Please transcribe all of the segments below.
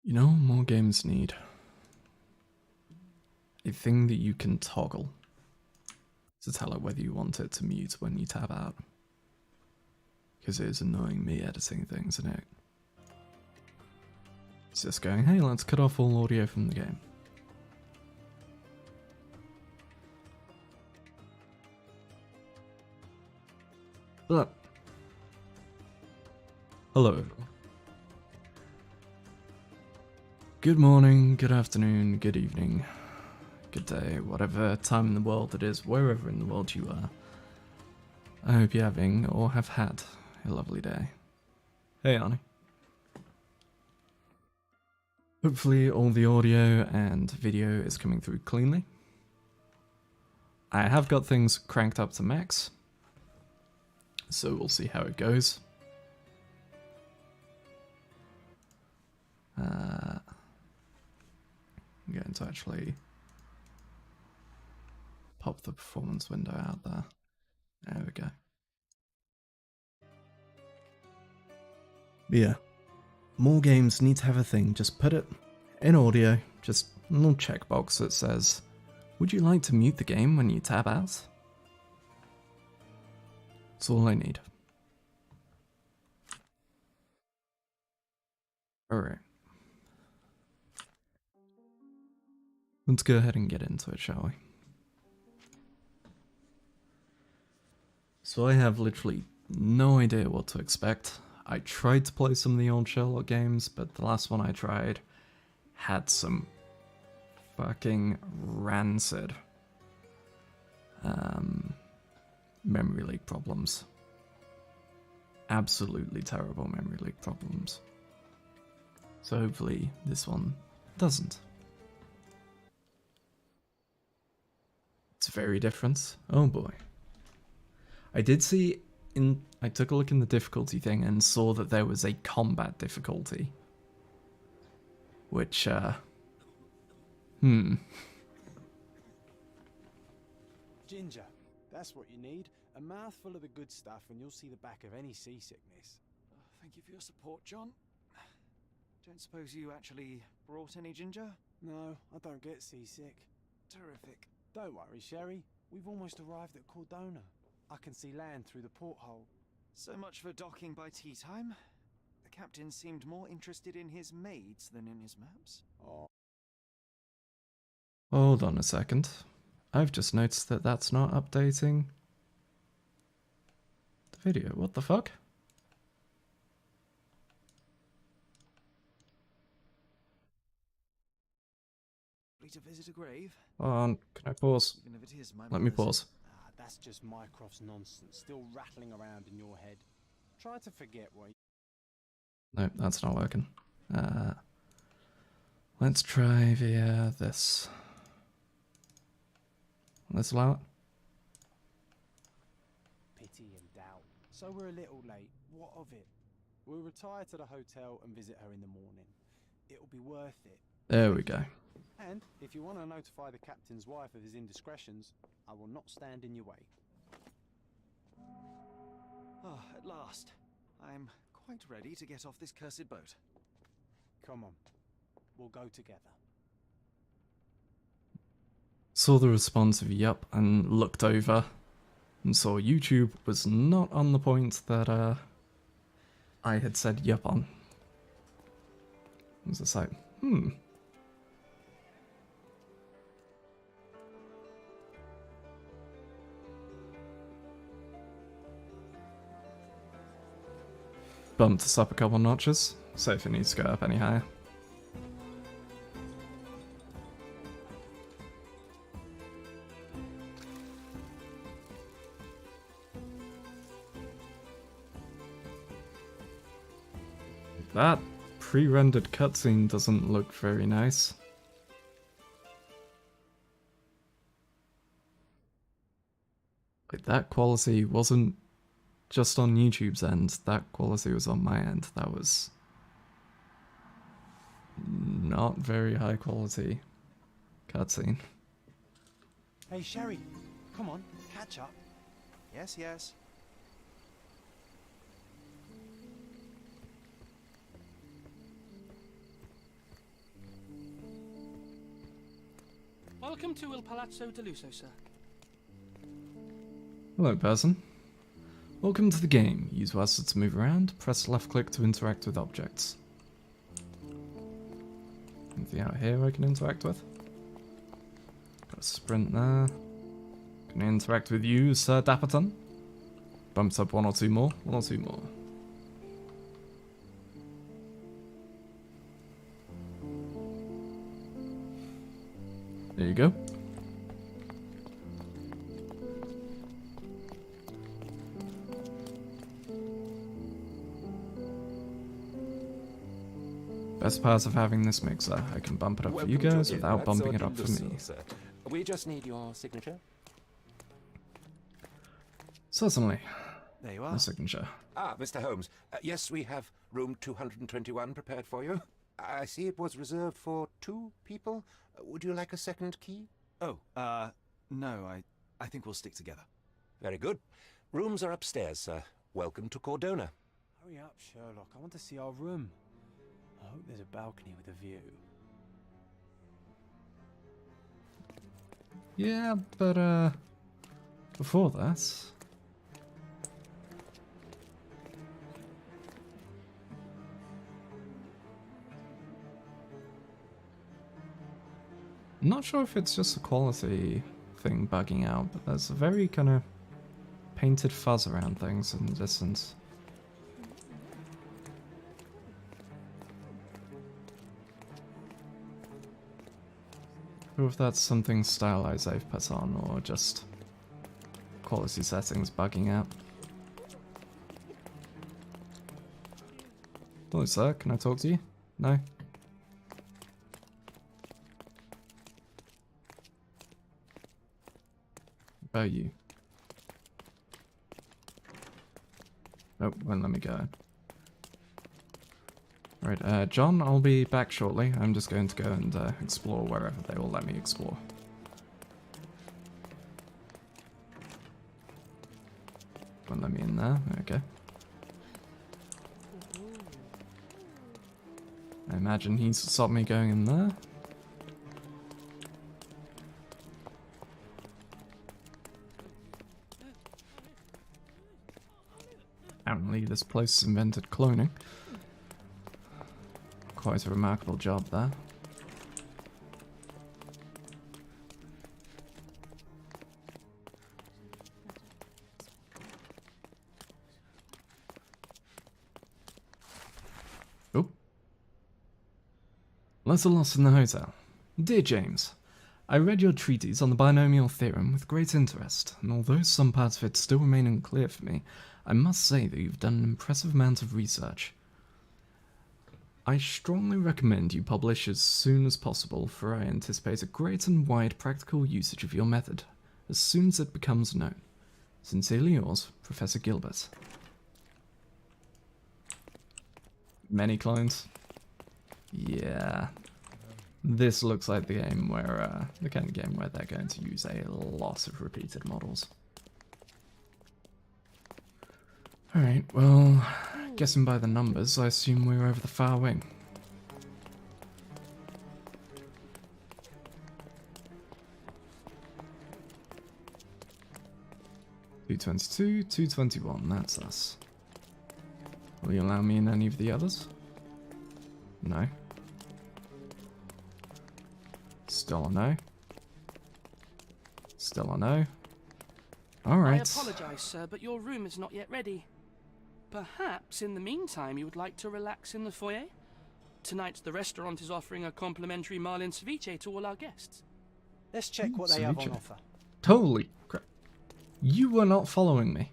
You know, more games need a thing that you can toggle to tell it whether you want it to mute when you tab out. Because it is annoying me editing things and it's just going, hey, let's cut off all audio from the game. But, hello everyone. Good morning, good afternoon, good evening, good day, whatever time in the world it is, wherever in the world you are. I hope you're having or have had a lovely day. Hey Arnie. Hopefully all the audio and video is coming through cleanly. I have got things cranked up to max, so we'll see how it goes. I'm going to actually pop the performance window out there. There we go. But yeah, more games need to have a thing. Just put it in audio, just a little checkbox that says, would you like to mute the game when you tab out? That's all I need. Alright. Let's go ahead and get into it, shall we? So I have literally no idea what to expect. I tried to play some of the old Sherlock games, but the last one I tried had some fucking rancid memory leak problems. Absolutely terrible memory leak problems. So hopefully this one doesn't. It's very different. Oh boy. I did see I took a look in the difficulty thing and saw that there was a combat difficulty. Which, Ginger, that's what you need. A mouthful of the good stuff and you'll see the back of any seasickness. Thank you for your support, John. Don't suppose you actually brought any ginger? No, I don't get seasick. Terrific. Don't worry, Sherry. We've almost arrived at Cordona. I can see land through the porthole. So much for docking by tea time. The captain seemed more interested in his maids than in his maps. Oh. Hold on a second. I've just noticed that that's not updating the video. What the fuck? To visit a grave? Hold on, can I pause? Even if it is my Let me mother's. pause. Ah, that's just Mycroft's nonsense, still rattling around in your head. Try to forget what No, that's not working. Let's try via this. Let's allow it. pity and doubt. So we're a little late. What of it? We'll retire to the hotel and visit her in the morning. It'll be worth it. There we go. And if you want to notify the captain's wife of his indiscretions, I will not stand in your way. Ah, at last. I'm quite ready to get off this cursed boat. Come on. We'll go together. Saw the response of yup and looked over and saw YouTube was not on the point that I had said yup on. It was just like, Bumped us up a couple notches, so if it needs to go up any higher. That pre-rendered cutscene doesn't look very nice. Like, that quality wasn't just on YouTube's end, that quality was on my end. That was not very high quality cutscene. Hey, Sherry, come on, catch up. Yes, yes. Welcome to Il Palazzo de Lusso, sir. Hello, person. Welcome to the game. Use WASD to move around. Press left click to interact with objects. Anything out here I can interact with? Got a sprint there. Can I interact with you, Sir Dapperton? Bumps up one or two more. One or two more. There you go. Best part of having this mixer, I can bump it up for you guys without bumping it up for me. We just need your signature. Certainly. There you My are. signature. Ah, Mr. Holmes. Yes, we have room 221 prepared for you. I see it was reserved for 2 people. Would you like a second key? Oh, no, I think we'll stick together. Very good. Rooms are upstairs, sir. Welcome to Cordona. Hurry up, Sherlock. I want to see our room. I hope there's a balcony with a view. Yeah, but before that... I'm not sure if it's just a quality thing bugging out, but there's a very kind of painted fuzz around things in the distance. Or if that's something stylized I've put on, or just quality settings bugging out. Hello, sir. Can I talk to you? No? About you. Oh, won't let me go. Right, John, I'll be back shortly. I'm just going to go and explore wherever they will let me explore. Won't let me in there. Okay. I imagine he's stopped me going in there. Apparently this place invented cloning. Quite a remarkable job there. Oh. Letter lost in the hotel. Dear James, I read your treatise on the binomial theorem with great interest, and although some parts of it still remain unclear for me, I must say that you've done an impressive amount of research. I strongly recommend you publish as soon as possible, for I anticipate a great and wide practical usage of your method, as soon as it becomes known. Sincerely yours, Professor Gilbert. Many clones? Yeah. This looks like the game where, the kind of game where they're going to use a lot of repeated models. Alright, well, guessing by the numbers, I assume we're over the far wing. $222, $221, that's us. Will you allow me in any of the others? No. Still a no. Still a no. Alright. I apologise, sir, but your room is not yet ready. Perhaps, in the meantime, you would like to relax in the foyer? Tonight, the restaurant is offering a complimentary Marlin ceviche to all our guests. Let's check what they have on ceviche. offer. Holy crap. You were not following me.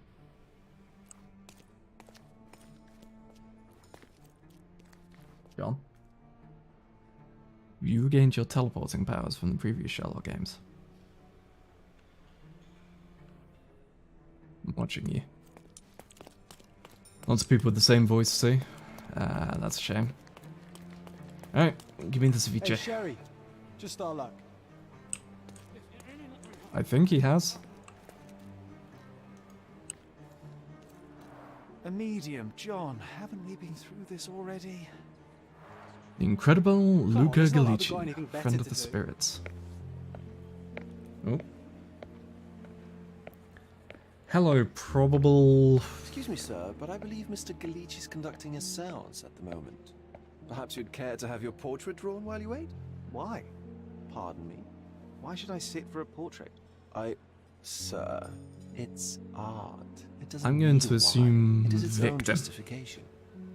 John? You regained your teleporting powers from the previous Sherlock games. I'm watching you. Lots of people with the same voice too. That's a shame. Alright, give me the ceviche. Hey, Sherry. Just our luck. I think he has. A medium, John. Haven't we been through this already? The incredible Luca it's not like we've got Gallici, anything better friend of to the do. spirits. Hello, probable. Excuse me, sir, but I believe Mr. Galich is conducting a séance at the moment. Perhaps you'd care to have your portrait drawn while you wait? Why? Pardon me? Why should I sit for a portrait? Sir, it's art. It doesn't I'm going need to a why. assume It is its own victim. justification.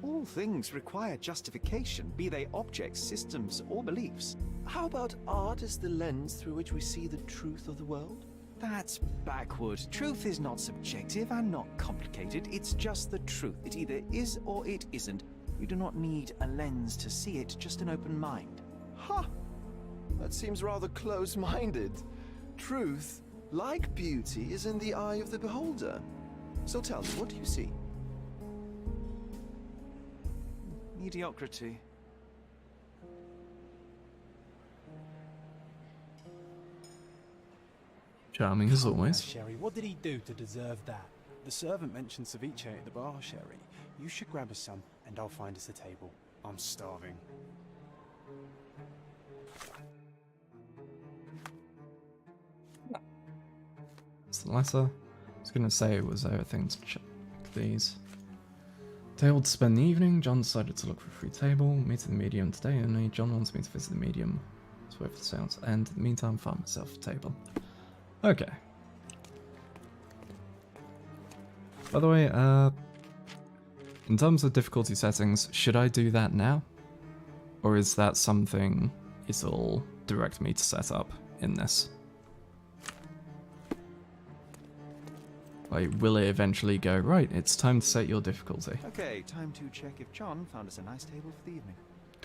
All things require justification, be they objects, systems, or beliefs. How about art as the lens through which we see the truth of the world? That's backward. Truth is not subjective and not complicated. It's just the truth. It either is or it isn't. You do not need a lens to see it, just an open mind. Ha! That seems rather close-minded. Truth, like beauty, is in the eye of the beholder. So tell me, what do you see? Mediocrity. Charming as always. Sherry, what did he do to deserve that? The servant mentioned ceviche at the bar, Sherry. You should grab us some, and I'll find us a table. I'm starving. It's the letter. I was gonna say it was everything to check these. Table to spend the evening. John decided to look for a free table. Meet at the medium today only. John wants me to visit the medium. It's worth the sounds. And in the meantime, find myself a table. Okay. By the way, in terms of difficulty settings, should I do that now? Or is that something it'll direct me to set up in this? Like, will it eventually go, right, it's time to set your difficulty? Okay, time to check if John found us a nice table for the evening.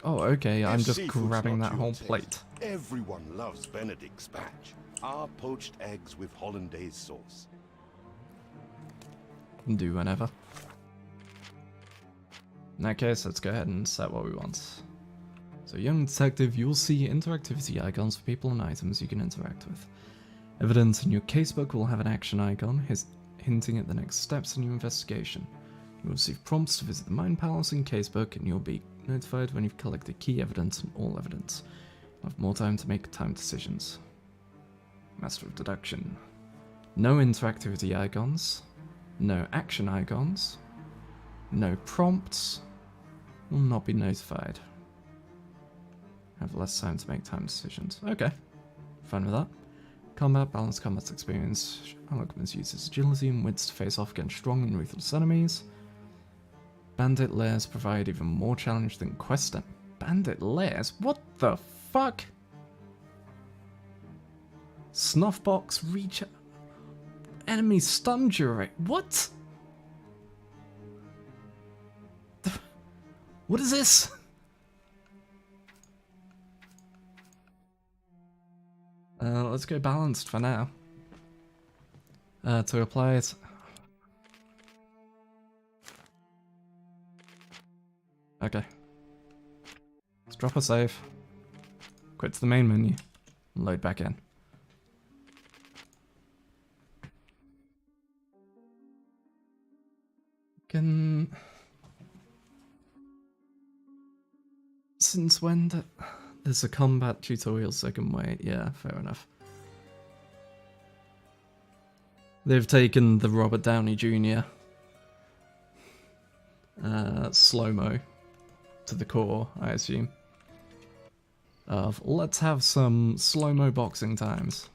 Oh, okay, I'm If just seafood's grabbing not that your whole taste, plate. Everyone loves Benedict's batch. Our poached eggs with hollandaise sauce. Can do whenever. In that case, let's go ahead and set what we want. So, young detective, you'll see interactivity icons for people and items you can interact with. Evidence in your casebook will have an action icon hinting at the next steps in your investigation. You will receive prompts to visit the Mind Palace in casebook, and you'll be notified when you've collected key evidence and all evidence. You'll have more time to make timed decisions. Master of Deduction. No interactivity icons. No action icons. No prompts. Will not be notified. Have less time to make timed decisions. Okay. Fine with that. Combat, balanced combat experience. Sherlock must use his agility and wits to face off against strong and ruthless enemies. Bandit lairs provide even more challenge than quest. Bandit lairs? What the fuck? Snuffbox reach. Enemy stun duration. What? What is this? Let's go balanced for now. To apply it. Okay. Let's drop a save. Quit to the main menu. And load back in. Since when there's a combat tutorial so I can wait? Yeah, fair enough. They've taken the Robert Downey Jr. Slow-mo to the core, I assume. Of let's have some slow-mo boxing times.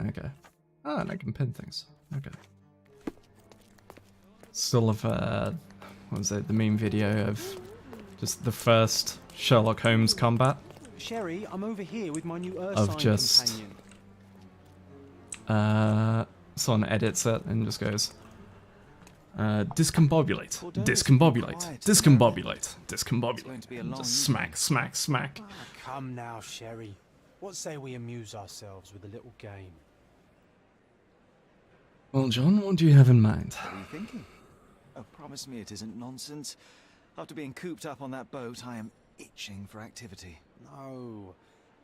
Okay. Ah, and I can pin things. Okay. Still have, what was it, the meme video of just the first Sherlock Holmes combat. Sherry, I'm over here with my new Of just... companion. Someone edits it and just goes... discombobulate, Well, don't discombobulate, quiet, discombobulate, It's going to be a discombobulate. long Just smack, smack, smack. Ah, come now, Sherry. What say we amuse ourselves with a little game? Well, John, what do you have in mind? What are you thinking? Oh, promise me it isn't nonsense. After being cooped up on that boat, I am itching for activity. No.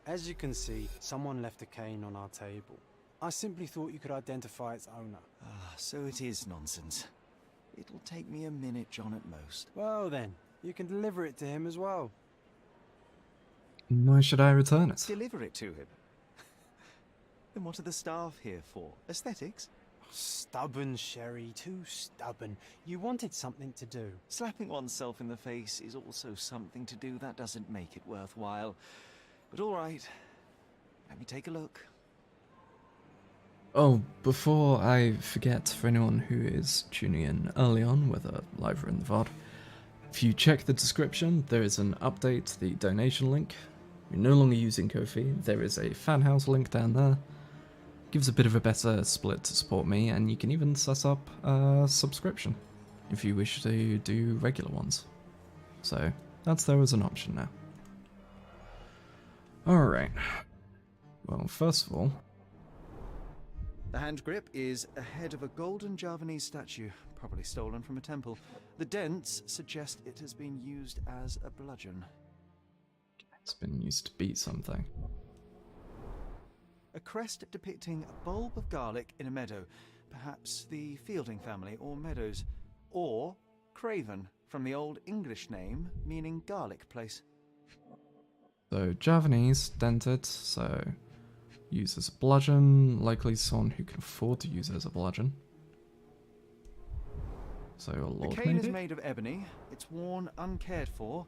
As you can see, someone left a cane on our table. I simply thought you could identify its owner. Ah, so it is nonsense. It'll take me a minute, John, at most. Well then, You can deliver it to him as well. Why should I return it? Deliver it to him. Then what are the staff here for? Aesthetics? Stubborn, Sherry, too stubborn. You wanted something to do. Slapping oneself in the face is also something to do. That doesn't make it worthwhile. But all right, let me take a look. Oh, before I forget, for anyone who is tuning in early on, whether live or in the VOD, if you check the description, there is an update to the donation link. You're no longer using Ko-fi. There is a fan house link down there. Gives a bit of a better split to support me, and you can even set up a subscription if you wish to do regular ones. So that's there as an option now. Alright. Well, first of all, The hand grip is a head of a golden Javanese statue, probably stolen from a temple. The dents suggest it has been used as a bludgeon. it's been used to beat something. A crest depicting a bulb of garlic in a meadow, perhaps the Fielding family or Meadows, or Craven, from the Old English name meaning garlic place. So Javanese, dented, so used as a bludgeon, likely someone who can afford to use it as a bludgeon. So a lord, The cane maybe? is made of ebony, it's worn uncared for,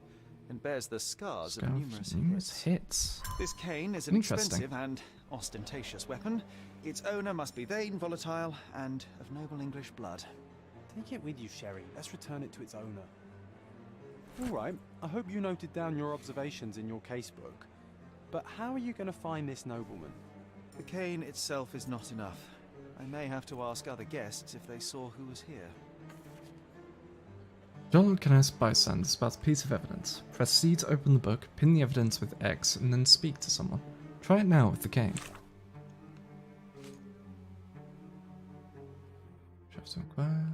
and bears the scars of numerous hits. hits. This cane is an Interesting. expensive and ostentatious weapon. Its owner must be vain, volatile, and of noble English blood. Take it with you, Sherry. Let's return it to its owner. All right, I hope you noted down your observations in your casebook. But how are you going to find this nobleman? The cane itself is not enough. I may have to ask other guests if they saw who was here. Sherlock can ask bystanders about a piece of evidence. Press C to open the book, pin the evidence with X, and then speak to someone. Try it now with the cane. Chef's inquire.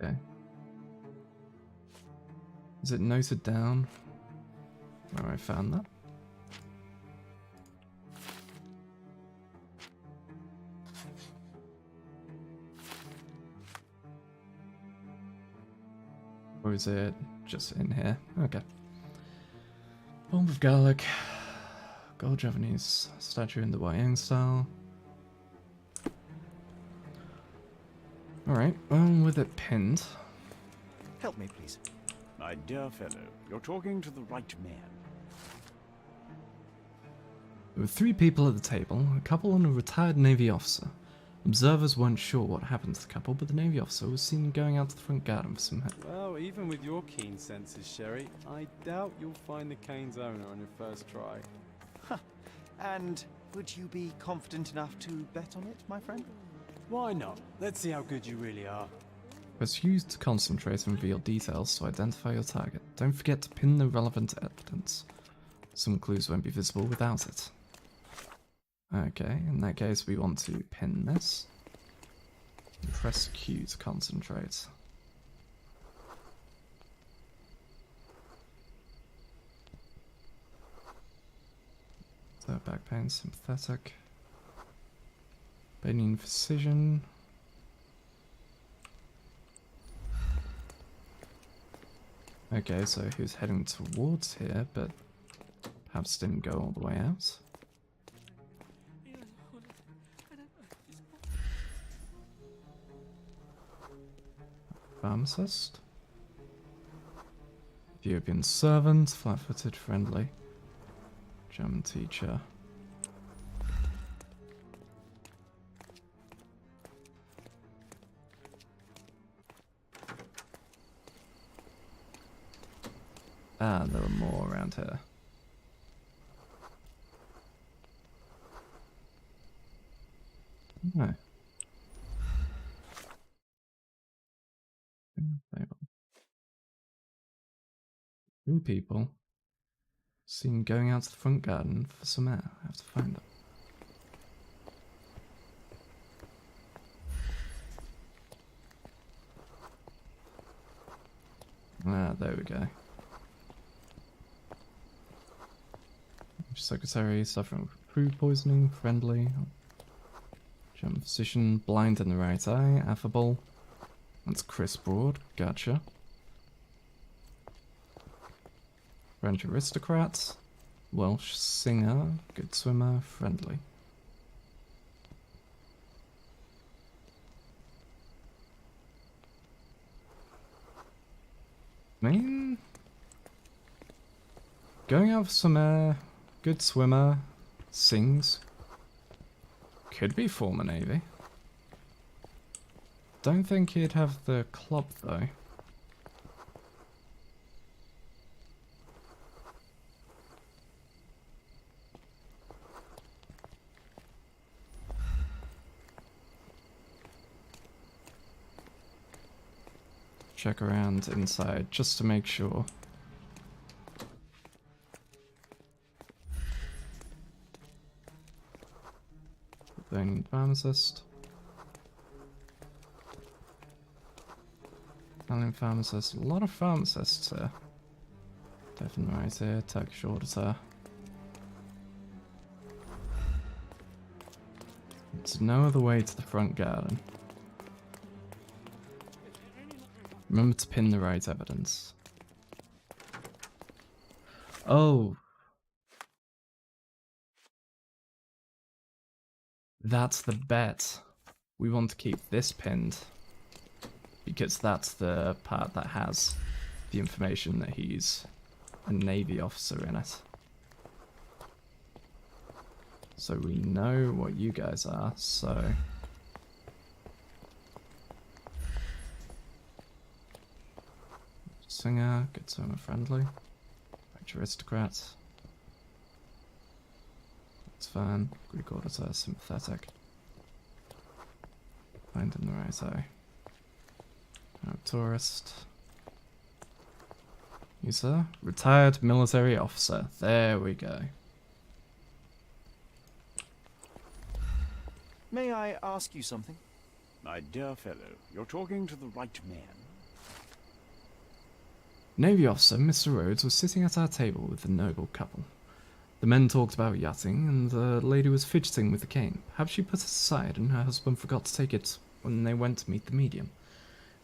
Okay. Is it noted down where I found that? Or is it just in here? Okay. Bulb of garlic. Gold Javanese statue in the Wayang style. Alright, well, with it pinned. Help me, please. My dear fellow, you're talking to the right man. There were 3 people at the table, a couple and a retired Navy officer. Observers weren't sure what happened to the couple, but the Navy officer was seen going out to the front garden for some help. Well, even with your keen senses, Sherry, I doubt you'll find the cane's owner on your first try. And would you be confident enough to bet on it, my friend? Why not? Let's see how good you really are. Press U to concentrate and reveal details to identify your target. Don't forget to pin the relevant evidence. Some clues won't be visible without it. Okay, in that case we want to pin this. And press Q to concentrate. So back pain, sympathetic. Bane precision. Okay, so he was heading towards here, but perhaps didn't go all the way out. Pharmacist. Ethiopian servant, flat-footed, friendly. German teacher. Ah, there are more around here. No. Three people seen going out to the front garden for some air. I have to find them. Ah, there we go. Secretary suffering from food poisoning, friendly. Jump position, blind in the right eye, affable. That's Chris Broad, gotcha. French aristocrat, Welsh singer, good swimmer, friendly. I mean, going out for some air, good swimmer, sings. Could be former Navy. Don't think he'd have the club though. Check around inside just to make sure. Then pharmacist. Italian pharmacist. A lot of pharmacists here. Definitely right here. Turkish auditor. There's no other way to the front garden. Remember to pin the right evidence. Oh. That's the bet. We want to keep this pinned. Because that's the part that has the information that he's a Navy officer in it. So we know what you guys are, so... Singer, good swimmer friendly. French aristocrat. That's fine. Greek auditor, sympathetic. Find in the right eye. Tourist. You, sir? Retired military officer. There we go. May I ask you something? My dear fellow, you're talking to the right man. Navy officer Mr. Rhodes was sitting at our table with the noble couple. The men talked about yachting, and the lady was fidgeting with the cane. Perhaps she put it aside, and her husband forgot to take it when they went to meet the medium.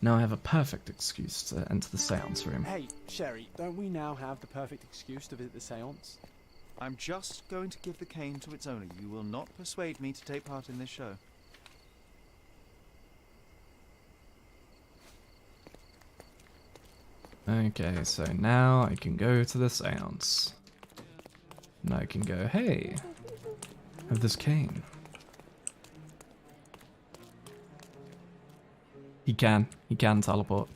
Now I have a perfect excuse to enter the seance room. Hey, Sherry, don't we now have the perfect excuse to visit the seance? I'm just going to give the cane to its owner. You will not persuade me to take part in this show. Okay, so now I can go to the seance. And I can go, hey, have this cane. He can teleport.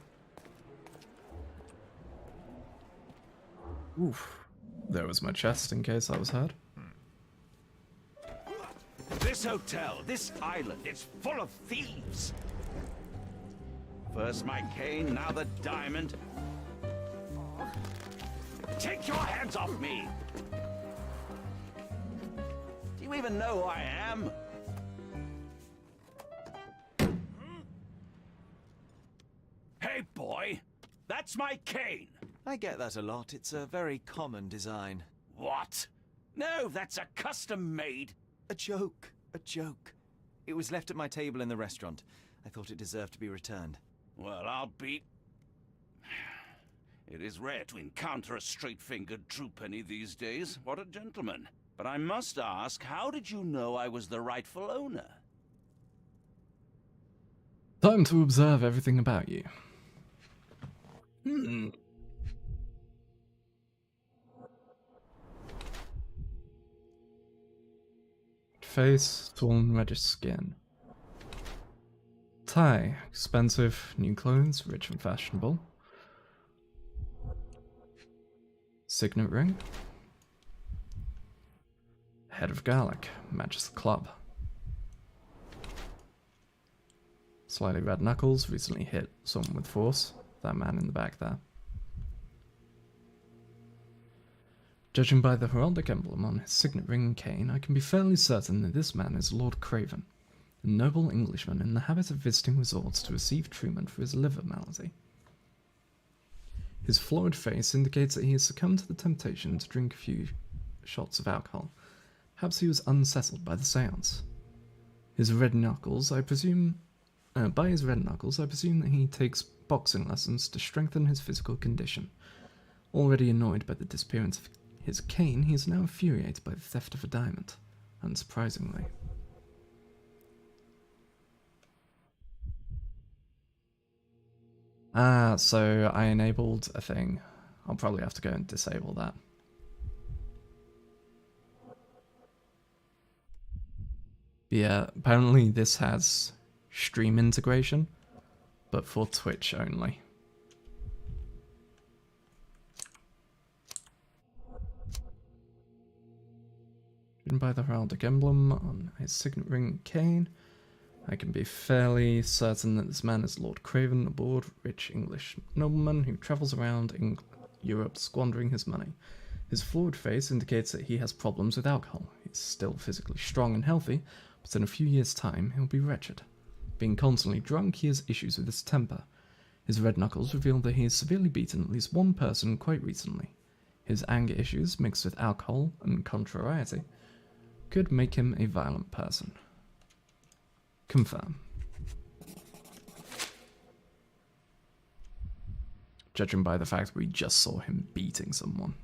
Oof. There was my chest in case I was hurt. This hotel, this island, it's full of thieves. First my cane, now the diamond. Take your hands off me! Do you even know who I am? Hey, boy! That's my cane! I get that a lot. It's a very common design. What? No, that's a custom-made... A joke. A joke. It was left at my table in the restaurant. I thought it deserved to be returned. Well, I'll be... It is rare to encounter a straight-fingered true penny these days. What a gentleman. But I must ask, how did you know I was the rightful owner? Time to observe everything about you. Face, torn reddish skin. Tie, expensive, new clothes, rich and fashionable. Signet ring. Head of garlic, matches the club. Slightly red knuckles, recently hit someone with force. That man in the back there. Judging by the heraldic emblem on his signet ring and cane, I can be fairly certain that this man is Lord Craven, a noble Englishman in the habit of visiting resorts to receive treatment for his liver malady. His florid face indicates that he has succumbed to the temptation to drink a few shots of alcohol. Perhaps he was unsettled by the seance. His red knuckles, I presume... by his red knuckles, I presume that he takes boxing lessons to strengthen his physical condition. Already annoyed by the disappearance of his cane, he is now infuriated by the theft of a diamond, unsurprisingly. Ah, so I enabled a thing. I'll probably have to go and disable that. Yeah, apparently this has stream integration, but for Twitch only. Driven by the heraldic emblem on his signet ring cane, I can be fairly certain that this man is Lord Craven, a bored, rich English nobleman who travels around in Europe squandering his money. His florid face indicates that he has problems with alcohol. He's still physically strong and healthy, but in a few years' time he'll be wretched. Being constantly drunk, he has issues with his temper. His red knuckles reveal that he has severely beaten at least one person quite recently. His anger issues, mixed with alcohol and contrariety, could make him a violent person. Confirm. Judging by the fact we just saw him beating someone.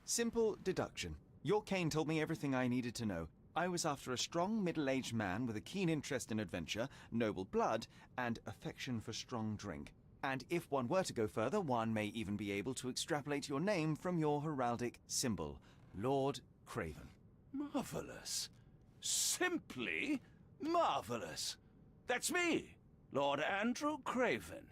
Simple deduction. Your cane told me everything I needed to know. I was after a strong, middle-aged man with a keen interest in adventure, noble blood, and affection for strong drink. And if one were to go further, one may even be able to extrapolate your name from your heraldic symbol, Lord Craven. Marvelous. Simply marvelous. That's me, Lord Andrew Craven.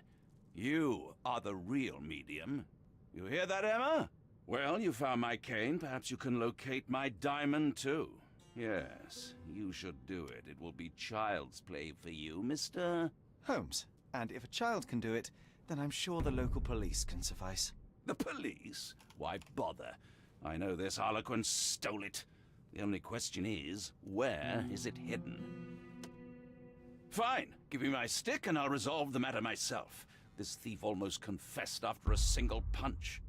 You are the real medium. You hear that, Emma? Well, you found my cane. Perhaps you can locate my diamond, too. Yes, you should do it. It will be child's play for you, Mr. Holmes. And if a child can do it, then I'm sure the local police can suffice. The police? Why bother? I know this harlequin stole it. The only question is, where is it hidden? Fine. Give me my stick and I'll resolve the matter myself. This thief almost confessed after a single punch.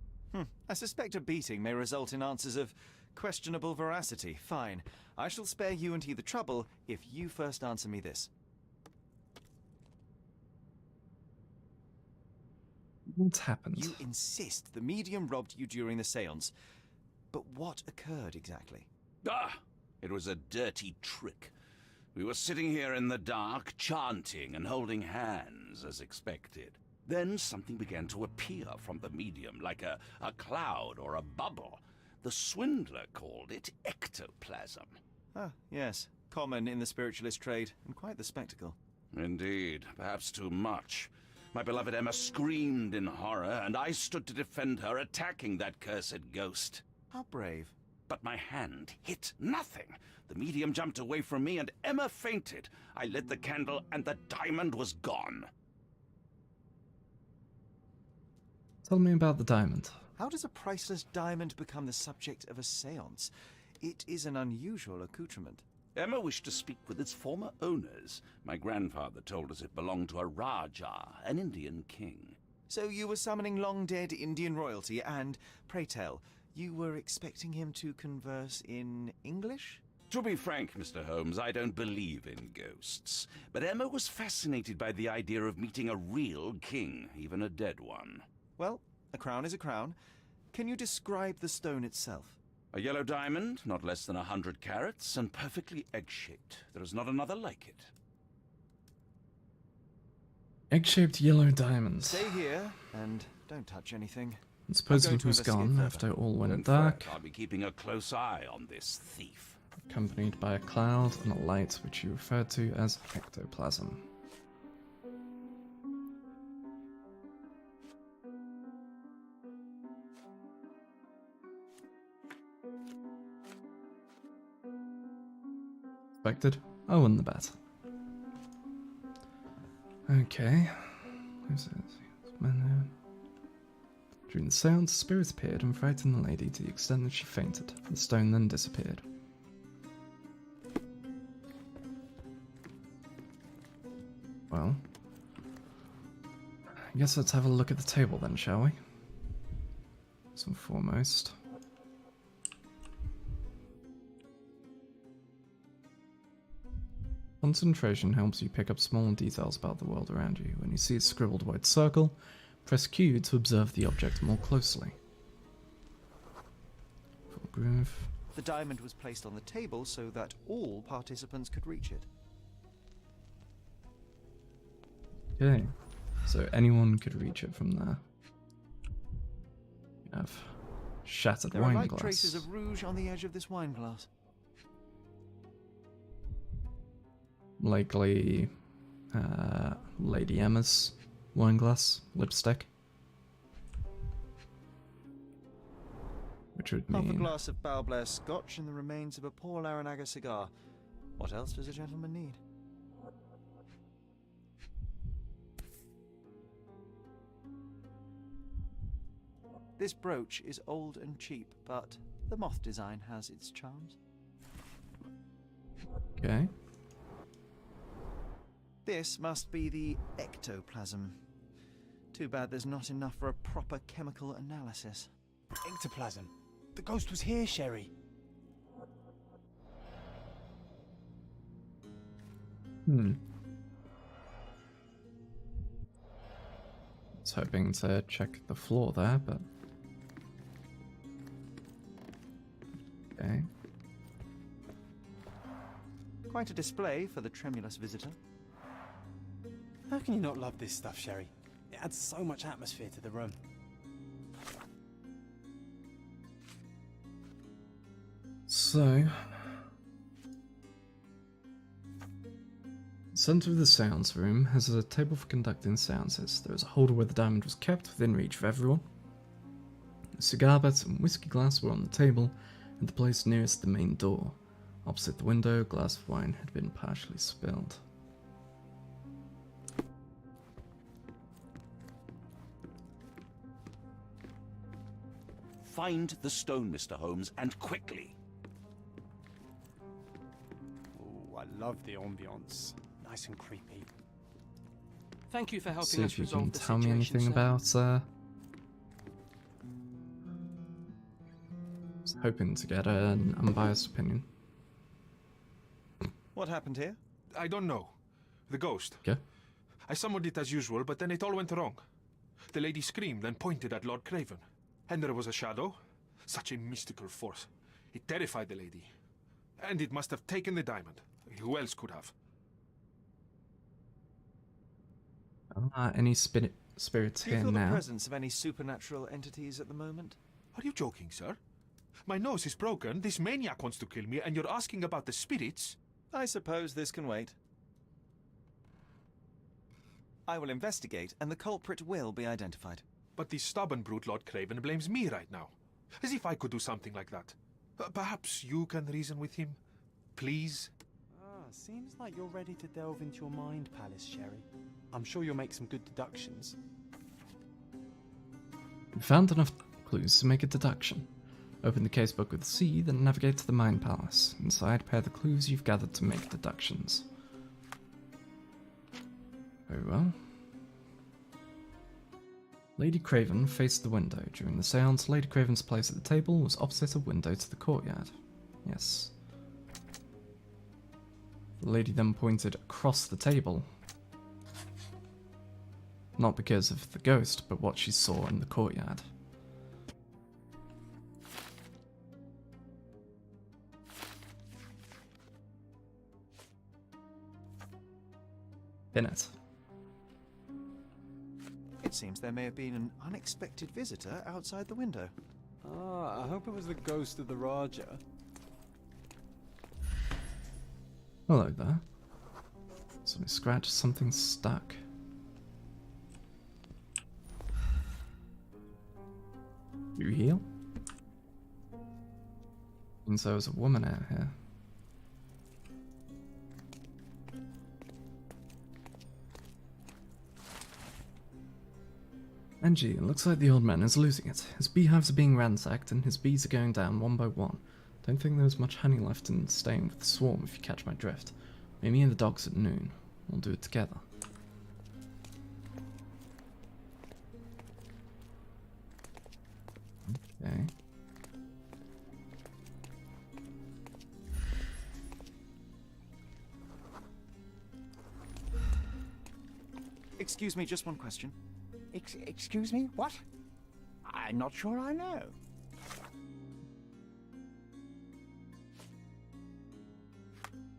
I suspect a beating may result in answers of questionable veracity. Fine. I shall spare you and he the trouble if you first answer me this. What happened? You insist the medium robbed you during the séance. But what occurred exactly? Ah! It was a dirty trick. We were sitting here in the dark, chanting and holding hands, as expected. Then something began to appear from the medium, like a cloud or a bubble. The swindler called it ectoplasm. Ah, yes. Common in the spiritualist trade, and quite the spectacle. Indeed, perhaps too much. My beloved Emma screamed in horror, and I stood to defend her, attacking that cursed ghost. How brave. But my hand hit nothing. The medium jumped away from me, and Emma fainted. I lit the candle, and the diamond was gone. Tell me about the diamond. How does a priceless diamond become the subject of a séance? It is an unusual accoutrement. Emma wished to speak with its former owners. My grandfather told us it belonged to a Rajah, an Indian king. So you were summoning long-dead Indian royalty, and, pray tell, you were expecting him to converse in English? To be frank, Mr. Holmes, I don't believe in ghosts. But Emma was fascinated by the idea of meeting a real king, even a dead one. Well, a crown is a crown. Can you describe the stone itself? A yellow diamond, not less than 100 carats, and perfectly egg-shaped. There is not another like it. Egg-shaped yellow diamonds. Stay here, and don't touch anything. And supposedly I'm going to who's investigate gone further. after all In went fact, dark, I'll be keeping a close eye on this thief. accompanied by a cloud and a light which you referred to as ectoplasm. Expected? I won the bet. Okay. Who's this? During the seance, spirits appeared and frightened the lady to the extent that she fainted. The stone then disappeared. Well, I guess let's have a look at the table then, shall we? First and foremost. Concentration helps you pick up small details about the world around you. When you see a scribbled white circle, press Q to observe the object more closely. Full groove. The diamond was placed on the table so that all participants could reach it. Okay, so anyone could reach it from there. You have shattered There are wine light glass. traces of rouge on the edge of this wine glass. Likely Lady Emma's wine glass lipstick. Which would Half a mean glass of Balblair scotch and the remains of a poor Laranaga cigar. What else does a gentleman need? This brooch is old and cheap, but the moth design has its charms. okay. This must be the ectoplasm. Too bad there's not enough for a proper chemical analysis. Ectoplasm. The ghost was here, Sherry. I was hoping to check the floor there, but okay. Quite a display for the tremulous visitor. How can you not love this stuff, Sherry? It adds so much atmosphere to the room. So, the center of the seance room has a table for conducting seances. There is a holder where the diamond was kept within reach of everyone. A cigar butt and whiskey glass were on the table and the place nearest the main door. Opposite the window, a glass of wine had been partially spilled. Find the stone, Mr. Holmes, and quickly. Oh, I love the ambience. Nice and creepy. Thank you for helping See us if you resolve can the tell me situation, anything sir. about I was hoping to get an unbiased opinion. What happened here? I don't know. The ghost. Okay. I summoned it as usual, but then it all went wrong. The lady screamed and pointed at Lord Craven. And there was a shadow. Such a mystical force. It terrified the lady. And it must have taken the diamond. Who else could have? Any spirits Do you here feel the now? presence of any supernatural entities at the moment? Are you joking, sir? My nose is broken, this maniac wants to kill me, and you're asking about the spirits? I suppose this can wait. I will investigate, and the culprit will be identified. But the stubborn brute Lord Craven blames me right now. As if I could do something like that. Perhaps you can reason with him? Please? Seems like you're ready to delve into your mind palace, Sherry. I'm sure you'll make some good deductions. You found enough clues to make a deduction. Open the casebook with C, then navigate to the Mind Palace. Inside, pair the clues you've gathered to make deductions. Very well. Lady Craven faced the window. During the seance, Lady Craven's place at the table was opposite a window to the courtyard. Yes. The lady then pointed across the table. Not because of the ghost, but what she saw in the courtyard. In it. It seems there may have been an unexpected visitor outside the window. I hope it was the ghost of the Raja. Hello there. Something scratched, something stuck. You heal? Means there was a woman out here. Angie, it looks like the old man is losing it. His beehives are being ransacked and his bees are going down one by one. Don't think there's much honey left in staying with the swarm, if you catch my drift. Meet me and the dogs at noon. We'll do it together. Okay. Excuse me, just one question. Excuse me, what? I'm not sure I know.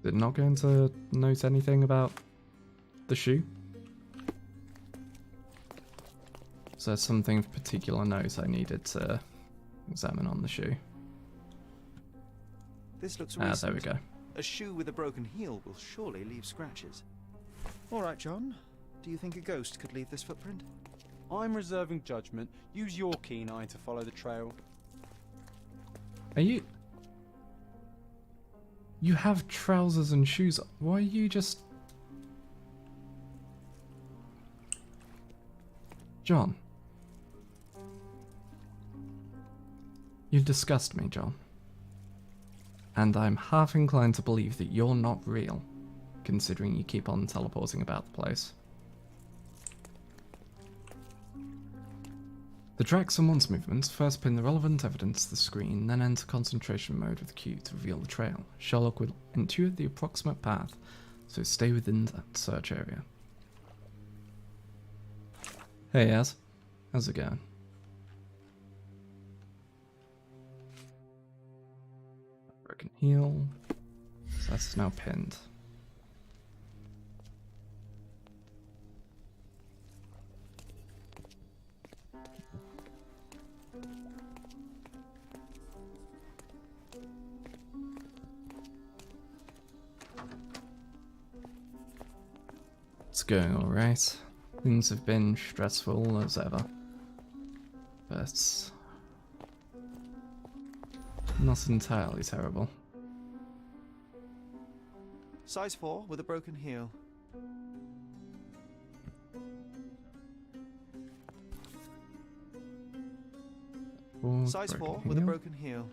Did not going to note anything about the shoe? Is there something of particular note I needed to examine on the shoe? This looks recent. There we go. A shoe with a broken heel will surely leave scratches. All right, John. Do you think a ghost could leave this footprint? I'm reserving judgment. Use your keen eye to follow the trail. Are you... You have trousers and shoes. Why are you just... John. You disgust me, John. And I'm half inclined to believe that you're not real, considering you keep on teleporting about the place. To track someone's movements, first pin the relevant evidence to the screen, then enter concentration mode with Q to reveal the trail. Sherlock will intuit the approximate path, so stay within that search area. Hey, Az. How's it going? Broken heel. So that's now pinned. It's going alright. Things have been stressful as ever. But not entirely terrible. Size 4 with a broken heel. Size 4 with a broken heel.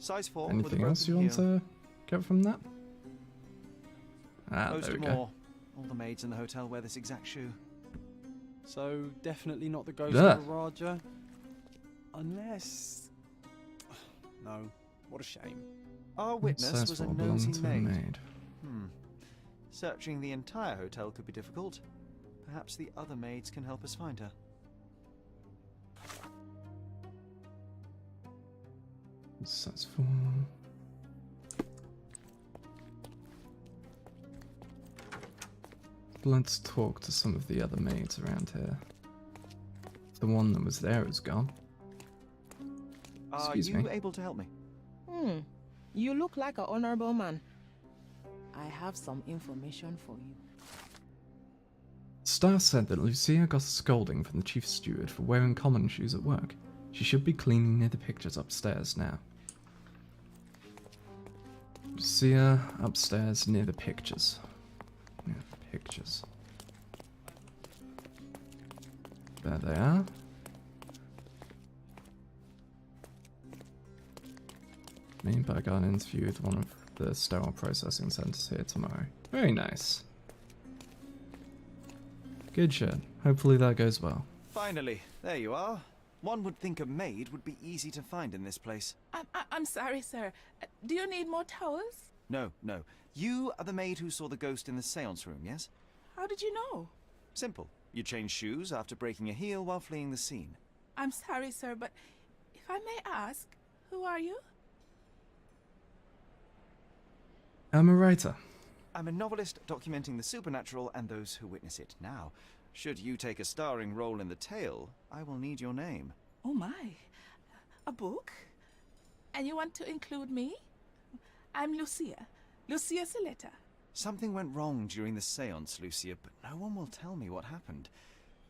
Size 4 with a broken heel. Anything else you want to get from that? Most there we more. go. All the maids in the hotel wear this exact shoe. So, definitely not the ghost Ugh. of Raja. Unless... No, what a shame. Our witness Size was a 4 belonged nosy to the maid. maid. Searching the entire hotel could be difficult. Perhaps the other maids can help us find her. Size 4. Let's talk to some of the other maids around here. The one that was there is gone. Are Excuse you me. able to help me? You look like an honorable man. I have some information for you. Staff said that Lucia got a scolding from the chief steward for wearing common shoes at work. She should be cleaning near the pictures upstairs now. Lucia, upstairs near the pictures. Near the pictures. There they are. Me, but I got an interview with one of the sterile processing centers here tomorrow. Very nice. Good shit. Hopefully that goes well. Finally, there you are. One would think a maid would be easy to find in this place. I'm sorry, sir. Do you need more towels? No, no. You are the maid who saw the ghost in the seance room, yes? How did you know? Simple. You changed shoes after breaking a heel while fleeing the scene. I'm sorry, sir, but if I may ask, who are you? I'm a writer. I'm a novelist documenting the supernatural and those who witness it. Now, should you take a starring role in the tale, I will need your name. Oh my. A book? And you want to include me? I'm Lucia. Lucia Saletta. Something went wrong during the seance, Lucia, but no one will tell me what happened.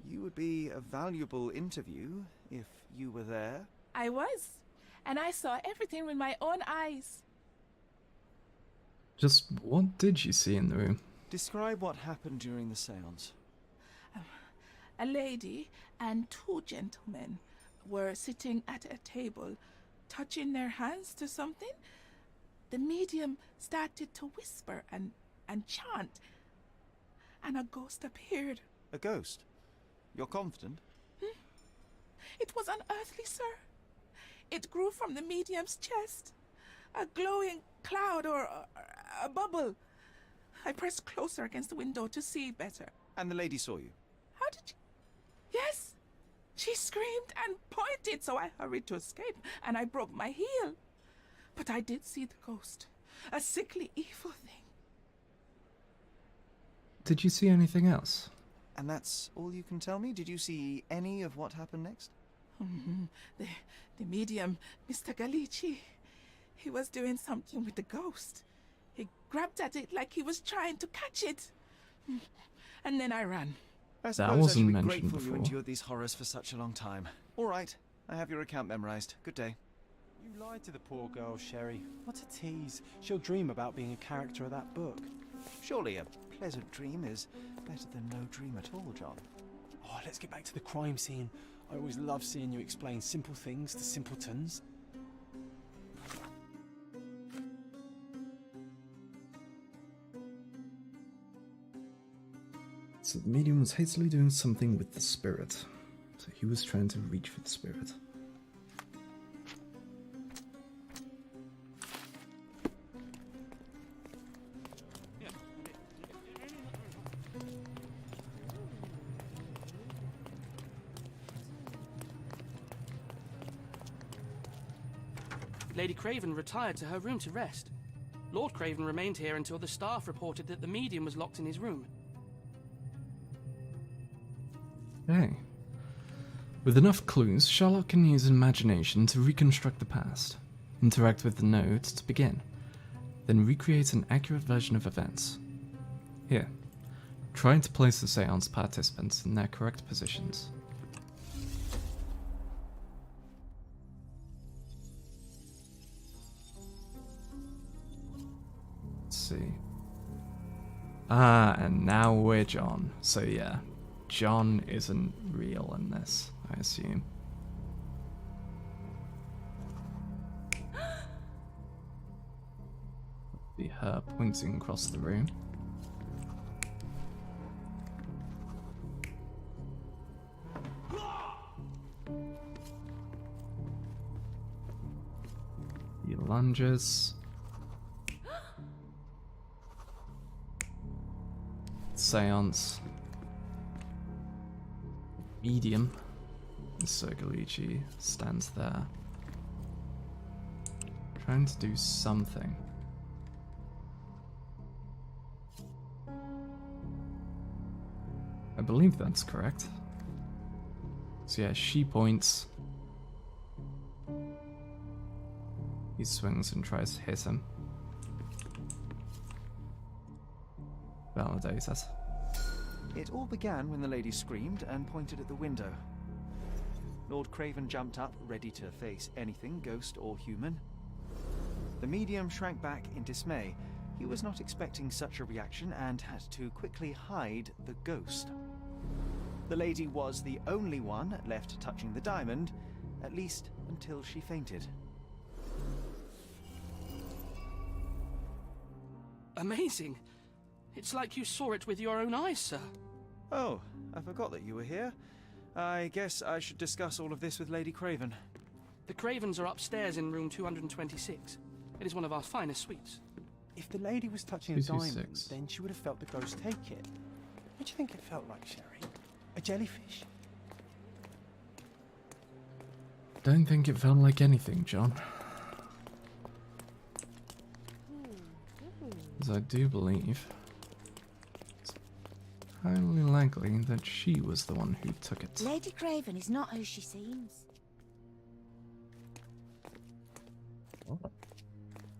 You would be a valuable interview if you were there. I was. And I saw everything with my own eyes. Just what did you see in the room? Describe what happened during the seance. A lady and two gentlemen were sitting at a table, touching their hands to something. The medium started to whisper and chant, and a ghost appeared. A ghost? You're confident? It was unearthly, sir. It grew from the medium's chest. A glowing cloud or a bubble. I pressed closer against the window to see better. And the lady saw you? How did you... Yes! She screamed and pointed, so I hurried to escape, and I broke my heel. But I did see the ghost. A sickly, evil thing. Did you see anything else? And that's all you can tell me? Did you see any of what happened next? The medium, Mr. Galici, he was doing something with the ghost. He grabbed at it like he was trying to catch it. And then I ran. I suppose wasn't I should be mentioned grateful you before. endured these horrors for such a long time. All right, I have your account memorized. Good day. You lied to the poor girl, Sherry. What a tease. She'll dream about being a character of that book. Surely a pleasant dream is better than no dream at all, John. Oh, let's get back to the crime scene. I always love seeing you explain simple things to simpletons. So the medium was hastily doing something with the spirit. So he was trying to reach for the spirit. Lady Craven retired to her room to rest. Lord Craven remained here until the staff reported that the medium was locked in his room. Hey. With enough clues, Sherlock can use imagination to reconstruct the past, interact with the notes to begin, then recreate an accurate version of events. Here, try to place the seance participants in their correct positions. Let's see. Ah, and now we're John. So yeah, John isn't real in this, I assume. Be her pointing across the room. He lunges. Seance. Medium. Mr. Galici stands there, trying to do something. I believe that's correct. So yeah, she points. He swings and tries to hit him. Validated. It all began when the lady screamed and pointed at the window. Lord Craven jumped up, ready to face anything, ghost or human. The medium shrank back in dismay. He was not expecting such a reaction and had to quickly hide the ghost. The lady was the only one left touching the diamond, at least until she fainted. Amazing. It's like you saw it with your own eyes, sir. Oh, I forgot that you were here. I guess I should discuss all of this with Lady Craven. The Cravens are upstairs in room 226. It is one of our finest suites. If the lady was touching a diamond, 226. then she would have felt the ghost take it. What do you think it felt like, Sherry? A jellyfish? Don't think it felt like anything, John. As I do believe it's highly likely that she was the one who took it. Lady Craven is not who she seems.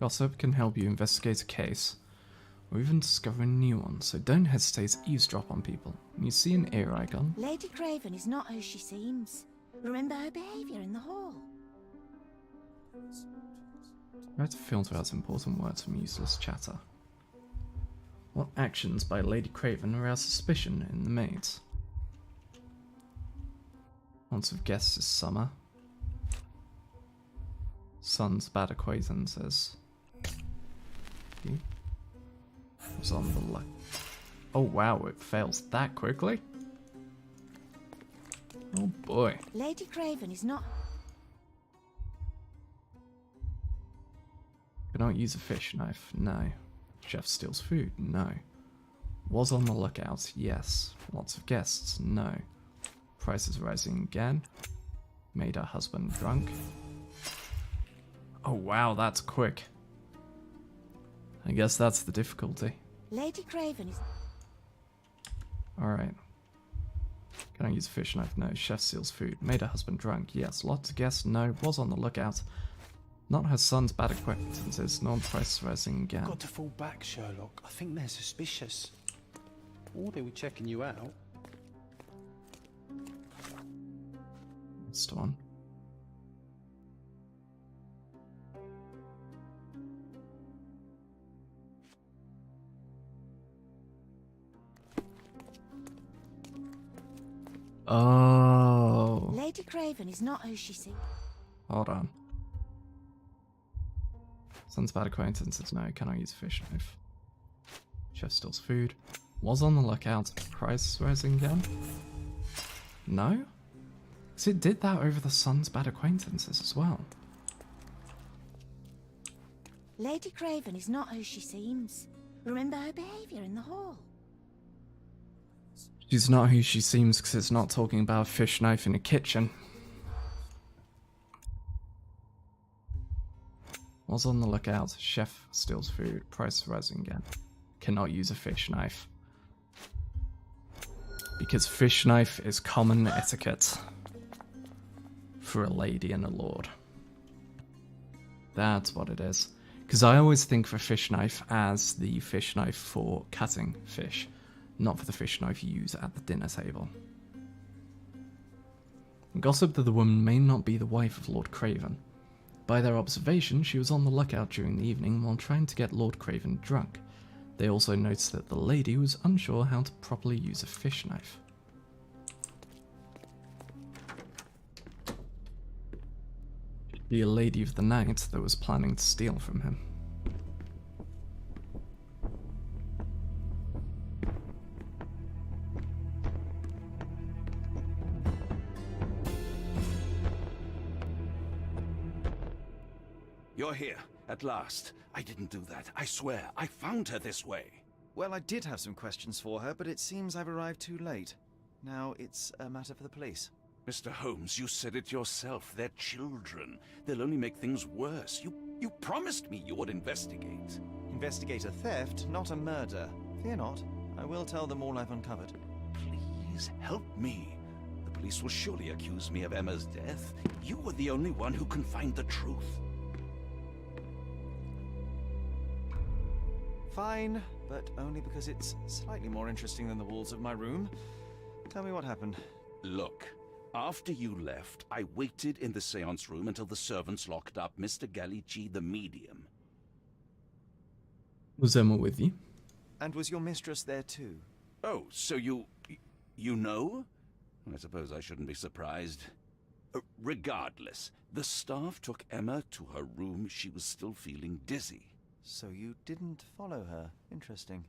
Gossip can help you investigate a case, or even discover a new one, so don't hesitate to eavesdrop on people. When you see an ear icon, Lady Craven is not who she seems. Remember her behaviour in the hall. try to filter out important words from useless chatter. What actions by Lady Craven arouse suspicion in the maids? Lots of guests this summer. Son's bad acquaintances. He was on the left. Oh wow, it fails that quickly? Oh boy. Lady Craven is not... Cannot use a fish knife? No. Chef steals food? No. Was on the lookout, yes. Lots of guests, no. Prices rising again. Made her husband drunk. Oh wow, that's quick. I guess that's the difficulty. Lady Craven is... Alright. Can I use a fish knife? No. Chef steals food. Made her husband drunk. Yes. Lots of guests? No. Was on the lookout. Not her son's bad acquaintances. Non-price rising again. Got to fall back, Sherlock. I think they're suspicious. Or they were checking you out. Next one. Oh. Lady Craven is not who she seems. Hold on. Son's bad acquaintances. No. Can I use a fish knife? Chef steals food. Was on the lookout. Price rising again? No? Because it did that over the son's bad acquaintances as well. Lady Craven is not who she seems. Remember her behaviour in the hall. She's not who she seems because it's not talking about a fish knife in a kitchen. Was on the lookout. Chef steals food. Price rising again. Cannot use a fish knife. Because fish knife is common etiquette. For a lady and a lord. That's what it is. Because I always think of a fish knife as the fish knife for cutting fish. Not for the fish knife you use at the dinner table. Gossip that the woman may not be the wife of Lord Craven. By their observation, she was on the lookout during the evening while trying to get Lord Craven drunk. They also noticed that the lady was unsure how to properly use a fish knife. Be a lady of the night that was planning to steal from him. You're here, at last. I didn't do that. I swear, I found her this way. Well, I did have some questions for her, but it seems I've arrived too late. Now it's a matter for the police. Mr. Holmes, you said it yourself. They're children. They'll only make things worse. You promised me you would investigate. Investigate a theft, not a murder. Fear not. I will tell them all I've uncovered. Please help me. The police will surely accuse me of Emma's death. You were the only one who can find the truth. Fine, but only because it's slightly more interesting than the walls of my room. Tell me what happened. Look, after you left, I waited in the seance room until the servants locked up Mr. Gallici, the medium. Was Emma with you? And was your mistress there too? Oh, so you know? I suppose I shouldn't be surprised. Regardless, the staff took Emma to her room. She was still feeling dizzy. So you didn't follow her. Interesting.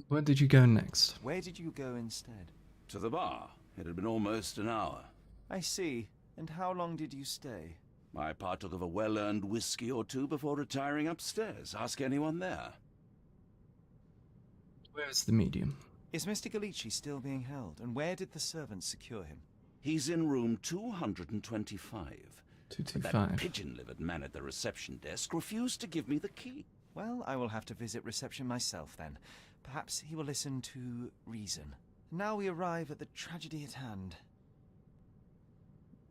Where did you go next? Where did you go instead? To the bar. It had been almost an hour. I see. And how long did you stay? I partook of a well-earned whiskey or two before retiring upstairs. Ask anyone there. Where is the medium? Is Mr. Gallici still being held? And where did the servants secure him? He's in room 225. 225. That pigeon-livered man at the reception desk refused to give me the key. Well, I will have to visit reception myself then. Perhaps he will listen to reason. Now we arrive at the tragedy at hand.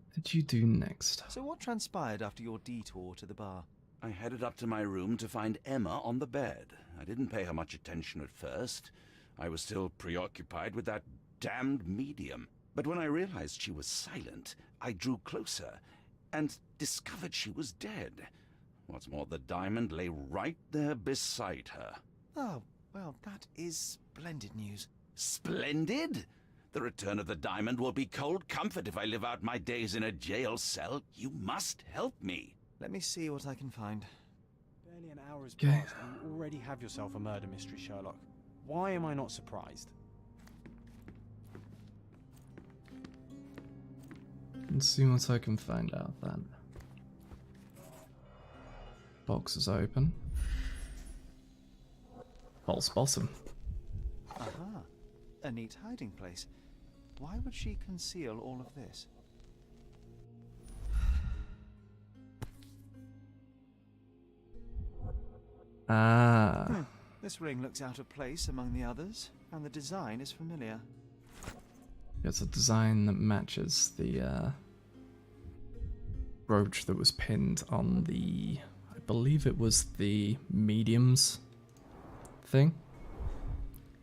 What did you do next? So what transpired after your detour to the bar? I headed up to my room to find Emma on the bed. I didn't pay her much attention at first. I was still preoccupied with that damned medium. But when I realized she was silent, I drew closer and discovered she was dead. What's more, the diamond lay right there beside her. Oh, well, that is splendid news. Splendid? The return of the diamond will be cold comfort if I live out my days in a jail cell. You must help me. Let me see what I can find. Barely an hour has passed and you already have yourself a murder mystery, Sherlock. Why am I not surprised? Let's see what I can find out then. Box is open. false bottom. Aha. A neat hiding place. Why would she conceal all of this? Ah. This ring looks out of place among the others, and the design is familiar. It's a design that matches the brooch that was pinned on the, I believe it was the medium's thing.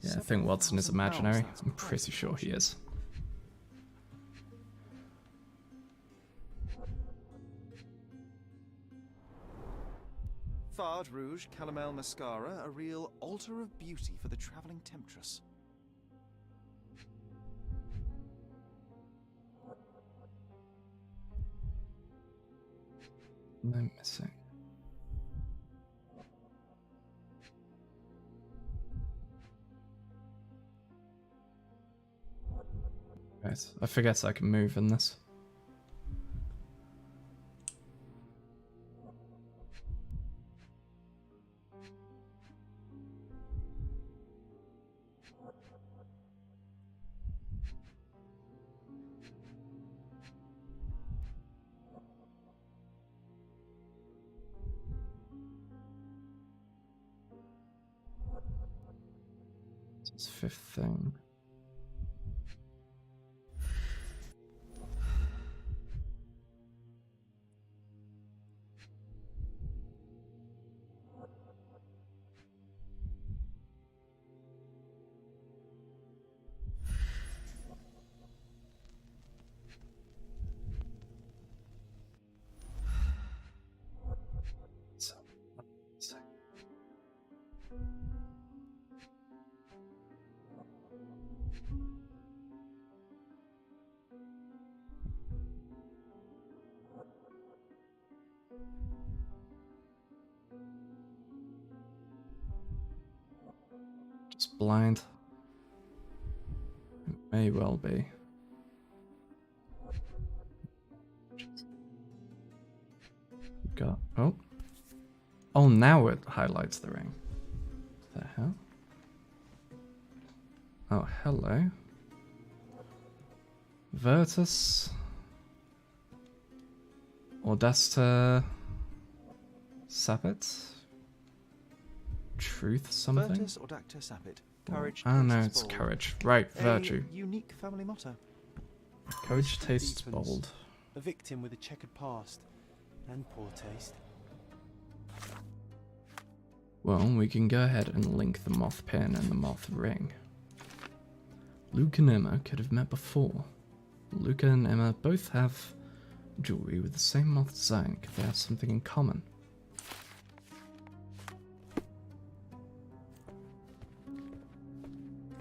Yeah, I think Watson is imaginary. I'm pretty sure he is. Fard Rouge Calomel Mascara, a real altar of beauty for the travelling temptress. No missing. Right, I forget I can move in this. It's fifth thing. Just blind. It may well be. Got oh, now it highlights the ring. What the hell? Oh, hello. Virtus. Audacita. Sapit. Truth something? Virtus Audacta Sapit. Courage. Oh no, tastes it's bold. courage. Right, A virtue. unique family motto. Courage tastes bold. A victim with a checkered past and poor taste. Well, we can go ahead and link the moth pin and the moth ring. Luca and Emma could have met before. Luca and Emma both have jewelry with the same moth design. Could they have something in common?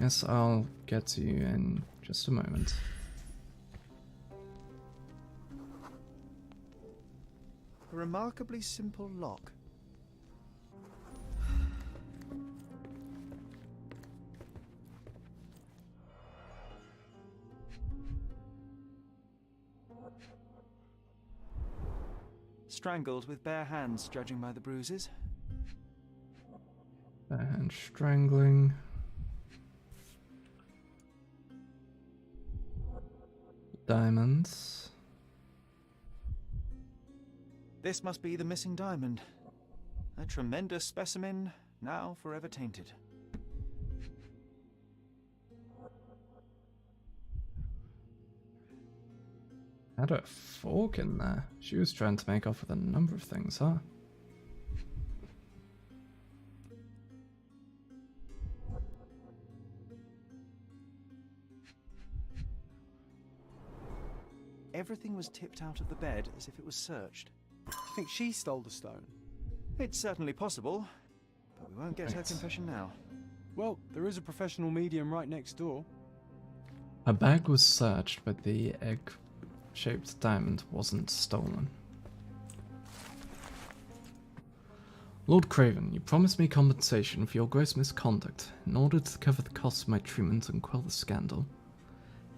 Yes, I'll get to you in just a moment. A remarkably simple lock. Strangled with bare hands, judging by the bruises. And strangling. Diamonds. This must be the missing diamond. A tremendous specimen, now forever tainted. Had a fork in there. She was trying to make off with a number of things, huh? Everything was tipped out of the bed as if it was searched. Do you think she stole the stone? It's certainly possible, but we won't get her confession now. Well, there is a professional medium right next door. Her bag was searched, but the egg-shaped diamond wasn't stolen. Lord Craven, you promised me compensation for your gross misconduct in order to cover the costs of my treatment and quell the scandal.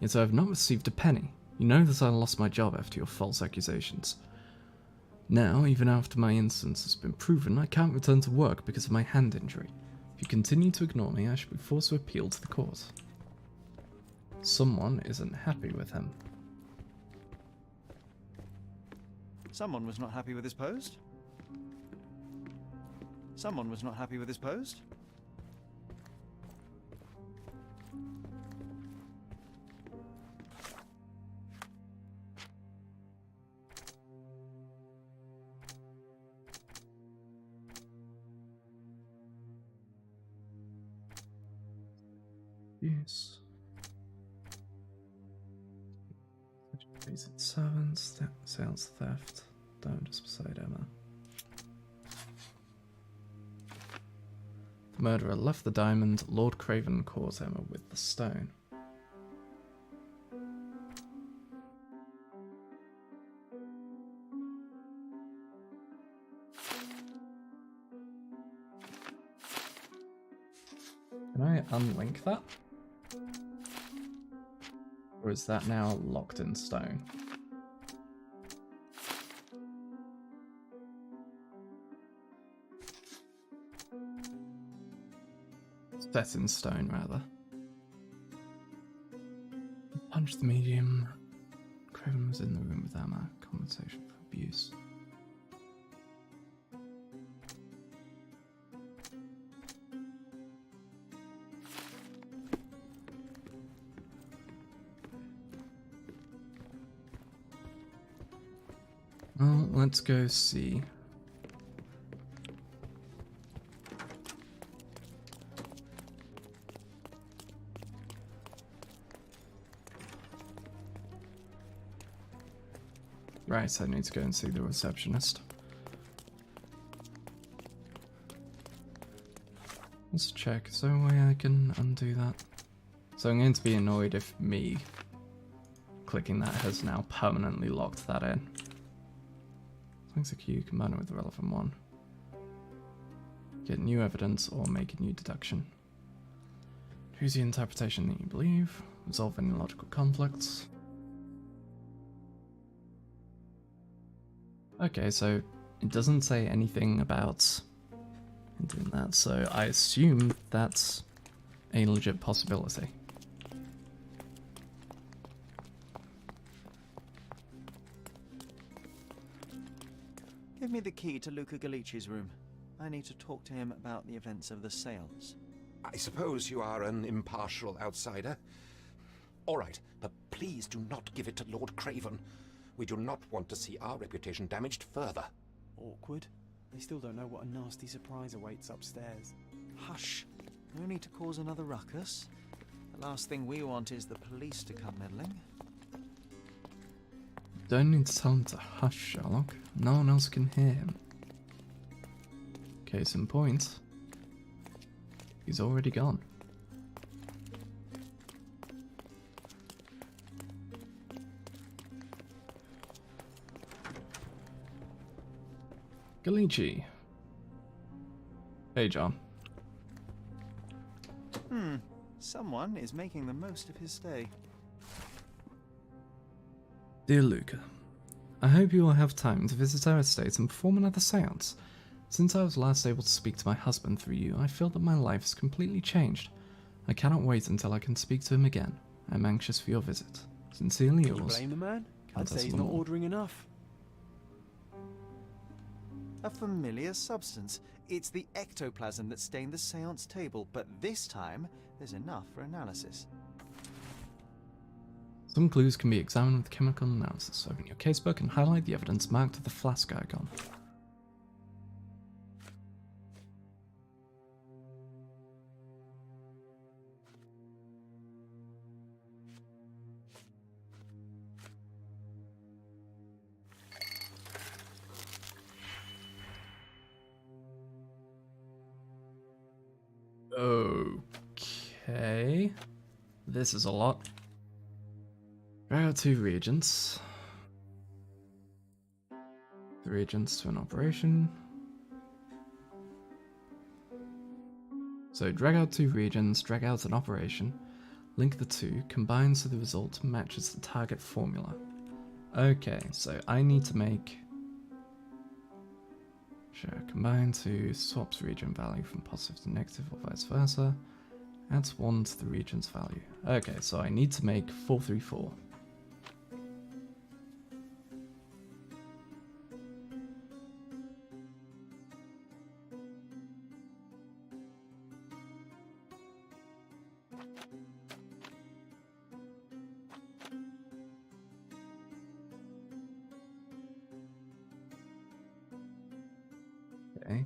Yet I have not received a penny. You know that I lost my job after your false accusations. Now, even after my innocence has been proven, I can't return to work because of my hand injury. If you continue to ignore me, I should be forced to appeal to the court. Someone isn't happy with him. Someone was not happy with his post? Someone was not happy with his post? Yes. Basic servants, sales theft, damages beside Emma. The murderer left the diamond. Lord Craven caught Emma with the stone. Can I unlink that? Or is that now locked in stone? Set in stone, rather. Punch the medium. Craven was in the room with Emma. Compensation for abuse. Well, let's go see. Right, I need to go and see the receptionist. Let's check, is there a way I can undo that? So I'm going to be annoyed if me clicking that has now permanently locked that in. Execute, combine it with the relevant one. Get new evidence or make a new deduction. Choose the interpretation that you believe. Resolve any logical conflicts. Okay, so it doesn't say anything about doing that, so I assume that's a legit possibility. Give me the key to Luca Galici's room. I need to talk to him about the events of the seance. I suppose you are an impartial outsider. All right, but please do not give it to Lord Craven. We do not want to see our reputation damaged further. Awkward. They still don't know what a nasty surprise awaits upstairs. Hush. No need to cause another ruckus. The last thing we want is the police to come meddling. Don't need to tell him to hush, Sherlock. No one else can hear him. Case in point, he's already gone. Galici. Hey, John. Someone is making the most of his stay. Dear Luca, I hope you will have time to visit our estate and perform another seance. Since I was last able to speak to my husband through you, I feel that my life has completely changed. I cannot wait until I can speak to him again. I'm anxious for your visit. Sincerely yours. Can you blame the man? I'd say he's Countess not Lamore. ordering enough. A familiar substance. It's the ectoplasm that stained the seance table, but this time there's enough for analysis. Some clues can be examined with chemical analysis. Open your casebook and highlight the evidence marked with the flask icon. Okay. This is a lot. Drag out 2 reagents. The reagents to an operation. So drag out 2 reagents, drag out an operation, link the 2, combine so the result matches the target formula. Okay, so I need to make Sure, combine to swaps region value from positive to negative or vice versa. Adds 1 to the region's value. Okay, so I need to make 434. Okay.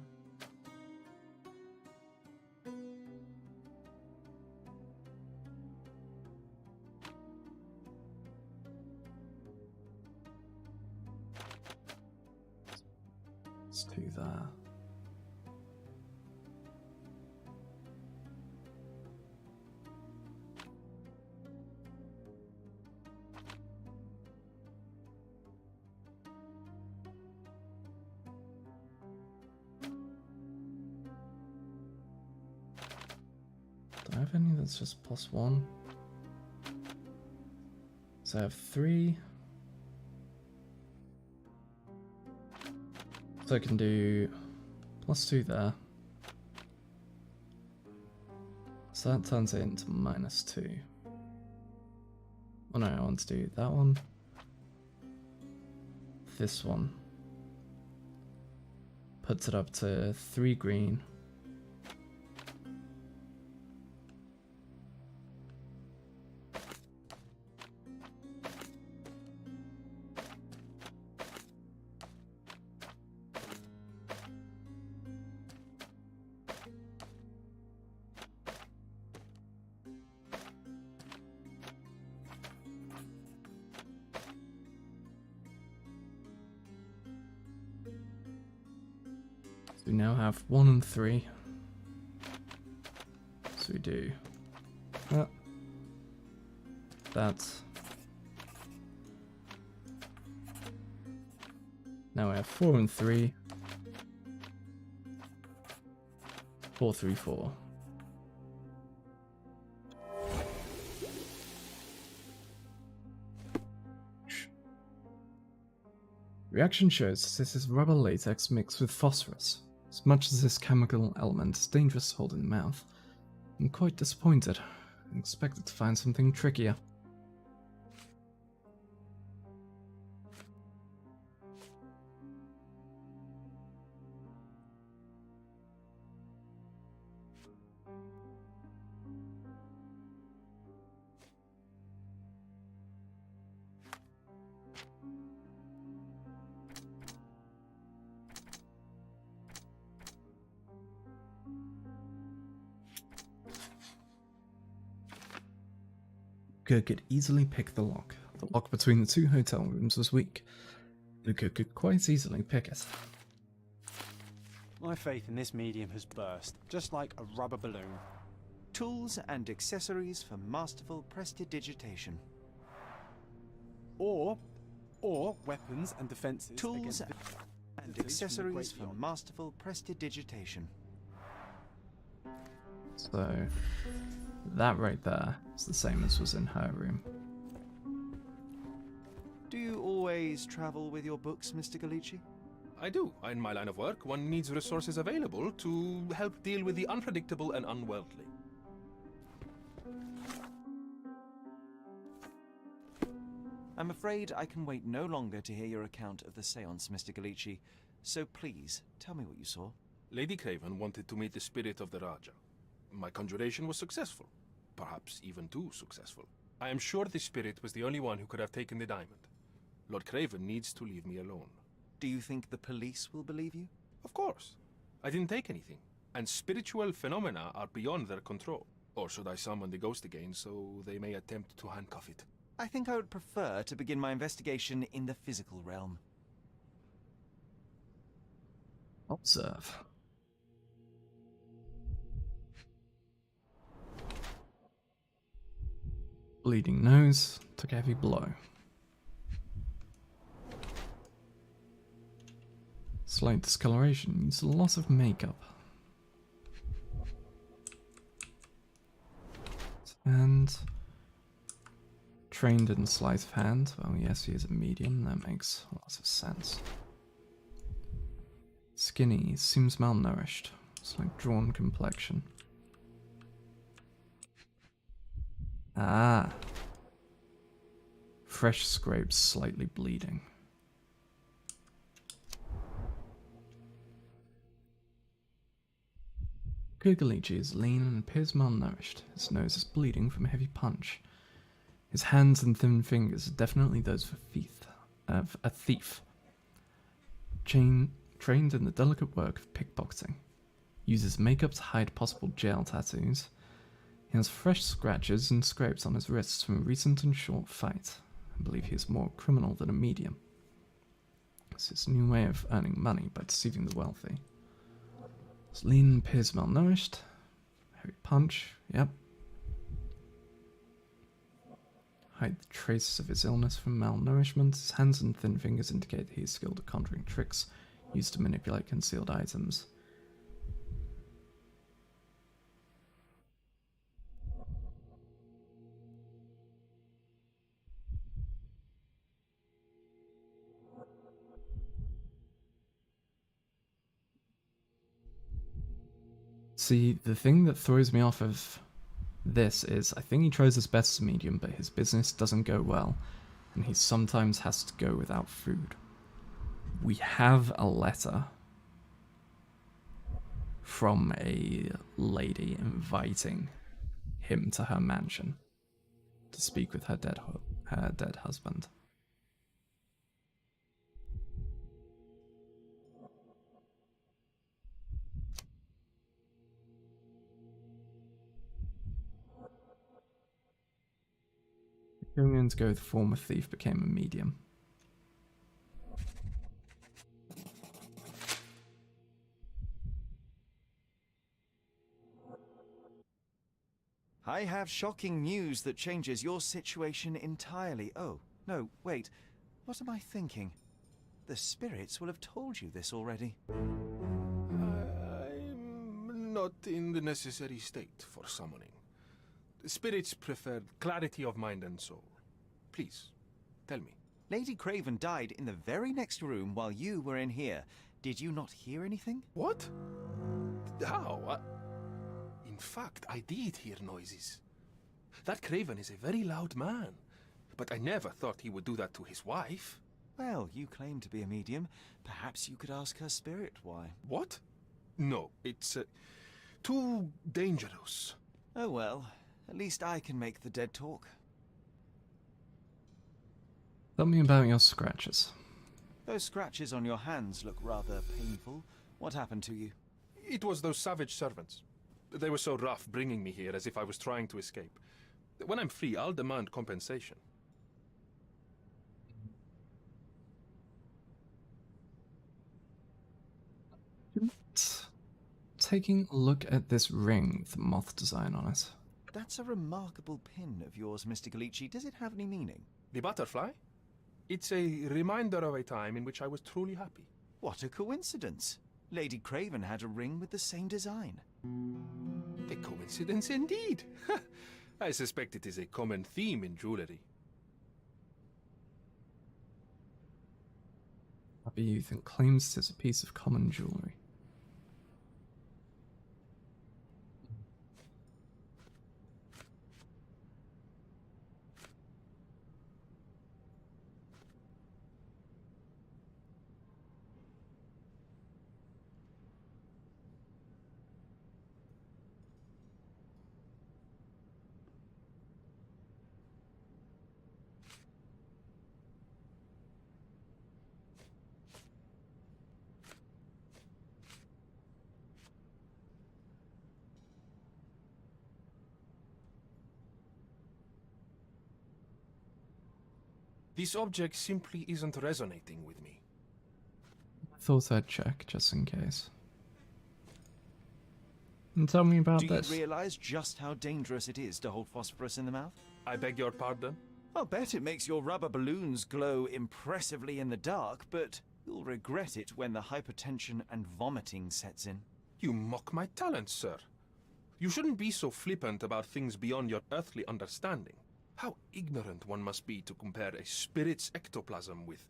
Let's do that. Do I have any that's just +1? So I have 3. So I can do +2 there. So that turns it into -2. Oh no, I want to do that one. This one. Puts it up to 3 green. We now have 1 and 3. So we do that. Now we have 4 and 3. 4, 3, 4. Reaction shows this is rubber latex mixed with phosphorus. As much as this chemical element is dangerous to hold in the mouth, I'm quite disappointed. I expected to find something trickier. Luca could easily pick the lock. The lock between the 2 hotel rooms was weak. Luca could quite easily pick it. My faith in this medium has burst, just like a rubber balloon. Tools and accessories for masterful prestidigitation. Or weapons and defenses. Tools and from the accessories great for beyond. masterful prestidigitation. So, that right there is the same as was in her room. Do you always travel with your books, Mr. Galici? I do. In my line of work, one needs resources available to help deal with the unpredictable and unworldly. I'm afraid I can wait no longer to hear your account of the seance, Mr. Galici. So please, tell me what you saw. Lady Craven wanted to meet the spirit of the Raja. My conjuration was successful. Perhaps even too successful. I am sure the spirit was the only one who could have taken the diamond. Lord Craven needs to leave me alone. Do you think the police will believe you? Of course. I didn't take anything. And spiritual phenomena are beyond their control. Or should I summon the ghost again so they may attempt to handcuff it? I think I would prefer to begin my investigation in the physical realm. Observe. Bleeding nose, took a heavy blow. Slight discoloration, needs a lot of makeup. And trained in sleight of hand. Well, yes, he is a medium, that makes a lot of sense. skinny, seems malnourished. It's like drawn complexion. Ah. Fresh scrapes, slightly bleeding. Gugalichi is lean and appears malnourished. His nose is bleeding from a heavy punch. His hands and thin fingers are definitely those of a thief. Trained in the delicate work of pickpocketing. Uses makeup to hide possible jail tattoos. He has fresh scratches and scrapes on his wrists from a recent and short fight. I believe he is more criminal than a medium. It's his new way of earning money by deceiving the wealthy. His lean appears malnourished. Heavy punch, yep. Hide the traces of his illness from malnourishment. His hands and thin fingers indicate that he is skilled at conjuring tricks used to manipulate concealed items. See, the thing that throws me off of this is I think he tries his best as a medium, but his business doesn't go well, and he sometimes has to go without food. We have a letter from a lady inviting him to her mansion to speak with her dead husband. Going in to go with the former thief became a medium. I have shocking news that changes your situation entirely. Oh, no, wait. What am I thinking? The spirits will have told you this already. I'm not in the necessary state for summoning. The spirits prefer clarity of mind and soul. Please, tell me. Lady Craven died in the very next room while you were in here. Did you not hear anything? What? How? In fact, I did hear noises. That Craven is a very loud man, but I never thought he would do that to his wife. Well, you claim to be a medium. Perhaps you could ask her spirit why. What? No, it's too dangerous. Oh well, at least I can make the dead talk. Tell me about your scratches. Those scratches on your hands look rather painful. What happened to you? It was those savage servants. They were so rough bringing me here as if I was trying to escape. When I'm free, I'll demand compensation. Taking a look at this ring with the moth design on it. That's a remarkable pin of yours, Mr. Galici. Does it have any meaning? The butterfly? It's a reminder of a time in which I was truly happy. What a coincidence. Lady Craven had a ring with the same design. A coincidence indeed. I suspect it is a common theme in jewelry. Happy youth and claims it is a piece of common jewelry. This object simply isn't resonating with me. I thought I'd check, just in case. And tell me about Do this. you realize just how dangerous it is to hold phosphorus in the mouth? I beg your pardon? I'll bet it makes your rubber balloons glow impressively in the dark, but you'll regret it when the hypertension and vomiting sets in. You mock my talents, sir. You shouldn't be so flippant about things beyond your earthly understanding. How ignorant one must be to compare a spirit's ectoplasm with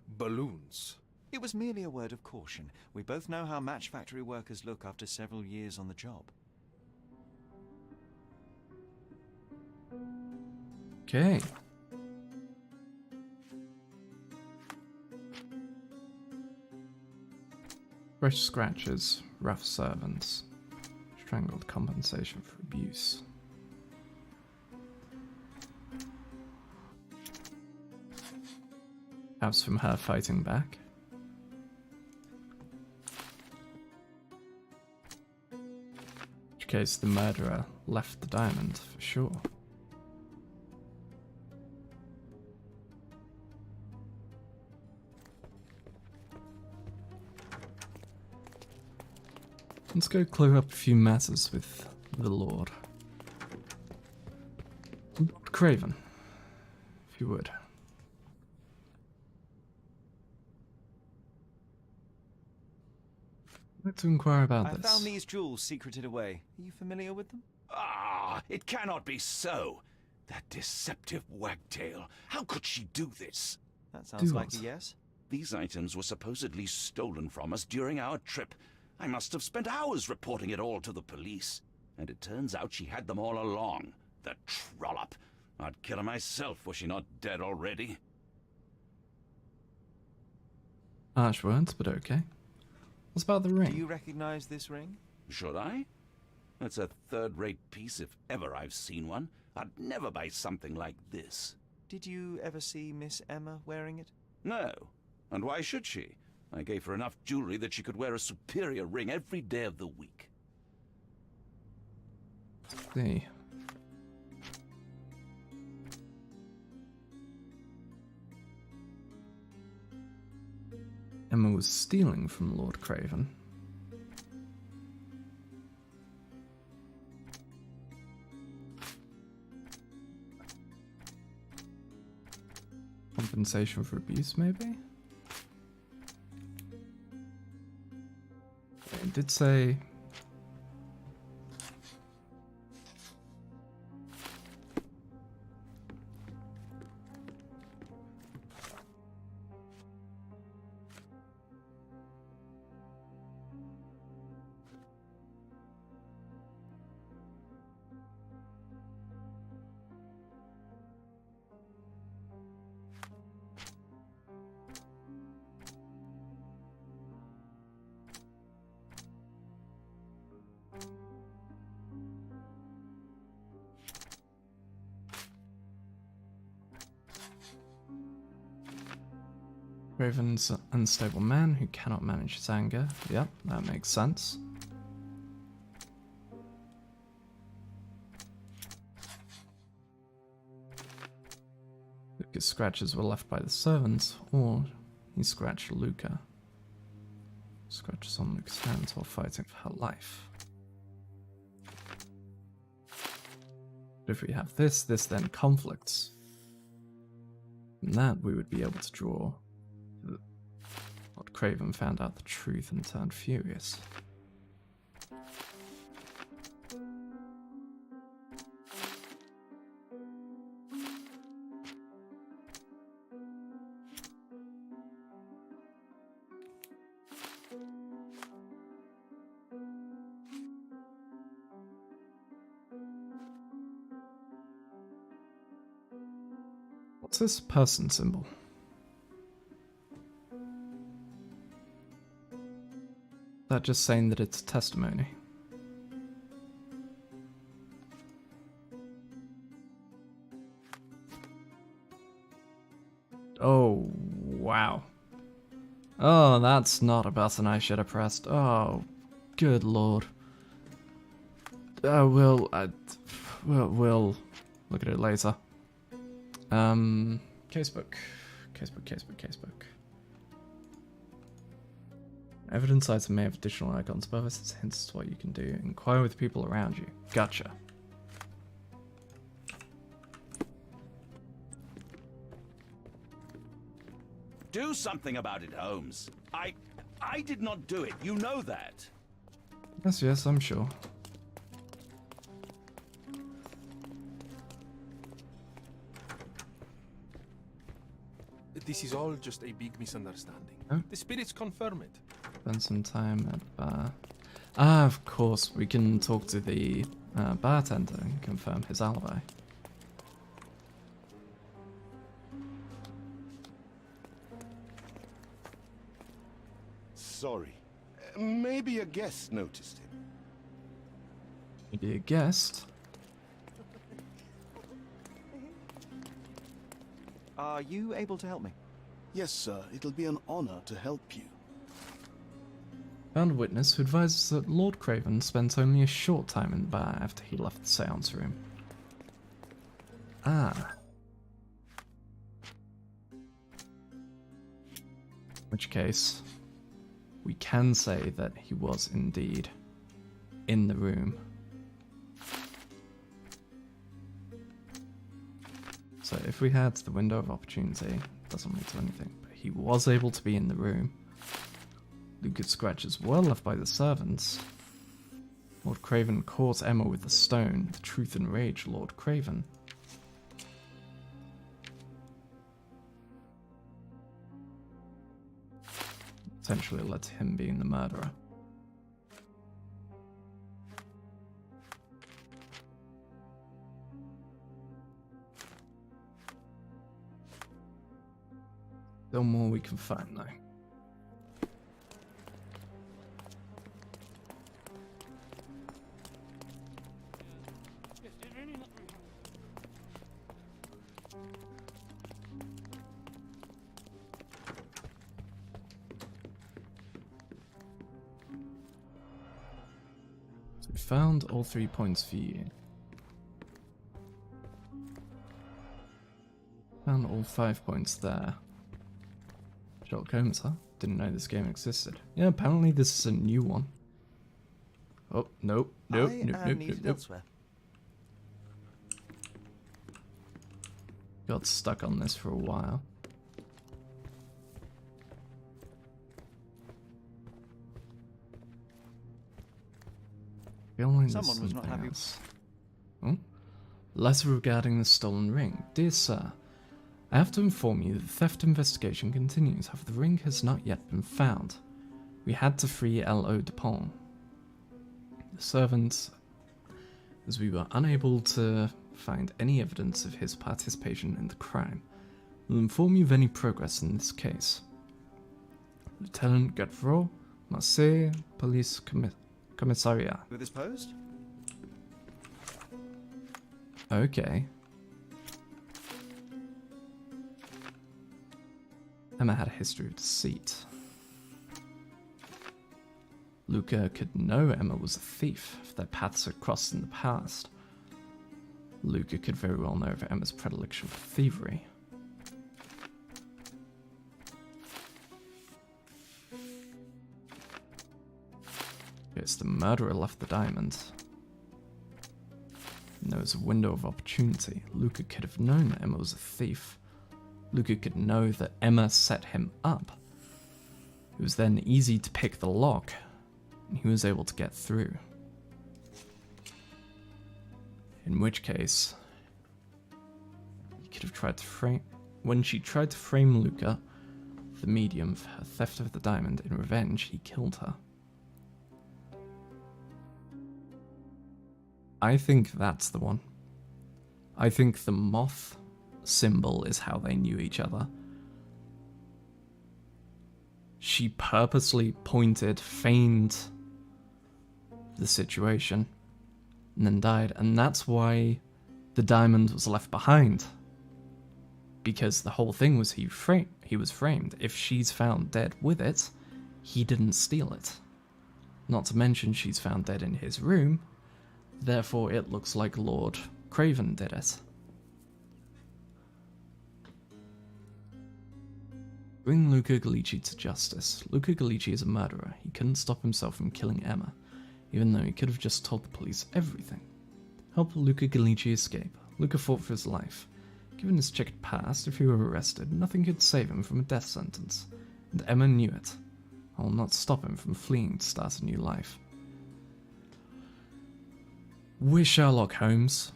balloons. It was merely a word of caution. We both know how match factory workers look after several years on the job. Okay. Fresh scratches, rough servants, strangled compensation for abuse. Perhaps from her fighting back. In which case the murderer left the diamond for sure. Let's go clear up a few matters with the Lord. Lord Craven, if you would. I'd like to inquire about this. I found these jewels secreted away. Are you familiar with them? Ah, it cannot be so. That deceptive wagtail. How could she do this? That sounds Do like what? a yes. These items were supposedly stolen from us during our trip. I must have spent hours reporting it all to the police. And it turns out she had them all along. The trollop. I'd kill her myself were she not dead already. Harsh words, but okay. What's about the ring? Do you recognize this ring? Should I? That's a third-rate piece if ever I've seen one. I'd never buy something like this. Did you ever see Miss Emma wearing it? No. And why should she? I gave her enough jewelry that she could wear a superior ring every day of the week. See. Emma was stealing from Lord Craven. Compensation for abuse, maybe? It did say... Craven's an unstable man who cannot manage his anger. Yep, that makes sense. Luca's scratches were left by the servants, or he scratched Luca. Scratches on Luca's hands while fighting for her life. But if we have this then conflicts. From that we would be able to draw Lord Craven found out the truth and turned furious. What's this person symbol? That just saying that it's testimony. Oh, wow. Oh, that's not a button I should have pressed. Oh, good lord. We'll look at it later. Casebook. Evidence item may have additional icons above us. It's hints to what you can do. Inquire with people around you. Gotcha. Do something about it, Holmes. I did not do it. You know that. Yes, I'm sure. This is all just a big misunderstanding. Oh. The spirits confirm it. Spend some time at bar. Ah, of course, we can talk to the bartender and confirm his alibi. Sorry. Maybe a guest noticed him. Maybe a guest. Are you able to help me? Yes, sir. It'll be an honor to help you. Found a witness who advises that Lord Craven spent only a short time in the bar after he left the seance room. Ah. In which case, we can say that he was indeed in the room. So if we had the window of opportunity, doesn't lead to anything, but he was able to be in the room. Lucas scratches were left by the servants. Lord Craven caught Emma with the stone. The truth enraged Lord Craven. Potentially led to him being the murderer. Still more we can find though. So we found all 3 points for you. Found all 5 points there. Sherlock Holmes, huh? Didn't know this game existed. Yeah, apparently this is a new one. Oh, nope, nope, nope, nope, nope, nope. Elsewhere. Got stuck on this for a while. Feel like Someone was not happy. else. Oh? Letter regarding the stolen ring. Dear Sir, I have to inform you that the theft investigation continues, however the ring has not yet been found. We had to free L.O. Dupont. The servants, as we were unable to find any evidence of his participation in the crime, will inform you of any progress in this case. Lieutenant Godfroy, Marseille Police Commissariat. With this post? Okay. Emma had a history of deceit. Luca could know Emma was a thief if their paths had crossed in the past. Luca could very well know of Emma's predilection for thievery. Yes, the murderer left the diamond. And there was a window of opportunity. Luca could have known that Emma was a thief. Luca could know that Emma set him up. It was then easy to pick the lock, and he was able to get through. In which case, he could have tried to frame... When she tried to frame Luca, the medium, for her theft of the diamond, in revenge, he killed her. I think that's the one. I think the moth symbol is how they knew each other. She purposely feigned the situation, and then died, and that's why the diamond was left behind. Because the whole thing was he was framed. If she's found dead with it, he didn't steal it. Not to mention she's found dead in his room, therefore it looks like Lord Craven did it. Bring Luca Gallici to justice. Luca Gallici is a murderer. He couldn't stop himself from killing Emma, even though he could have just told the police everything. Help Luca Gallici escape. Luca fought for his life. Given his checkered past, if he were arrested, nothing could save him from a death sentence. And Emma knew it. I will not stop him from fleeing to start a new life. We're Sherlock Holmes.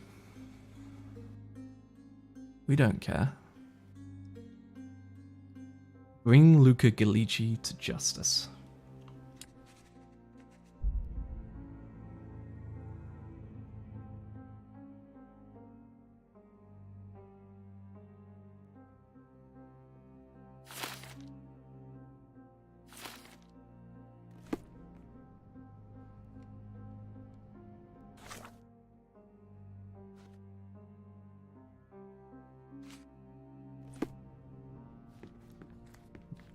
We don't care. Bring Luca Gallici to justice.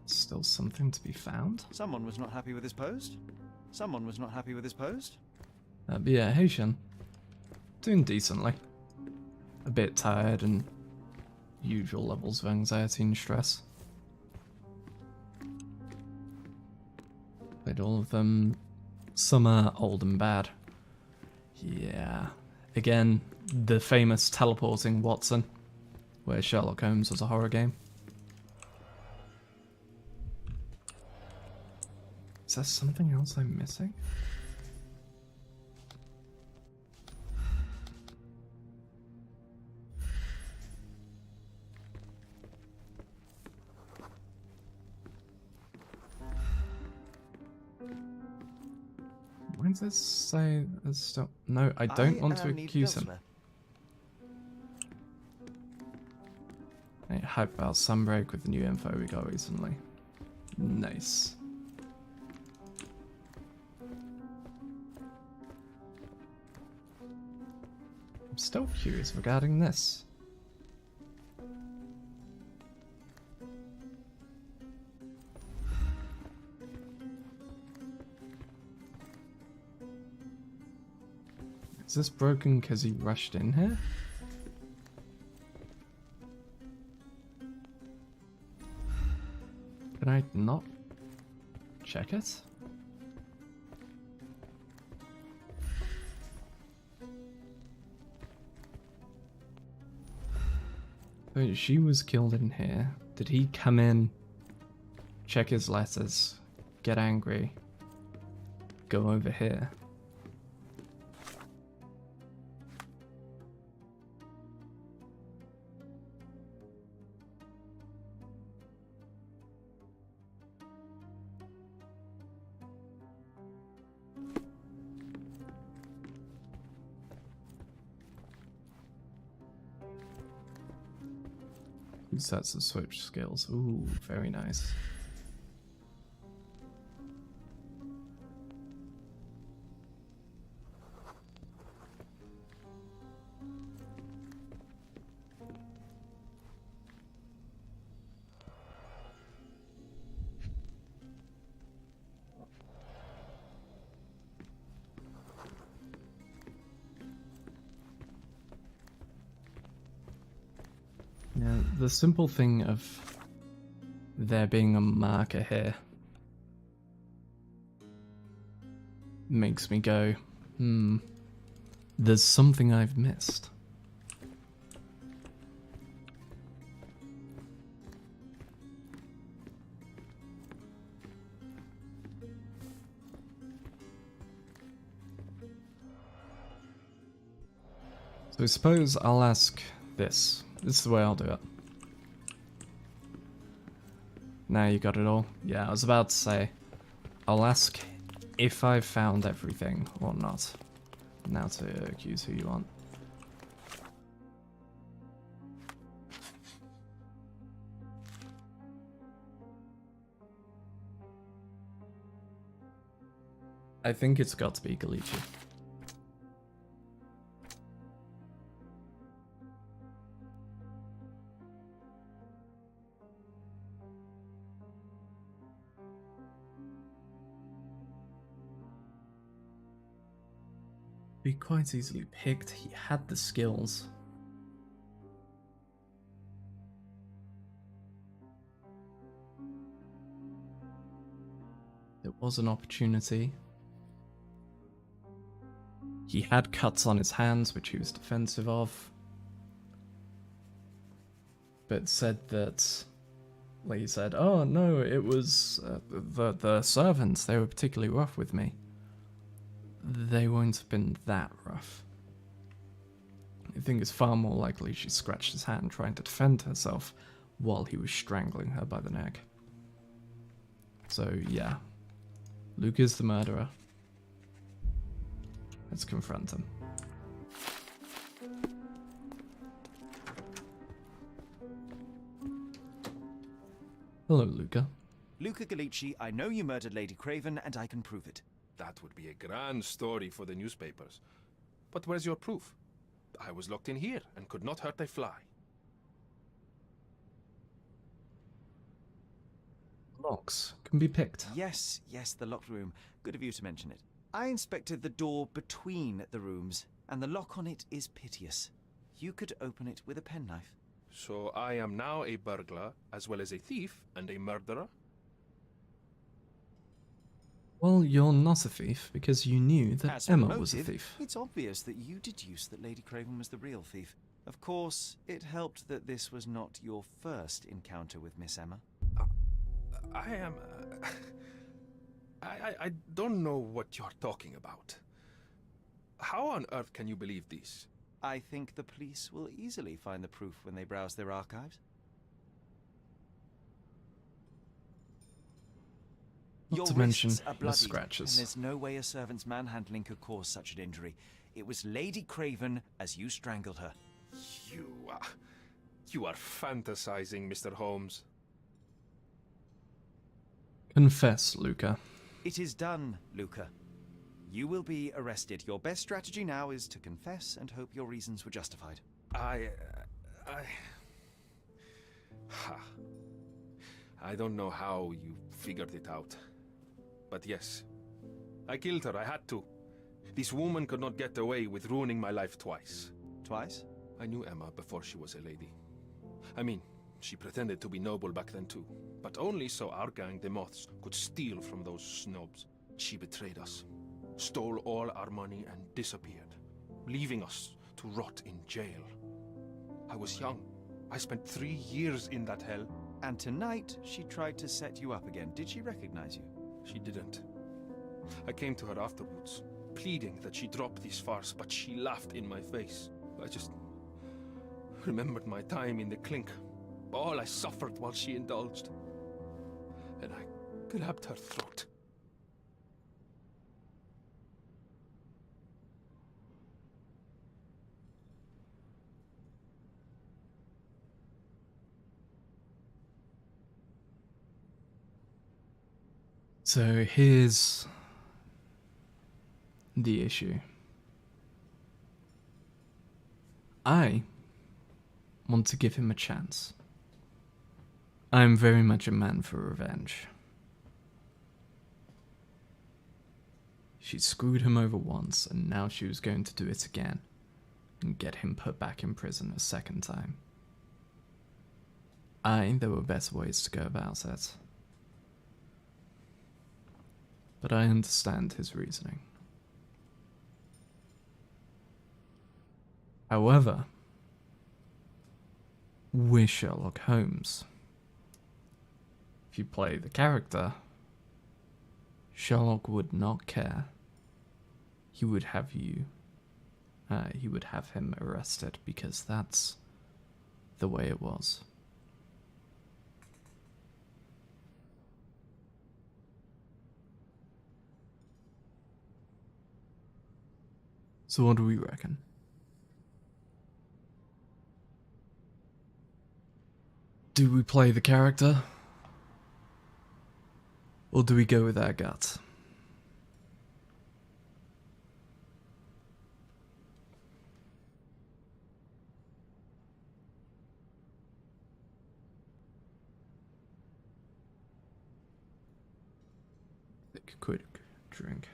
Still something to be found? Someone was not happy with his post. Someone was not happy with his post. But yeah, Haitian. Doing decently. A bit tired and usual levels of anxiety and stress. Played all of them. Some are old and bad. Yeah. Again, the famous teleporting Watson, where Sherlock Holmes was a horror game. Is there something else I'm missing? Why does this say there's still... No, I don't want to accuse him. Hey, hype about Sunbreak with the new info we got recently. Nice. I'm still curious regarding this. Is this broken because he rushed in here? Can I not check it? So she was killed in here. Did he come in, check his letters, get angry, go over here? Sets of switch skills. Ooh, very nice. Now, the simple thing of there being a marker here makes me go, there's something I've missed. So I suppose I'll ask this. This is the way I'll do it. Now you got it all? Yeah, I was about to say, I'll ask if I've found everything or not. Now to accuse who you want. I think it's got to be Gallici. Be quite easily picked. He had the skills. There was an opportunity. He had cuts on his hands, which he was defensive of. But said that, like he said, oh no, it was the servants, they were particularly rough with me. They won't have been that rough. I think it's far more likely she scratched his hand trying to defend herself while he was strangling her by the neck. So, yeah. Luke is the murderer. Let's confront him. Hello, Luca. Luca Gallici, I know you murdered Lady Craven, and I can prove it. That would be a grand story for the newspapers. But where's your proof? I was locked in here and could not hurt a fly. Locks can be picked. Yes, the locked room. Good of you to mention it. I inspected the door between the rooms, and the lock on it is piteous. You could open it with a penknife. So I am now a burglar, as well as a thief and a murderer? Well, you're not a thief because you knew that As for Emma motive, was a thief. It's obvious that you deduced that Lady Craven was the real thief. Of course, it helped that this was not your first encounter with Miss Emma. I am... I don't know what you're talking about. How on earth can you believe this? I think the police will easily find the proof when they browse their archives. Not Your to mention wrists are the bloodied, scratches. and there's no way a servant's manhandling could cause such an injury. It was Lady Craven as you strangled her. You are fantasizing, Mr. Holmes. Confess, Luca. It is done, Luca. You will be arrested. Your best strategy now is to confess and hope your reasons were justified. I don't know how you figured it out. But yes, I killed her. I had to. This woman could not get away with ruining my life twice. Twice? I knew Emma before she was a lady. I mean, she pretended to be noble back then too. But only so our gang, the Moths, could steal from those snobs. She betrayed us, stole all our money and disappeared, leaving us to rot in jail. I was young. I spent 3 years in that hell. And tonight, she tried to set you up again. Did she recognize you? She didn't. I came to her afterwards, pleading that she drop this farce, but she laughed in my face. I just remembered my time in the clink, all I suffered while she indulged. And I grabbed her throat. So here's the issue. I want to give him a chance. I am very much a man for revenge. She screwed him over once, and now she was going to do it again, and get him put back in prison a second time. There were better ways to go about it. But I understand his reasoning. However, with Sherlock Holmes, if you play the character, Sherlock would not care. He would have him arrested because that's the way it was. So what do we reckon? Do we play the character? Or do we go with our gut? Take a quick drink.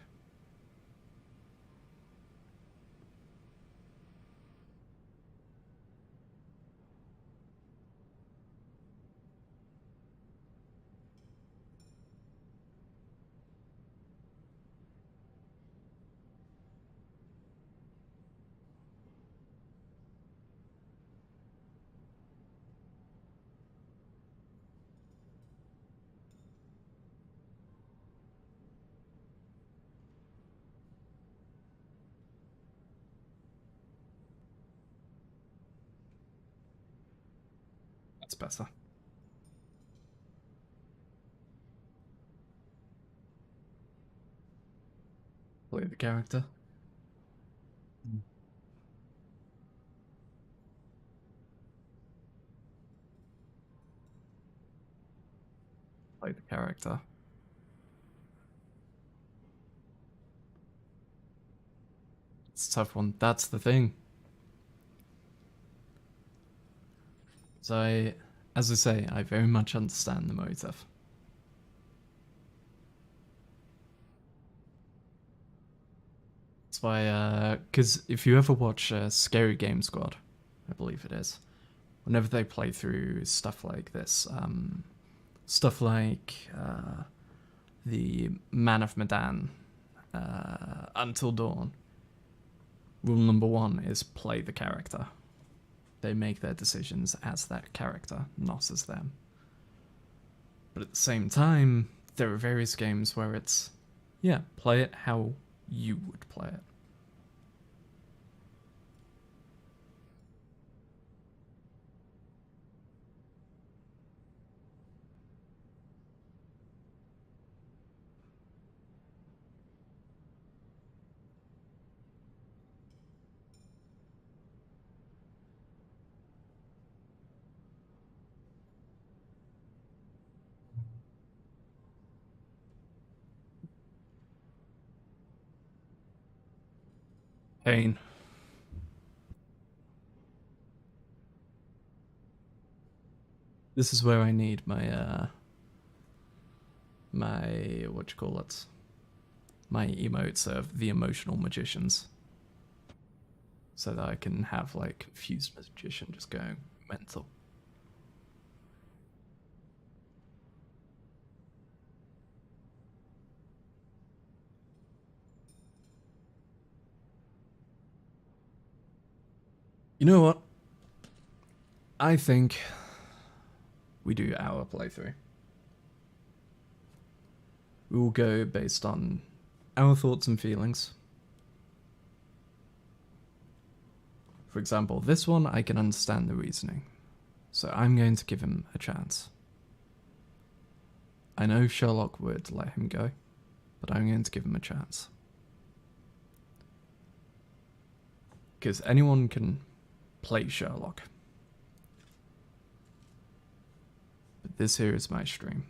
That's better. Play the character. Play the character. It's a tough one. That's the thing. So, as I say, I very much understand the motive. That's why, because if you ever watch Scary Game Squad, I believe it is, whenever they play through stuff like this, stuff like the Man of Medan, Until Dawn, rule number 1 is play the character. They make their decisions as that character, not as them. But at the same time, there are various games where it's, yeah, play it how you would play it. Pain. This is where I need my, what you call it? My emotes of the emotional magicians. So that I can have, like, Fused Magician just going mental. You know what? I think we do our playthrough. We will go based on our thoughts and feelings. For example, this one I can understand the reasoning, so I'm going to give him a chance. I know Sherlock would let him go, but I'm going to give him a chance. Because anyone can play Sherlock. But this here is my stream.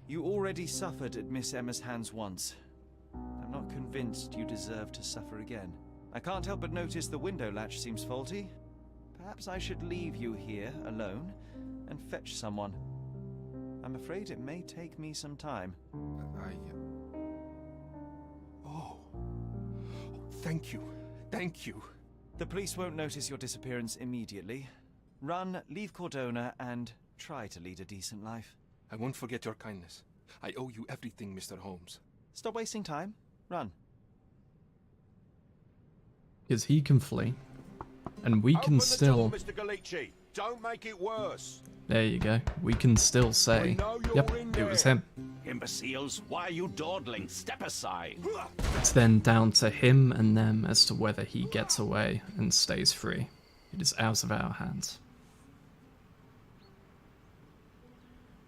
You already suffered at Miss Emma's hands once. I'm not convinced you deserve to suffer again. I can't help but notice the window latch seems faulty. Perhaps I should leave you here alone and fetch someone. I'm afraid it may take me some time. Oh, thank you. Thank you. The police won't notice your disappearance immediately. Run, leave Cordona, and try to lead a decent life. I won't forget your kindness. I owe you everything, Mr. Holmes. Stop wasting time. Run. Because he can flee, and we can still... Mr. Galici. Don't make it worse. There you go. We can still say, yep, it was him. Imbeciles, why are you dawdling? Step aside. It's then down to him and them as to whether he gets away and stays free. It is out of our hands.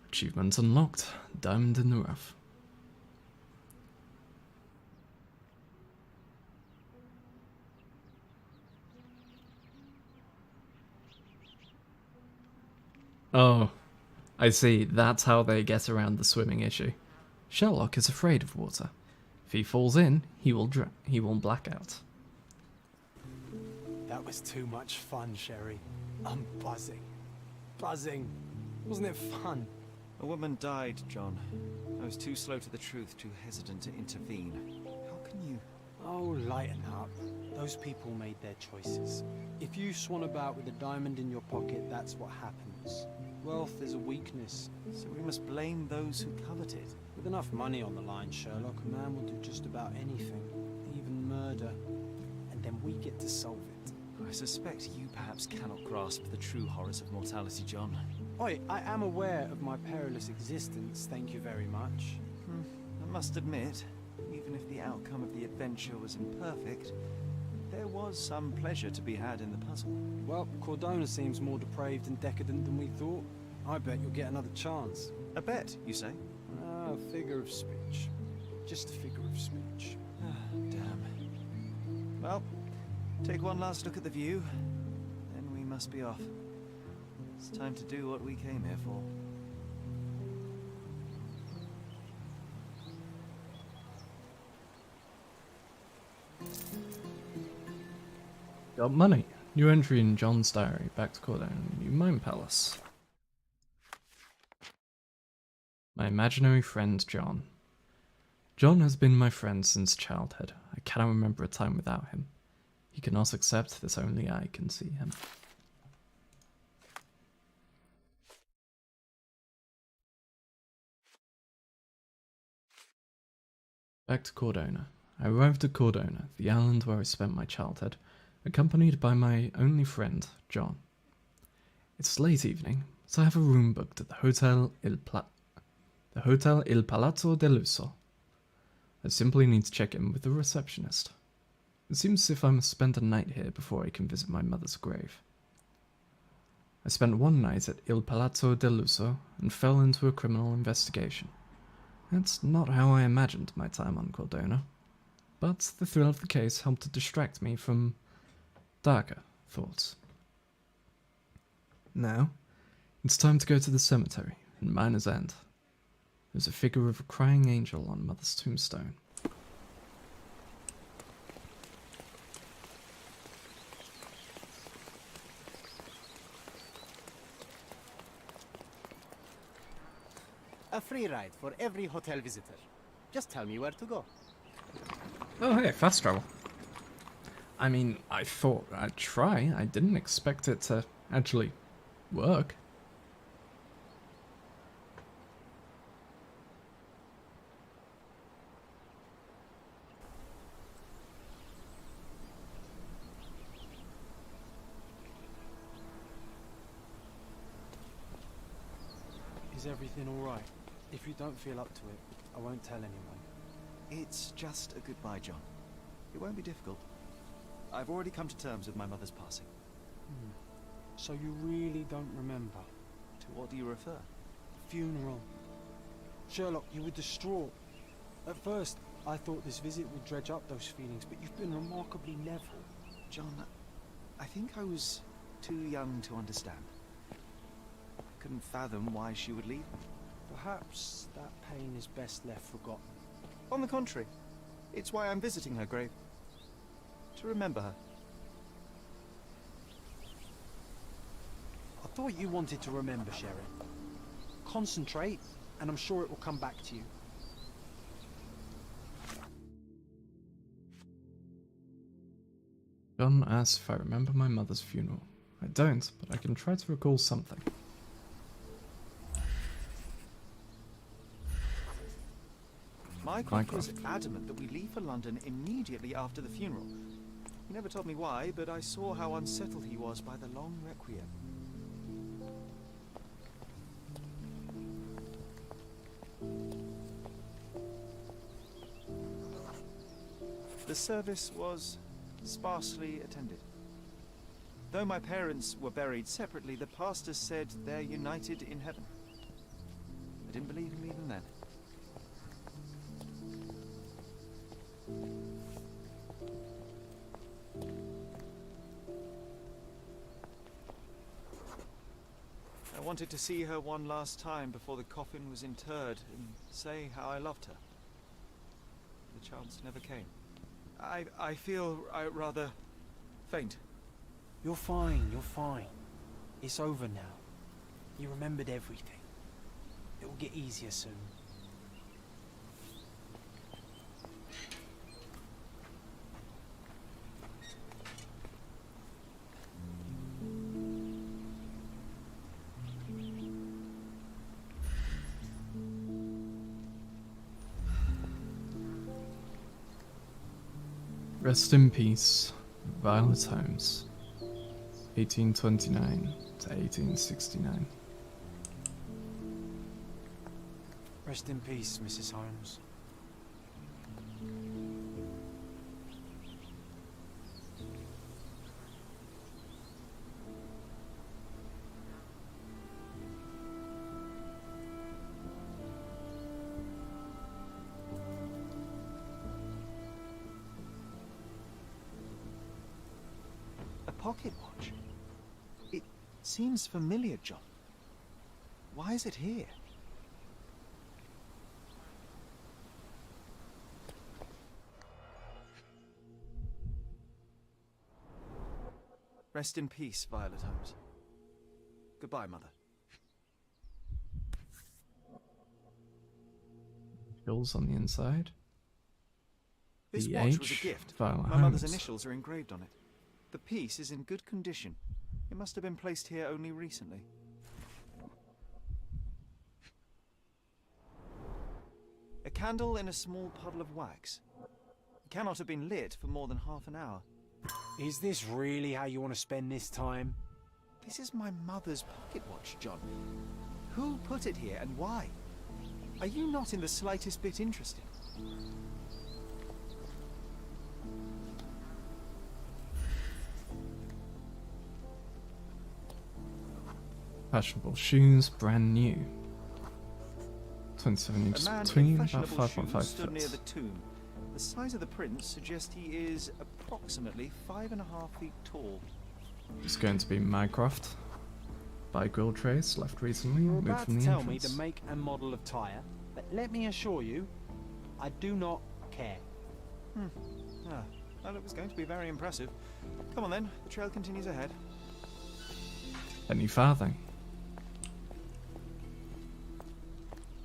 Achievement unlocked. Diamond in the rough. Oh, I see. That's how they get around the swimming issue. Sherlock is afraid of water. If he falls in, he will black out. That was too much fun, Sherry. I'm buzzing. Buzzing. Wasn't it fun? A woman died, John. I was too slow to the truth, too hesitant to intervene. How can you... Oh, lighten up. Those people made their choices. If you swan about with a diamond in your pocket, that's what happens. Wealth is a weakness. So we must blame those who covet it. With enough money on the line, Sherlock, a man will do just about anything. Even murder. And then we get to solve it. I suspect you perhaps cannot grasp the true horrors of mortality, John. Oi, I am aware of my perilous existence, thank you very much. I must admit, even if the outcome of the adventure was imperfect, there was some pleasure to be had in the puzzle. Well, Cordona seems more depraved and decadent than we thought. I bet you'll get another chance. A bet, you say? Oh, a figure of speech. Just a figure of speech. Damn. Well, take one last look at the view, then we must be off. It's time to do what we came here for. Got money. New entry in John's diary. Back to Cordon. New Mine Palace. My imaginary friend John. John has been my friend since childhood. I cannot remember a time without him. He cannot accept that only I can see him. Back to Cordona. I arrived at Cordona, the island where I spent my childhood, accompanied by my only friend, John. It's late evening, so I have a room booked at the Hotel Il Palazzo dell'Uso. I simply need to check in with the receptionist. It seems as if I must spend a night here before I can visit my mother's grave. I spent one night at Il Palazzo dell'Uso and fell into a criminal investigation. That's not how I imagined my time on Cordona, but the thrill of the case helped to distract me from darker thoughts. Now, it's time to go to the cemetery in Miner's End. There's a figure of a crying angel on Mother's tombstone. A free ride for every hotel visitor. Just tell me where to go. Oh hey, fast travel. I mean, I thought I'd try. I didn't expect it to actually work. Is everything alright? If you don't feel up to it, I won't tell anyone. It's just a goodbye, John. It won't be difficult. I've already come to terms with my mother's passing. So you really don't remember? To what do you refer? The funeral. Sherlock, you were distraught. At first, I thought this visit would dredge up those feelings, but you've been remarkably level. John, I think I was too young to understand. I couldn't fathom why she would leave me. Perhaps that pain is best left forgotten. On the contrary, it's why I'm visiting her grave. To remember her. I thought you wanted to remember, Sherry. Concentrate, and I'm sure it will come back to you. John asks if I remember my mother's funeral. I don't, but I can try to recall something. Mycroft was adamant that we leave for London immediately after the funeral. He never told me why, but I saw how unsettled he was by the long requiem. The service was sparsely attended. Though my parents were buried separately, the pastor said they're united in heaven. I didn't believe him even then. I wanted to see her one last time before the coffin was interred and say how I loved her. The chance never came. I feel rather faint. You're fine, you're fine. It's over now. You remembered everything. It will get easier soon. Rest in peace, Violet Holmes, 1829 to 1869. Rest in peace, Mrs. Holmes. pocket watch. It seems familiar, John. Why is it here? Rest in peace, Violet Holmes. Goodbye, Mother. Hills on the inside. This The watch was a H, gift. Violet My mother's Holmes. initials are engraved on it. The piece is in good condition. It must have been placed here only recently. A candle in a small puddle of wax. It cannot have been lit for more than half an hour. Is this really how you want to spend this time? This is my mother's pocket watch, John. Who put it here and why? Are you not in the slightest bit interested? Fashionable shoes, brand new. 27 A inches man in between, about fashionable 5.5 shoes stood near foot. the tomb. The size of the prints suggests he is approximately 5.5 feet tall. It's going to be Mycroft. By grill trace, left recently, You're moved about from to the tell me entrance. the make and model of tyre, but let me assure you, I do not care. Ah, well, it was going to be very impressive. Come on then, the trail continues ahead. Penny farthing.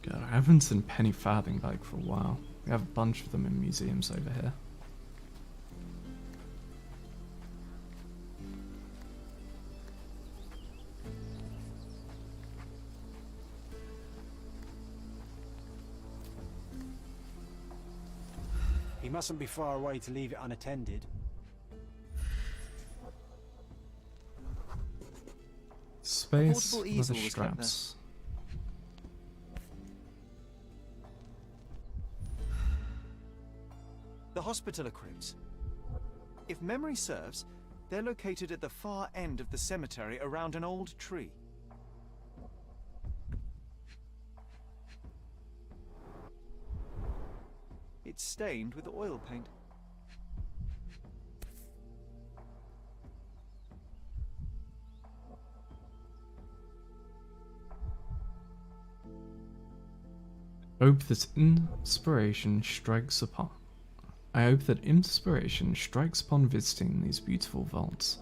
God, I haven't seen penny farthing like for a while. We have a bunch of them in museums over here. He mustn't be far away to leave it unattended. Space, portable leather easel was kept there. straps. The Hospitaller crypts. If memory serves, they're located at the far end of the cemetery around an old tree. It's stained with oil paint. Hope that inspiration strikes upon. I hope that inspiration strikes upon visiting these beautiful vaults.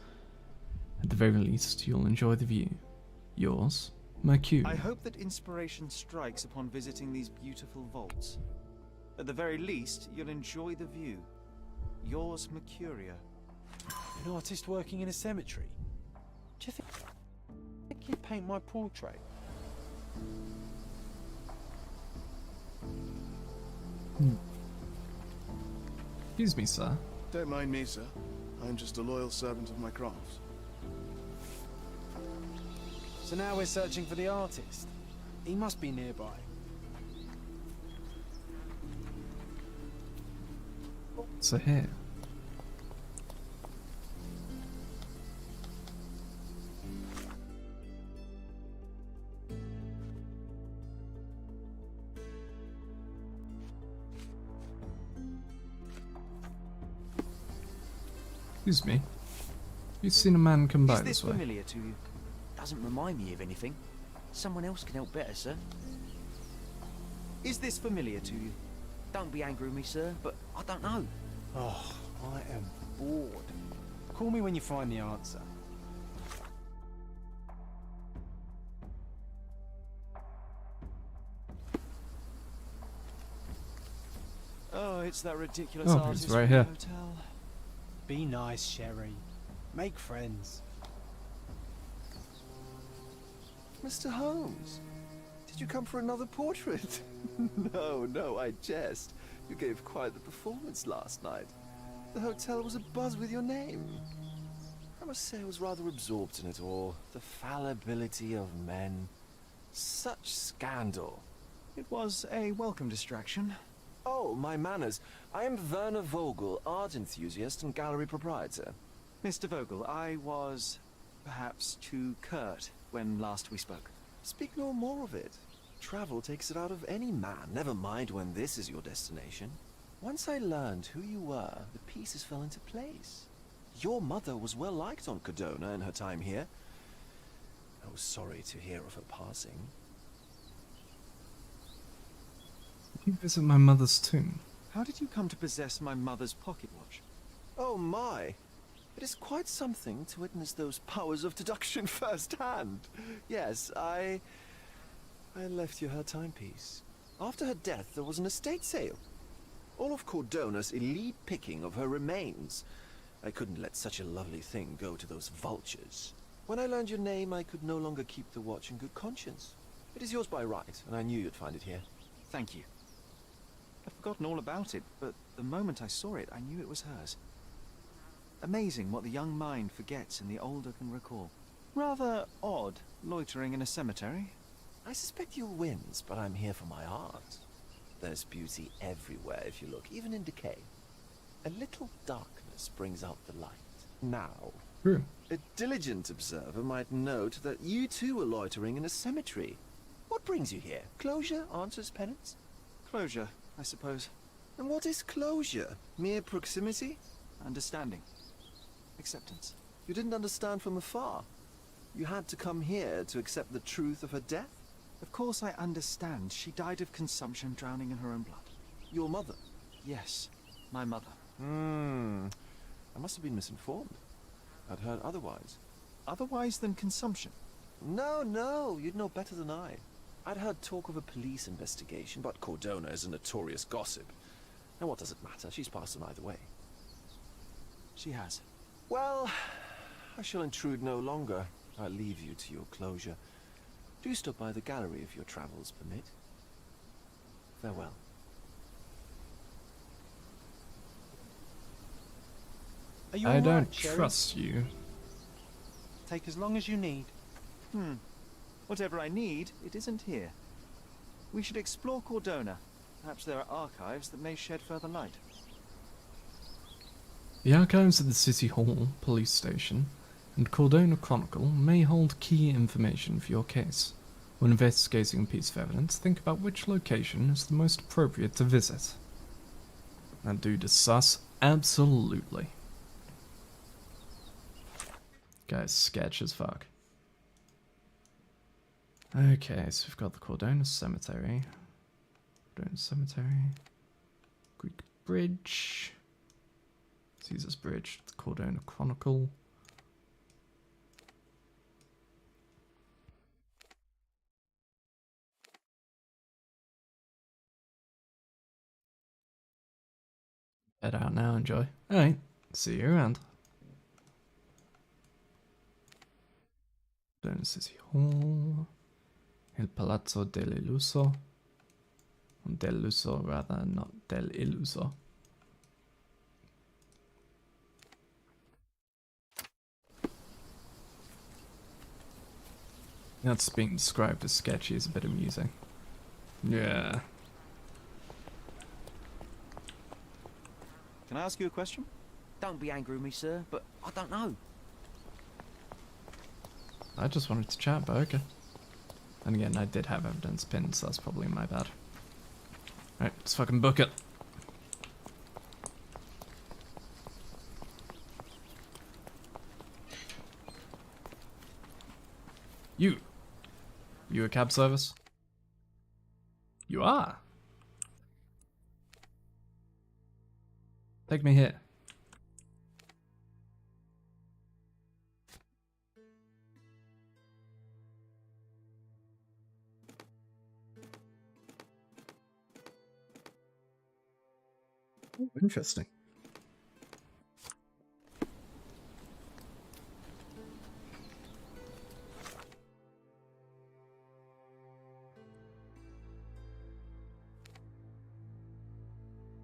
At the very least, you'll enjoy the view. Yours, Mercury. I hope that inspiration strikes upon visiting these beautiful vaults. At the very least, you'll enjoy the view. Yours, Mercuria. An artist working in a cemetery? Do you think he'd paint my portrait? Excuse me, sir. Don't mind me, sir. I'm just a loyal servant of my crafts. So now we're searching for the artist. He must be nearby. So here. Excuse me. You've seen a man come by Is this way. familiar to you? Doesn't remind me of anything. Someone else can help better, sir. Is this familiar to you? Don't be angry with me, sir, but I don't know. Oh, I am bored. Call me when you find the answer. Oh, it's that ridiculous Oh, artist it's right from the here. hotel. Be nice, Sherry. Make friends. Mr. Holmes, did you come for another portrait? No, I jest. You gave quite the performance last night. The hotel was abuzz with your name. I must say I was rather absorbed in it all. The fallibility of men. Such scandal. It was a welcome distraction. Oh, my manners. I am Werner Vogel, art enthusiast and gallery proprietor. Mr. Vogel, I was perhaps too curt when last we spoke. Speak no more of it. Travel takes it out of any man, never mind when this is your destination. Once I learned who you were, the pieces fell into place. Your mother was well liked on Codona in her time here. I was sorry to hear of her passing. Did you visit my mother's tomb? How did you come to possess my mother's pocket watch? Oh my! It is quite something to witness those powers of deduction firsthand. Yes, I left you her timepiece. After her death, there was an estate sale. All of Cordona's elite picking of her remains. I couldn't let such a lovely thing go to those vultures. When I learned your name, I could no longer keep the watch in good conscience. It is yours by right, and I knew you'd find it here. Thank you. I'd forgotten all about it, but the moment I saw it, I knew it was hers. Amazing what the young mind forgets and the older can recall. Rather odd, loitering in a cemetery. I suspect you'll win, but I'm here for my art. There's beauty everywhere if you look, even in decay. A little darkness brings out the light. Now, a diligent observer might note that you too were loitering in a cemetery. What brings you here? Closure answers penance? Closure, I suppose. And what is closure? Mere proximity? Understanding. Acceptance. You didn't understand from afar. You had to come here to accept the truth of her death? Of course I understand. She died of consumption, drowning in her own blood. Your mother? Yes, my mother. I must have been misinformed. I'd heard otherwise. Otherwise than consumption? No, you'd know better than I. I'd heard talk of a police investigation, but Cordona is a notorious gossip. And what does it matter? She's passed on either way. She has. Well, I shall intrude no longer. I'll leave you to your closure. Do stop by the gallery if your travels permit. Farewell. Are you I all don't right, Sherry? trust you. Take as long as you need. Whatever I need, it isn't here. We should explore Cordona. Perhaps there are archives that may shed further light. The archives of the City Hall police station and Cordona Chronicle may hold key information for your case. When investigating a piece of evidence, think about which location is the most appropriate to visit. That dude is sus, absolutely. Guy's sketch as fuck. Okay, so we've got the Cordona Cemetery. Cordona Cemetery. Greek Bridge. Caesar's Bridge. The Cordona Chronicle. Head out now, enjoy. Alright, see you around. Cordona City Hall. Il Palazzo dell'Illuso. Dell'Uso, rather, not dell'Illuso. That's being described as sketchy is a bit amusing. Yeah. Can I ask you a question? Don't be angry with me, sir, but I don't know. I just wanted to chat, but okay. And again, I did have evidence pinned, so that's probably my bad. Alright, let's fucking book it. You a cab service? You are? Take me here. Interesting.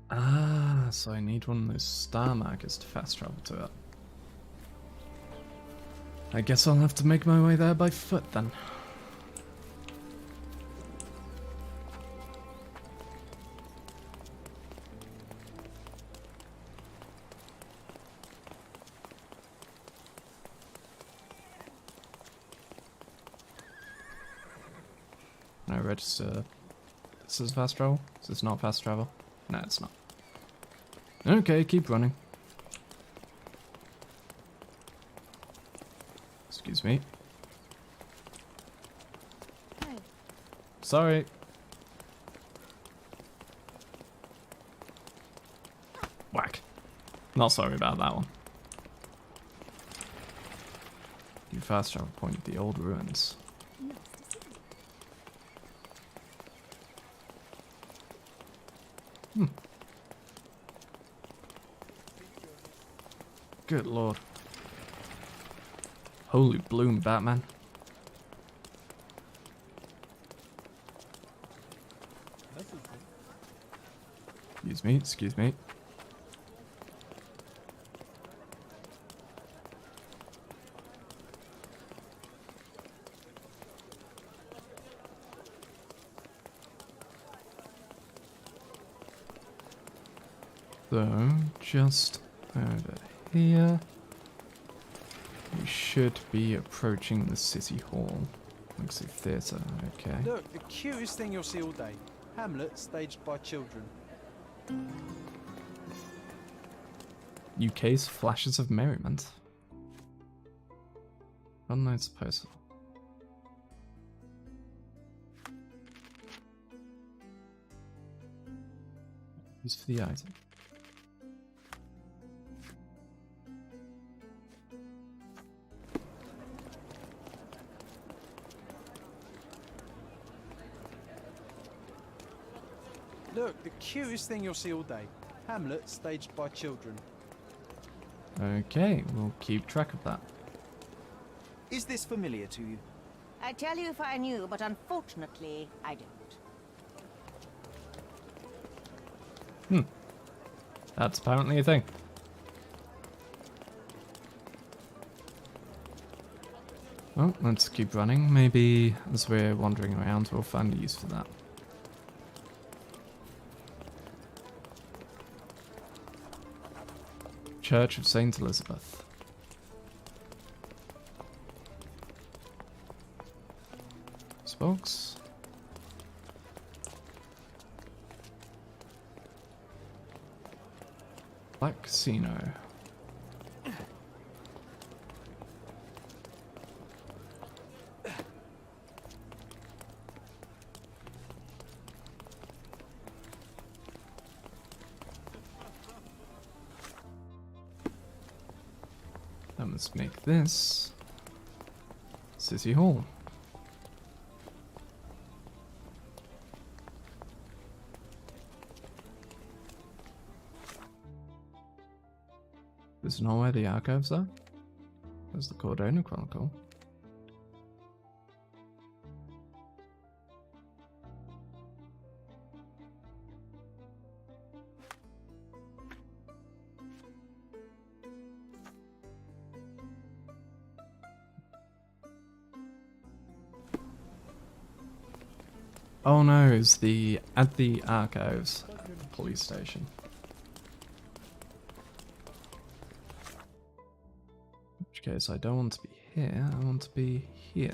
Ah, so I need one of those star markers to fast travel to it. I guess I'll have to make my way there by foot then. Can I register? This is fast travel? Is this not fast travel? No, it's not. Okay, keep running. Excuse me. Hey. Sorry. Whack. Not sorry about that one. You fast travel point, the old ruins. Hmm. Good lord. Holy bloom, Batman. Excuse me, excuse me. So, just over here, we should be approaching the City Hall. Looks like theatre, okay. Look, the cutest thing you'll see all day. Hamlet staged by children. UK's Flashes of Merriment. Unknown supposal. Use for the item. Look, the cutest thing you'll see all day. Hamlet staged by children. Okay, we'll keep track of that. Is this familiar to you? I'd tell you if I knew, but unfortunately, I don't. That's apparently a thing. Well, let's keep running. Maybe as we're wandering around, we'll find a use for that. Church of Saint Elizabeth. Spokes. Black Casino. Then let's make this City Hall. This is not where the archives are. There's the Cordona Chronicle. Oh no, it's the at the archives police station. In which case I don't want to be here, I want to be here.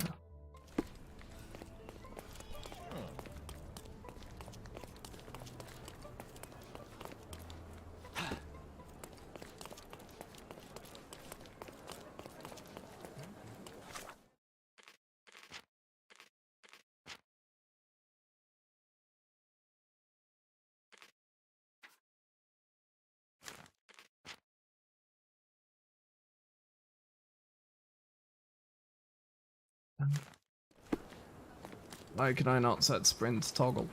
Why can I not set sprint toggle?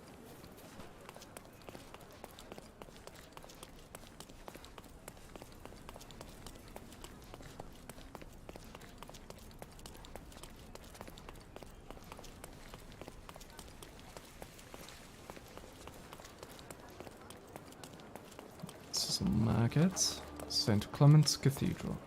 This is a market. St. Clement's Cathedral.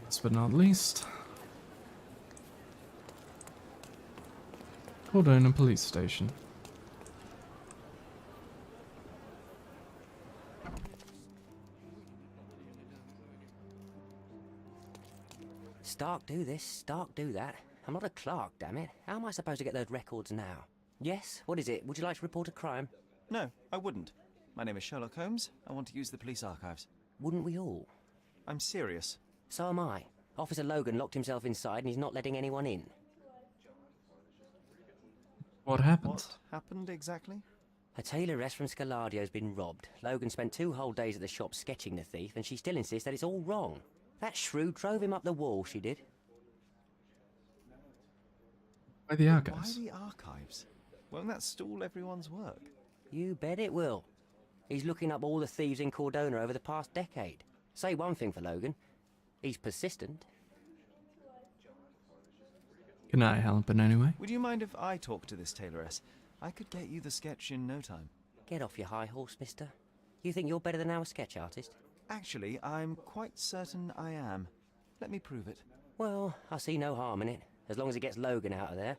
Last but not least, Cordona Police Station. Stark do this, Stark do that. I'm not a clerk, damn it. How am I supposed to get those records now? Yes? What is it? Would you like to report a crime? No, I wouldn't. My name is Sherlock Holmes. I want to use the police archives. Wouldn't we all? I'm serious. So am I. Officer Logan locked himself inside and he's not letting anyone in. What happened? What happened exactly? A tailoress from Scaladio's been robbed. Logan spent 2 whole days at the shop sketching the thief, and she still insists that it's all wrong. That shrew drove him up the wall, she did. Why the archives? Why the archives? Won't that stall everyone's work? You bet it will. He's looking up all the thieves in Cordona over the past decade. Say one thing for Logan. He's persistent. Can I help in any way? Would you mind if I talk to this tailoress? I could get you the sketch in no time. Get off your high horse, mister. You think you're better than our sketch artist? Actually, I'm quite certain I am. Let me prove it. Well, I see no harm in it, as long as it gets Logan out of there.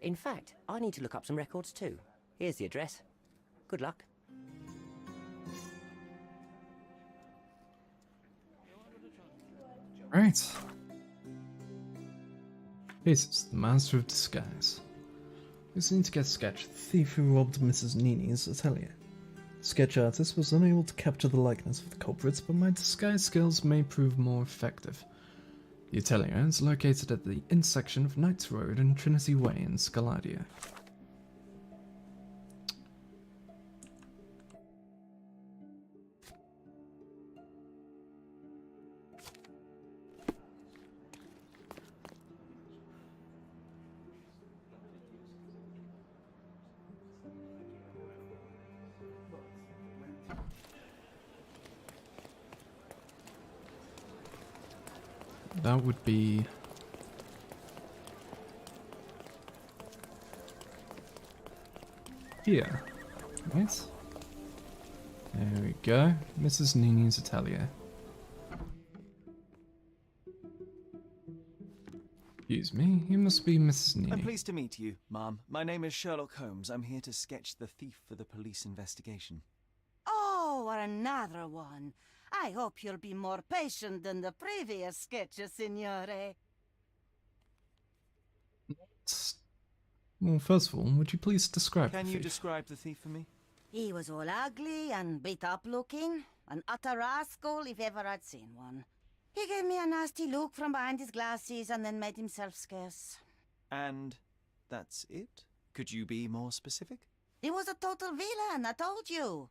In fact, I need to look up some records too. Here's the address. Good luck. Right. Jesus, the master of disguise. We need to get sketch the thief who robbed Mrs. Nini's atelier. The sketch artist was unable to capture the likeness of the culprits, but my disguise skills may prove more effective. The atelier is located at the intersection of Knights Road and Trinity Way in Scaladia. That would be here, right? There we go, Mrs. Nini's atelier. Excuse me, you must be Mrs. Nini. I'm pleased to meet you, ma'am. My name is Sherlock Holmes. I'm here to sketch the thief for the police investigation. Oh, another one. I hope you'll be more patient than the previous sketches, signore. Well, first of all, would you please describe Can the you thief? describe the thief for me? He was all ugly and beat up looking. An utter rascal if ever I'd seen one. He gave me a nasty look from behind his glasses and then made himself scarce. And that's it? Could you be more specific? He was a total villain, I told you.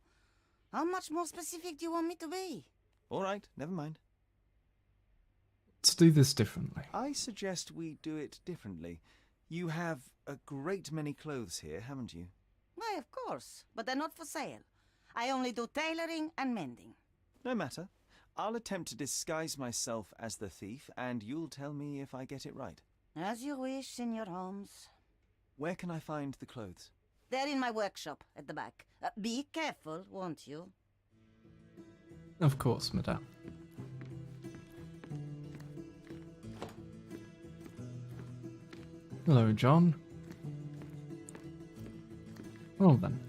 How much more specific do you want me to be? All right, never mind. Let's do this differently. I suggest we do it differently. You have a great many clothes here, haven't you? Why, of course, but they're not for sale. I only do tailoring and mending. No matter. I'll attempt to disguise myself as the thief, and you'll tell me if I get it right. As you wish, Senor Holmes. Where can I find the clothes? They're in my workshop at the back. Be careful, won't you? Of course, madame. Hello, John. Well then.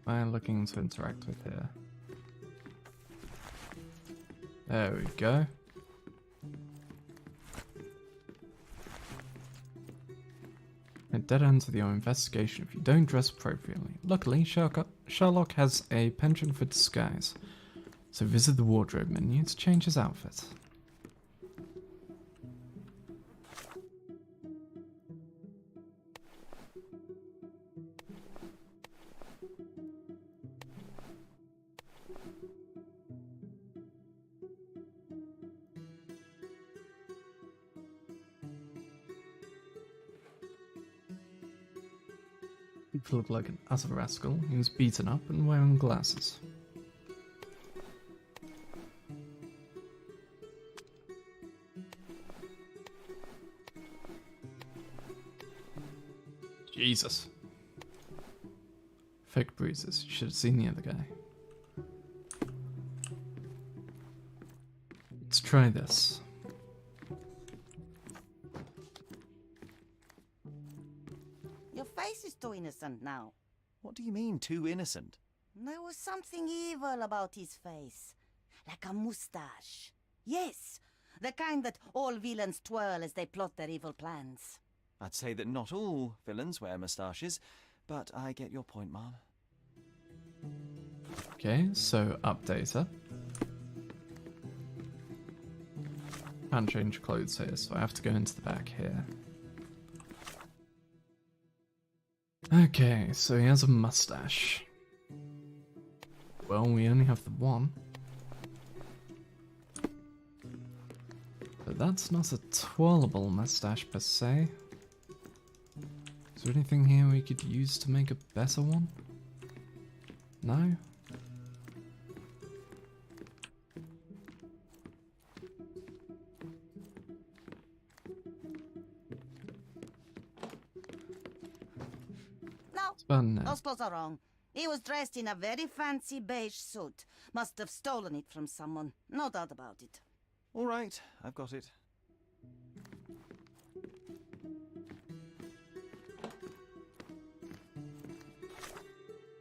What am I looking to interact with here? There we go. A dead end to your investigation if you don't dress appropriately. Luckily, Sherlock has a penchant for disguise, so visit the wardrobe menu to change his outfit. He looked like an utter rascal. He was beaten up and wearing glasses. Jesus. Fake bruises. You should have seen the other guy. Let's try this. Your face is too innocent now. What do you mean, too innocent? There was something evil about his face. Like a moustache. Yes, the kind that all villains twirl as they plot their evil plans. I'd say that not all villains wear moustaches, but I get your point, Mom. Okay, so updater. Can't change clothes here, so I have to go into the back here. Okay, so he has a mustache. Well, we only have the one. But that's not a twirlable mustache per se. Is there anything here we could use to make a better one? No? No, those clothes are wrong. He was dressed in a very fancy beige suit. Must have stolen it from someone. No doubt about it. All right, I've got it.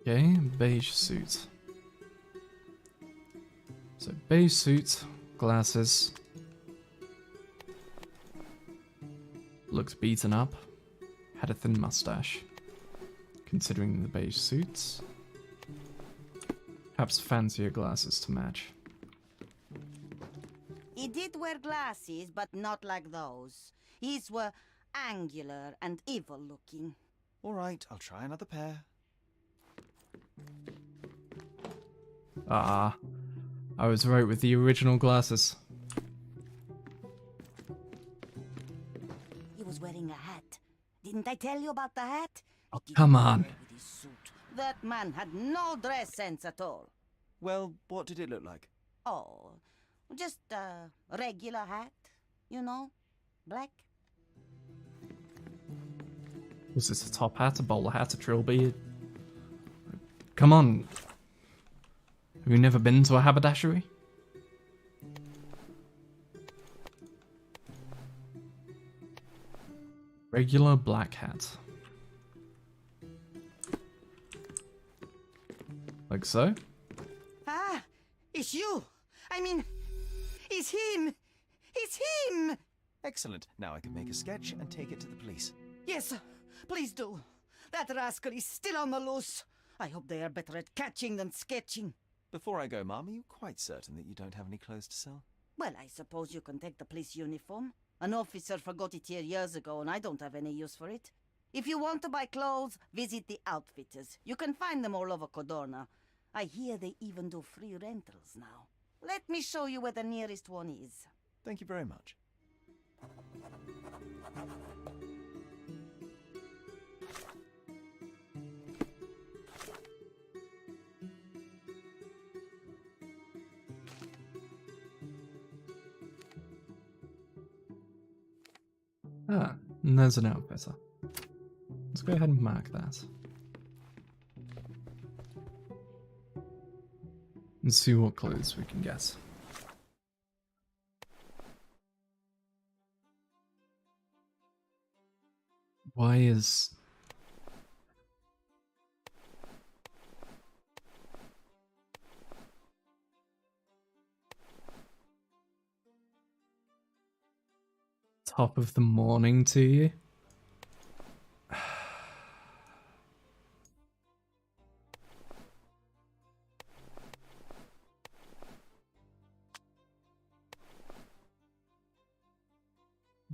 Okay, beige suit. So beige suit, glasses. Looks beaten up. Had a thin mustache. Considering the beige suits. Perhaps fancier glasses to match. He did wear glasses, but not like those. His were angular and evil looking. All right, I'll try another pair. Ah, I was right with the original glasses. He was wearing a hat. Didn't I tell you about the hat? Oh, come on. With his suit. That man had no dress sense at all. Well, what did it look like? Oh, just a regular hat, you know, black. Was this a top hat, a bowler hat, a trilby? Come on. Have you never been to a haberdashery? Regular black hat. Like so? Ah, it's you. I mean, it's him. It's him. Excellent. Now I can make a sketch and take it to the police. Yes, please do. That rascal is still on the loose. I hope they are better at catching than sketching. Before I go, Mom, are you quite certain that you don't have any clothes to sell? Well, I suppose you can take the police uniform. An officer forgot it here years ago, and I don't have any use for it. If you want to buy clothes, visit the outfitters. You can find them all over Codorna. I hear they even do free rentals now. Let me show you where the nearest one is. Thank you very much. Ah, and there's an outfitter. Let's go ahead and mark that. And see what clues we can get. Why is... top of the morning to you?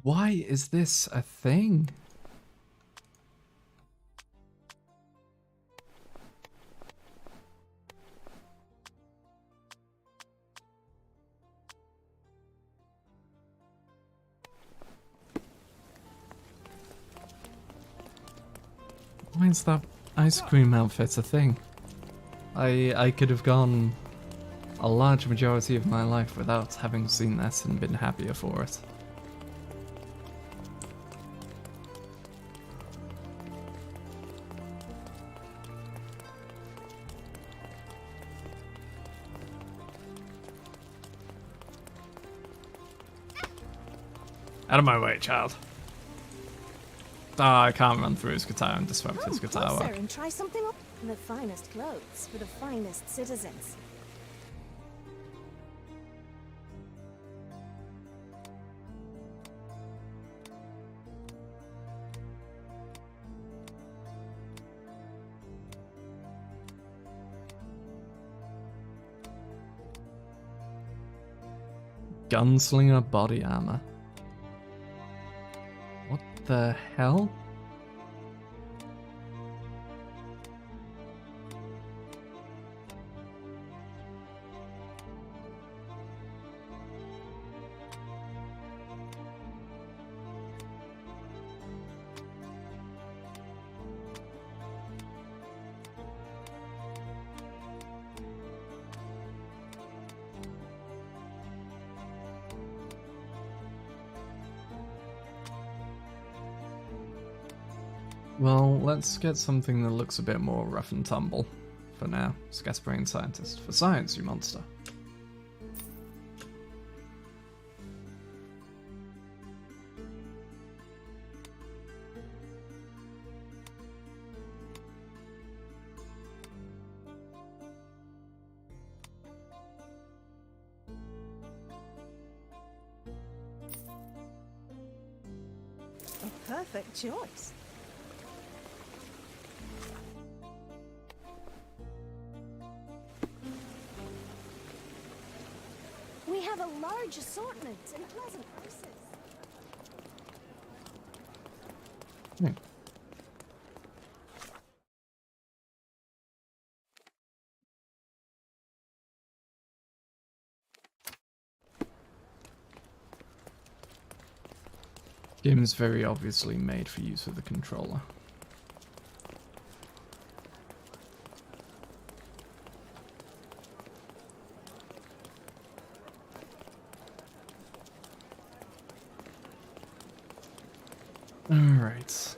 Why is this a thing? Why is that ice cream outfit a thing? I could have gone a large majority of my life without having seen that and been happier for it. Out of my way, child. Ah, I can't run through his guitar and disrupt his guitar work. And try something up. The finest clothes for the finest citizens. Gunslinger body armor. What the hell? Well, let's get something that looks a bit more rough and tumble. For now, Scatterbrain Scientist. For science, you monster. A perfect choice. We have a large assortment and pleasant prices. Game is very obviously made for use with the controller. Alright.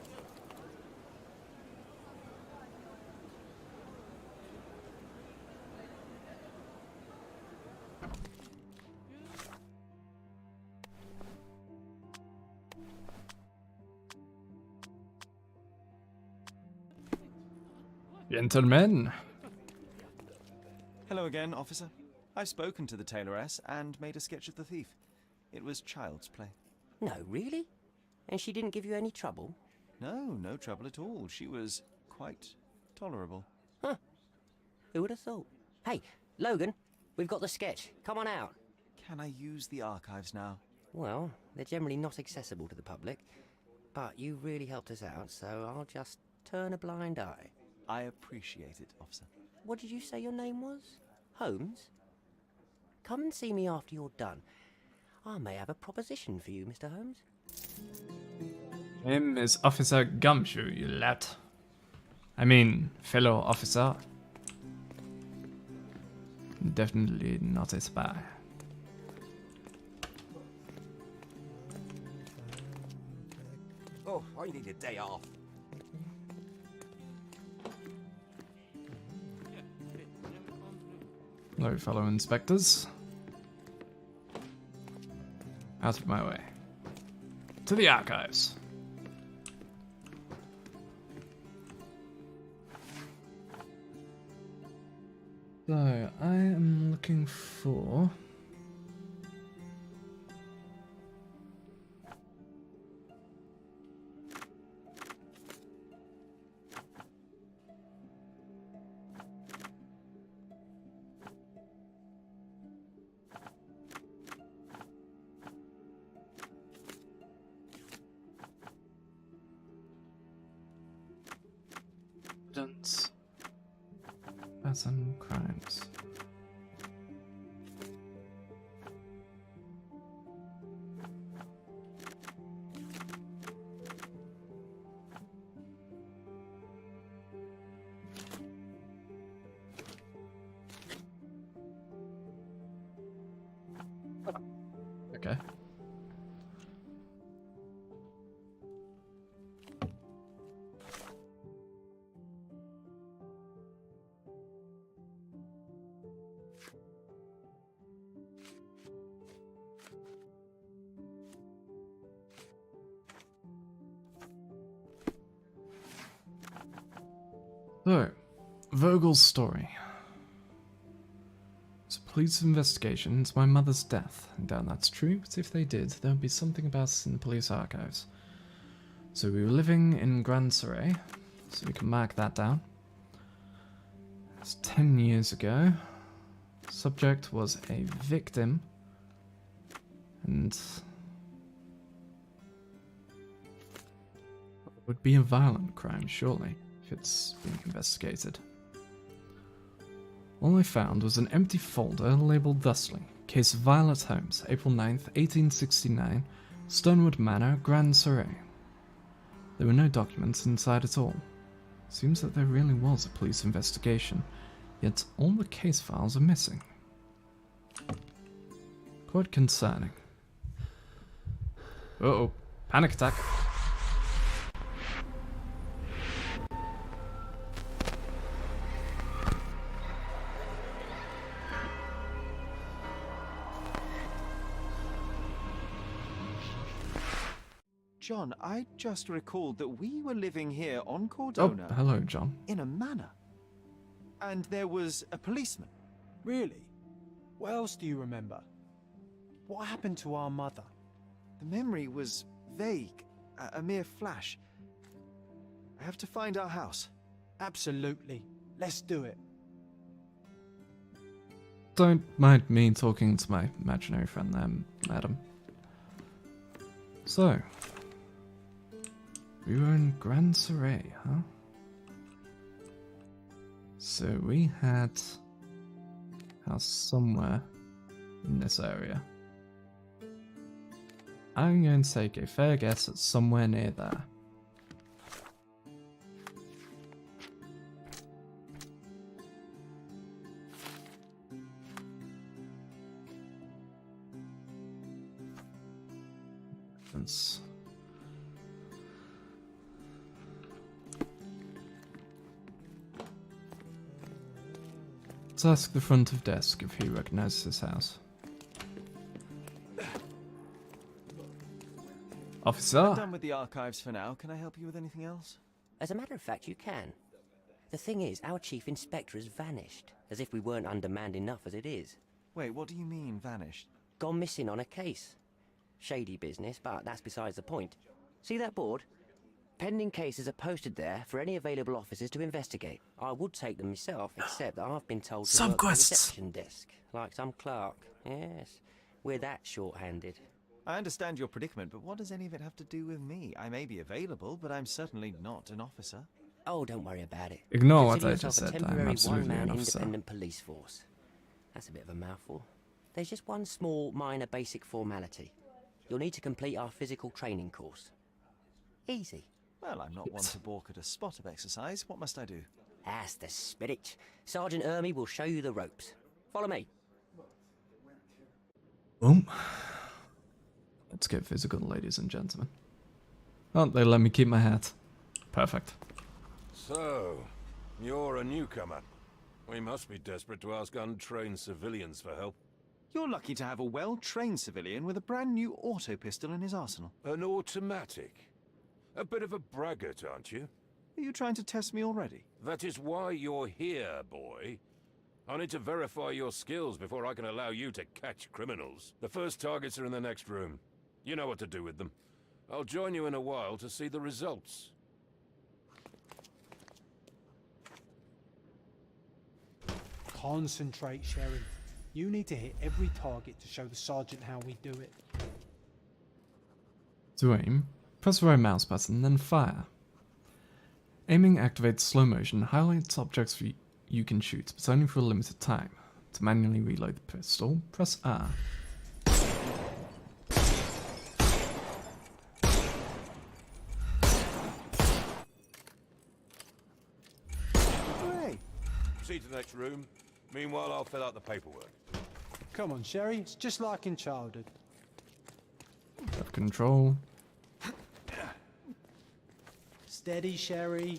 Gentlemen. Hello again, officer. I've spoken to the tailoress and made a sketch of the thief. It was child's play. No, really? And she didn't give you any trouble? No, no trouble at all. She was quite tolerable. Huh. Who would have thought? Hey, Logan, we've got the sketch. Come on out. Can I use the archives now? Well, they're generally not accessible to the public, but you really helped us out, so I'll just turn a blind eye. I appreciate it, officer. What did you say your name was? Holmes? Come and see me after you're done. I may have a proposition for you, Mr. Holmes. Him is Officer Gumshoe, you lad. I mean, fellow officer. Definitely not a spy. Oh, I need a day off. Hello, fellow inspectors. Out of my way. To the archives. So, I am looking for... evidence. Person crimes. Okay. So, Vogel's story. It's a police investigation into my mother's death. I doubt that's true, but if they did, there would be something about us in the police archives. So we were living in Grand Surrey, so we can mark that down. It's 10 years ago. Subject was a victim, and it would be a violent crime, surely, if it's being investigated. All I found was an empty folder labelled thusly: Case of Violet Holmes, April 9th, 1869, Stonewood Manor, Grand Surrey. There were no documents inside at all. Seems that there really was a police investigation, yet all the case files are missing. Quite concerning. Uh-oh, panic attack. John, I just recalled that we were living here on Oh, Cordona. hello, John. In a manor. And there was a policeman. Really? What else do you remember? What happened to our mother? The memory was vague, a mere flash. I have to find our house. Absolutely. Let's do it. Don't mind me talking to my imaginary friend there, madam. So, we were in Grand Surrey, huh? So we had a house somewhere in this area. I'm going to take a fair guess at somewhere near there. Let's ask the front of desk if he recognizes this house. Officer? I'm done with the archives for now. Can I help you with anything else? As a matter of fact, you can. The thing is, our chief inspector has vanished, as if we weren't undermanned enough as it is. Wait, what do you mean, vanished? Gone missing on a case. Shady business, but that's besides the point. See that board? Pending cases are posted there for any available officers to investigate. I would take them myself, except that I've been told to work the reception desk, like some clerk. Yes, we're that short-handed. I understand your predicament, but what does any of it have to do with me? I may be available, but I'm certainly not an officer. Oh, don't worry about it. Ignore what Consider I yourself just a said. I'm temporary absolutely one-man an officer. independent police force. That's a bit of a mouthful. There's just one small, minor basic formality. You'll need to complete our physical training course. Easy. Well, I'm not one to balk at a spot of exercise. What must I do? That's the spirit. Sergeant Ermy will show you the ropes. Follow me. Boom. Let's get physical, ladies and gentlemen. Oh, they let me keep my hat. Perfect. So, you're a newcomer. We must be desperate to ask untrained civilians for help. You're lucky to have a well-trained civilian with a brand new auto pistol in his arsenal. An automatic? A bit of a braggart, aren't you? Are you trying to test me already? That is why you're here, boy. I need to verify your skills before I can allow you to catch criminals. The first targets are in the next room. You know what to do with them. I'll join you in a while to see the results. Concentrate, Sherry. You need to hit every target to show the sergeant how we do it. To aim, press the right mouse button, then fire. Aiming activates slow motion and highlights objects you can shoot, but only for a limited time. To manually reload the pistol, press R. Hooray! Proceed to the next room. Meanwhile, I'll fill out the paperwork. Come on, Sherry. It's just like in childhood. Have control. Steady, Sherry.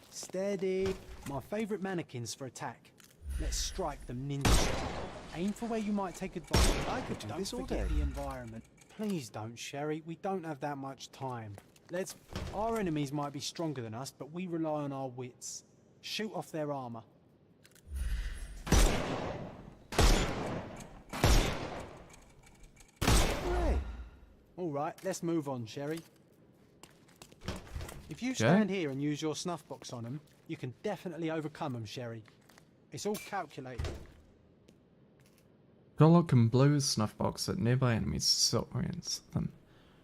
Steady. My favourite mannequins for attack. Let's strike them ninja style. Aim for where you might take advantage. I could do this all forget day. the environment. Please don't, Sherry. We don't have that much time. Our enemies might be stronger than us, but we rely on our wits. Shoot off their armor. Hooray! All right, let's move on, Sherry. If you stand here and use your snuff box on them, you can definitely overcome them, Sherry. It's all calculated. Sherlock can blow his snuff box at nearby enemies to orient them.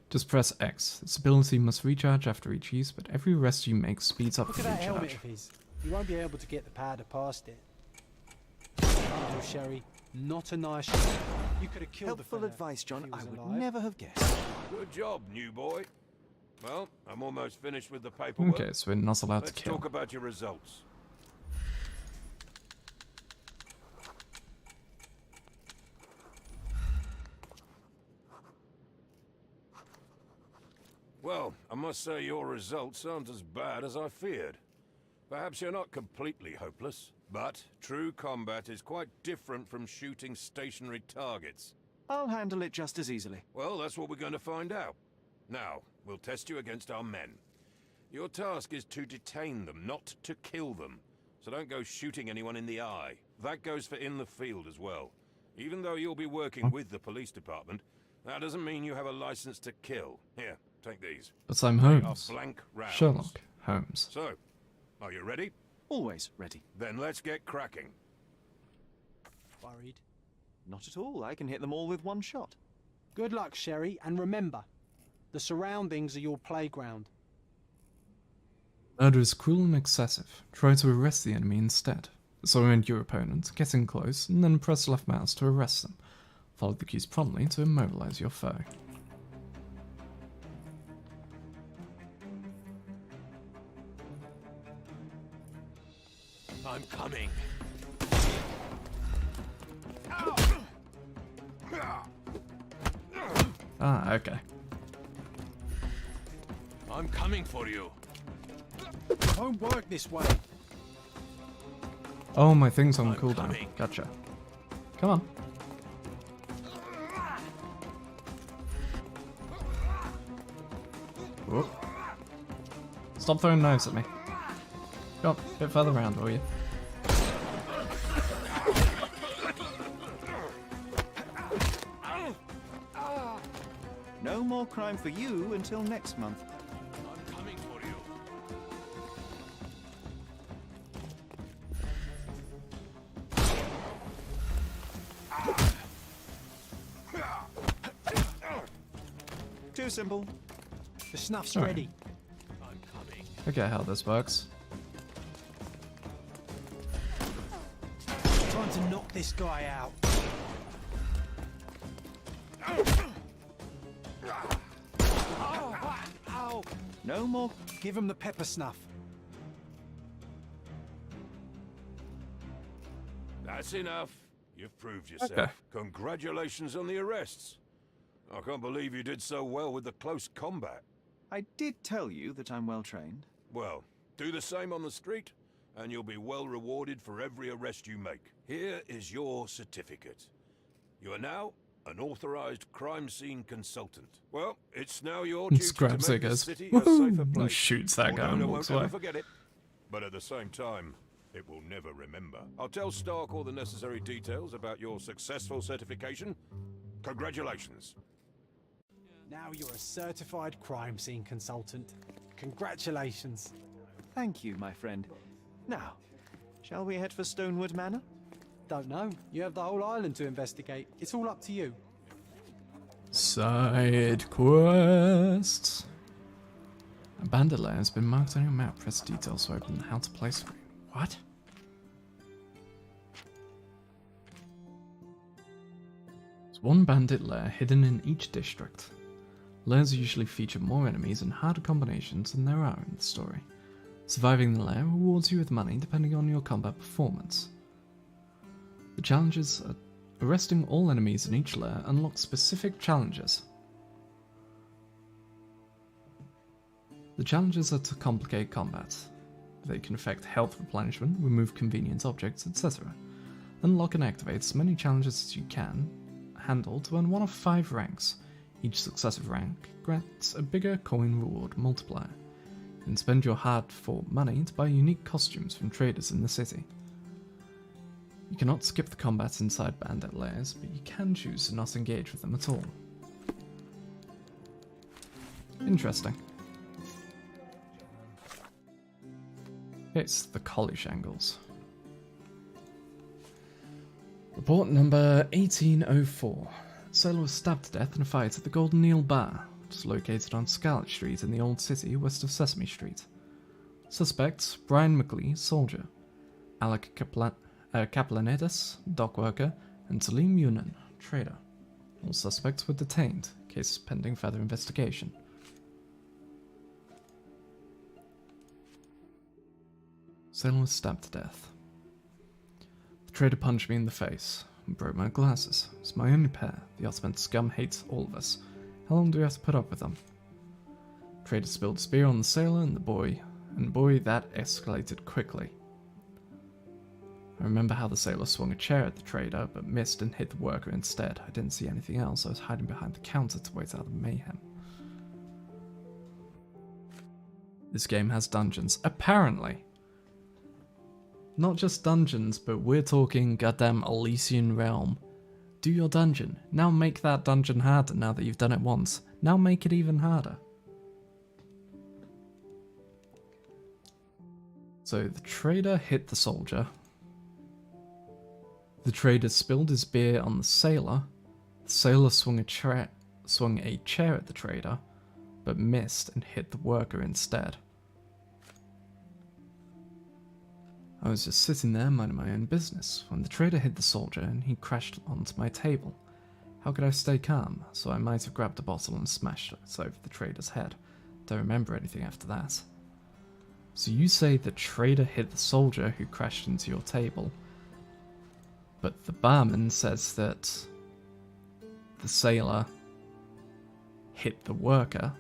Just press X. This ability must recharge after each use, but every arrest you make speeds up Look the at that helmet recharge. of his. You won't be able to get the powder past it. Oh, Sherry, not a nice shot. You could have killed Helpful the fella advice, John. if he I was would alive. never have guessed. Good job, new boy. Well, I'm almost finished with the paperwork. Okay, so we're not allowed Let's to kill. talk about your results. Well, I must say your results aren't as bad as I feared. Perhaps you're not completely hopeless, but true combat is quite different from shooting stationary targets. I'll handle it just as easily. Well, that's what we're going to find out. Now, we'll test you against our men. Your task is to detain them, not to kill them. So don't go shooting anyone in the eye. That goes for in the field as well. Even though you'll be working with the police department, that doesn't mean you have a license to kill. Here, take these. But I'm They are Holmes. blank rounds. Sherlock Holmes. So, are you ready? Always ready. Then let's get cracking. Worried? Not at all. I can hit them all with one shot. Good luck, Sherry, and remember, the surroundings are your playground. Murder is cruel and excessive. Try to arrest the enemy instead. Disorient your opponent, get in close, and then press left mouse to arrest them. Follow the cues promptly to immobilize your foe. I'm coming. Ah, okay. I'm coming for you. It won't work this way. Oh, my thing's on cooldown. Gotcha. Come on. Whoop. Stop throwing knives at me. Go on, a bit further around, will you? No more crime for you until next month. I'm coming for you. Too simple. The snuff's Sorry. ready. I'm coming. I get how this works. Time to knock this guy out. Ow! No more. Give him the pepper snuff. That's enough. You've proved yourself. Okay. Congratulations on the arrests. I can't believe you did so well with the close combat. I did tell you that I'm well trained. Well, do the same on the street, and you'll be well rewarded for every arrest you make. Here is your certificate. You are now an authorized crime scene consultant. Well, it's now your duty to Grabs make it, the goes, city a "Woohoo," safer and place. shoots that guy and Although walks it won't away. ever forget it. But at the same time, it will never remember. I'll tell Stark all the necessary details about your successful certification. Congratulations. Now you're a certified crime scene consultant. Congratulations. Thank you, my friend. Now, shall we head for Stonewood Manor? Don't know. You have the whole island to investigate. It's all up to you. Side quests. A bandit lair has been marked on your map. Press details to open the how to play screen. What? There's one bandit lair hidden in each district. Lairs usually feature more enemies and harder combinations than there are in the story. Surviving the lair rewards you with money depending on your combat performance. The challenges are arresting all enemies in each lair unlocks specific challenges. The challenges are to complicate combat. They can affect health replenishment, remove convenient objects, etc. Unlock and activate as many challenges as you can handle to earn one of 5 ranks. Each successive rank grants a bigger coin reward multiplier. and spend your hard-fought money to buy unique costumes from traders in the city. You cannot skip the combat inside bandit lairs, but you can choose to not engage with them at all. Interesting. It's the college angles. Report number 1804. Sailor was stabbed to death in a fight at the Golden Eel Bar, which is located on Scarlet Street in the Old City, west of Sesame Street. Suspects: Brian McLee, soldier; Alec Kaplanidis, dock worker; and Salim Yunan, trader. All suspects were detained, case pending further investigation. Sailor was stabbed to death. The trader punched me in the face and broke my glasses. It's my only pair. The Ottoman scum hates all of us. How long do we have to put up with them? The trader spilled a spear on the sailor and boy, that escalated quickly. I remember how the sailor swung a chair at the trader, but missed and hit the worker instead. I didn't see anything else. I was hiding behind the counter to wait out the mayhem. This game has dungeons. Apparently. Not just dungeons, but we're talking goddamn Elysian Realm. Do your dungeon. Now make that dungeon harder now that you've done it once. Now make it even harder. So the trader hit the soldier. The trader spilled his beer on the sailor. The sailor swung a chair at the trader, but missed and hit the worker instead. I was just sitting there minding my own business when the trader hit the soldier and he crashed onto my table. How could I stay calm? So I might have grabbed a bottle and smashed it over the trader's head. Don't remember anything after that. So you say the trader hit the soldier who crashed into your table, but the barman says that the sailor hit the worker.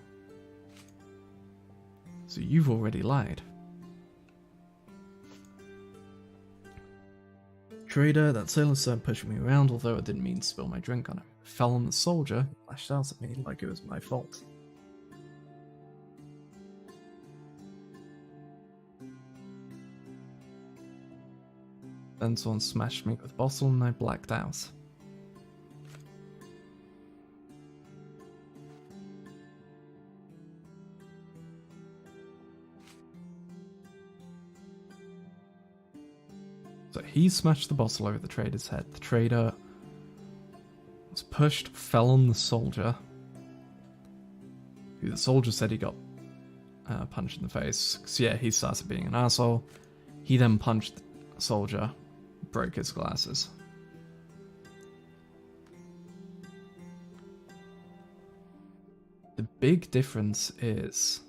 So you've already lied. Trader, that sailor started pushing me around, although I didn't mean to spill my drink on him. I fell on the soldier, lashed out at me like it was my fault. Then someone smashed me with a bottle and I blacked out. So he smashed the bottle over the trader's head. The trader was pushed, fell on the soldier, who the soldier said he got punched in the face. So yeah, he started being an asshole. He then punched the soldier, broke his glasses. The big difference is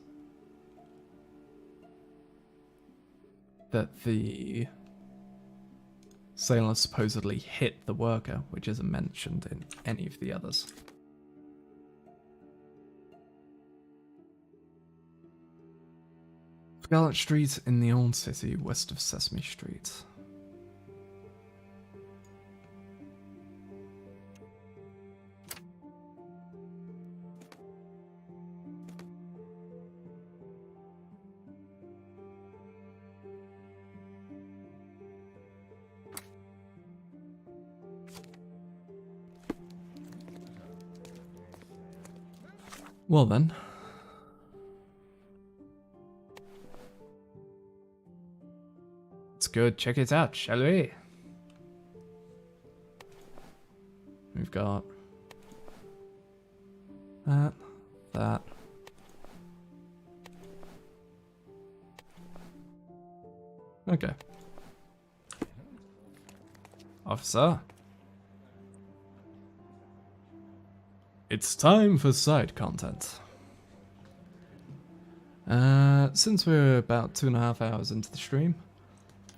that the sailor supposedly hit the worker, which isn't mentioned in any of the others. Scarlet Street in the Old City, west of Sesame Street. Well then. Let's go check it out, shall we? We've got that. Okay. Officer. It's time for side content. Since we're about 2.5 hours into the stream,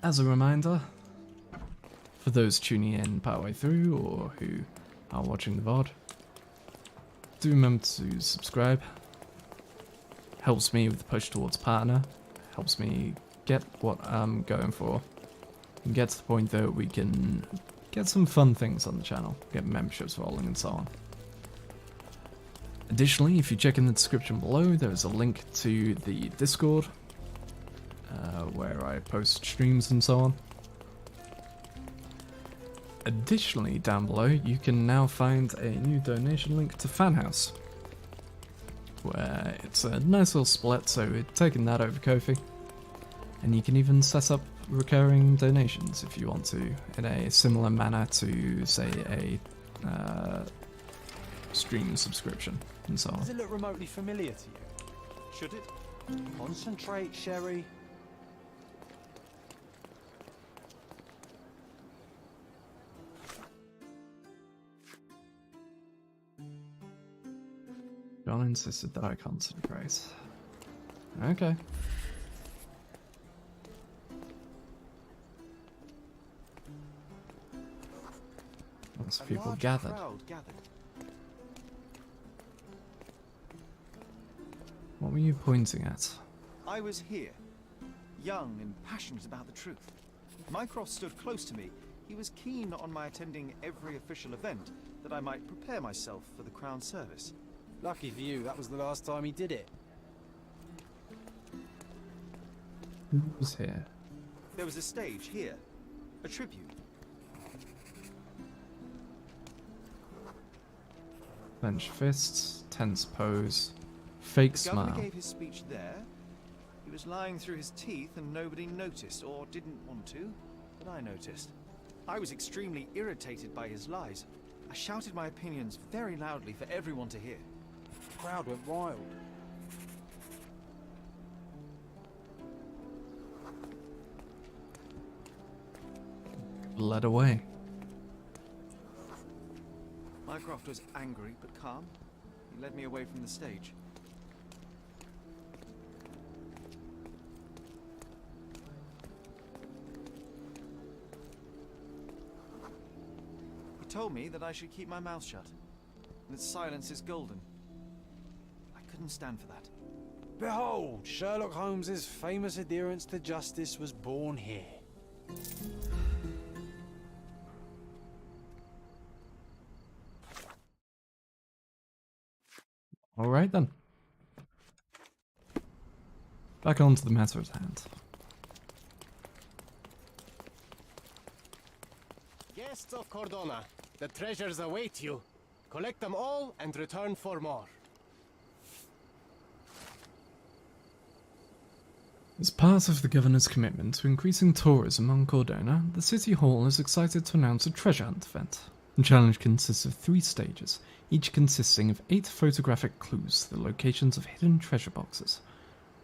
as a reminder, for those tuning in partway through or who are watching the VOD, do remember to subscribe. Helps me with the push towards partner, helps me get what I'm going for, and get to the point that we can get some fun things on the channel, get memberships rolling and so on. Additionally, if you check in the description below, there is a link to the Discord, where I post streams and so on. Additionally, down below, you can now find a new donation link to Fanhouse, where it's a nice little split, so we're taking that over Ko-fi. And you can even set up recurring donations if you want to, in a similar manner to, say, a stream subscription and so on. Does it look remotely familiar to you? Should it? Concentrate, Sherry. John insisted that I concentrate. Okay. Lots of people gathered. What were you pointing at? I was here, young and passionate about the truth. Mycroft stood close to me. He was keen on my attending every official event, that I might prepare myself for the Crown service. Lucky for you, that was the last time he did it. Who was here? There was a stage here, a tribute. Clenched fists, tense pose, fake The governor smile. gave his speech there. He was lying through his teeth and nobody noticed, or didn't want to, but I noticed. I was extremely irritated by his lies. I shouted my opinions very loudly for everyone to hear. The crowd went wild. Led away. Mycroft was angry but calm. He led me away from the stage. He told me that I should keep my mouth shut, and that silence is golden. I couldn't stand for that. Behold, Sherlock Holmes's famous adherence to justice was born here. Alright then. Back on to the matter at hand. Guests of Cordona, the treasures await you. Collect them all and return for more. As part of the governor's commitment to increasing tourism on Cordona, the City Hall is excited to announce a treasure hunt event. The challenge consists of 3 stages, each consisting of 8 photographic clues to the locations of hidden treasure boxes.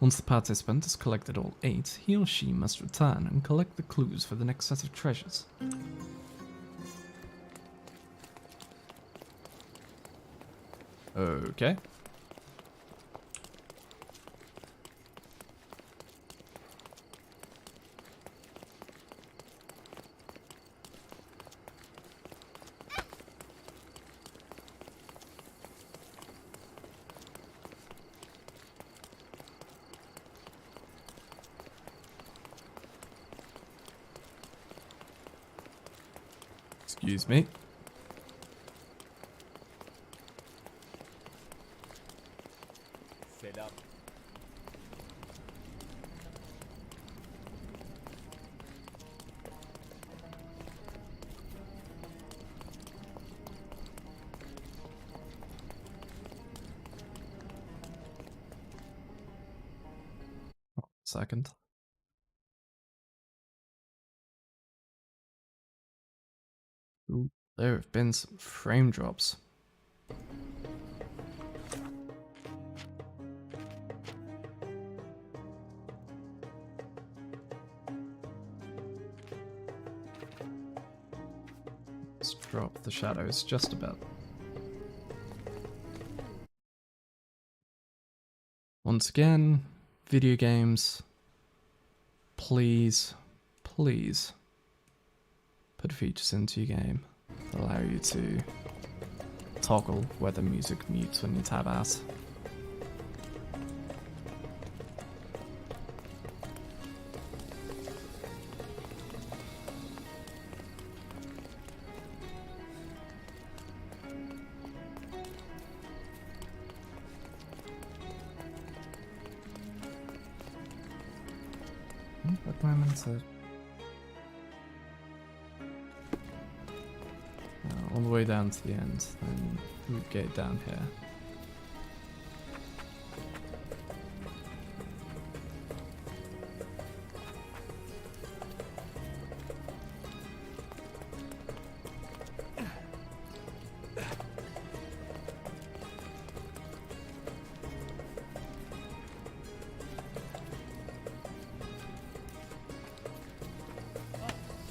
Once the participant has collected all 8, he or she must return and collect the clues for the next set of treasures. Okay. Excuse me. Fed up. Second. Ooh, there have been some frame drops. Let's drop the shadows just a bit. Once again, video games, please, please put features into your game that allow you to toggle whether music mutes when you tab out. Where am I meant to... all the way down to the end, then root gate down here.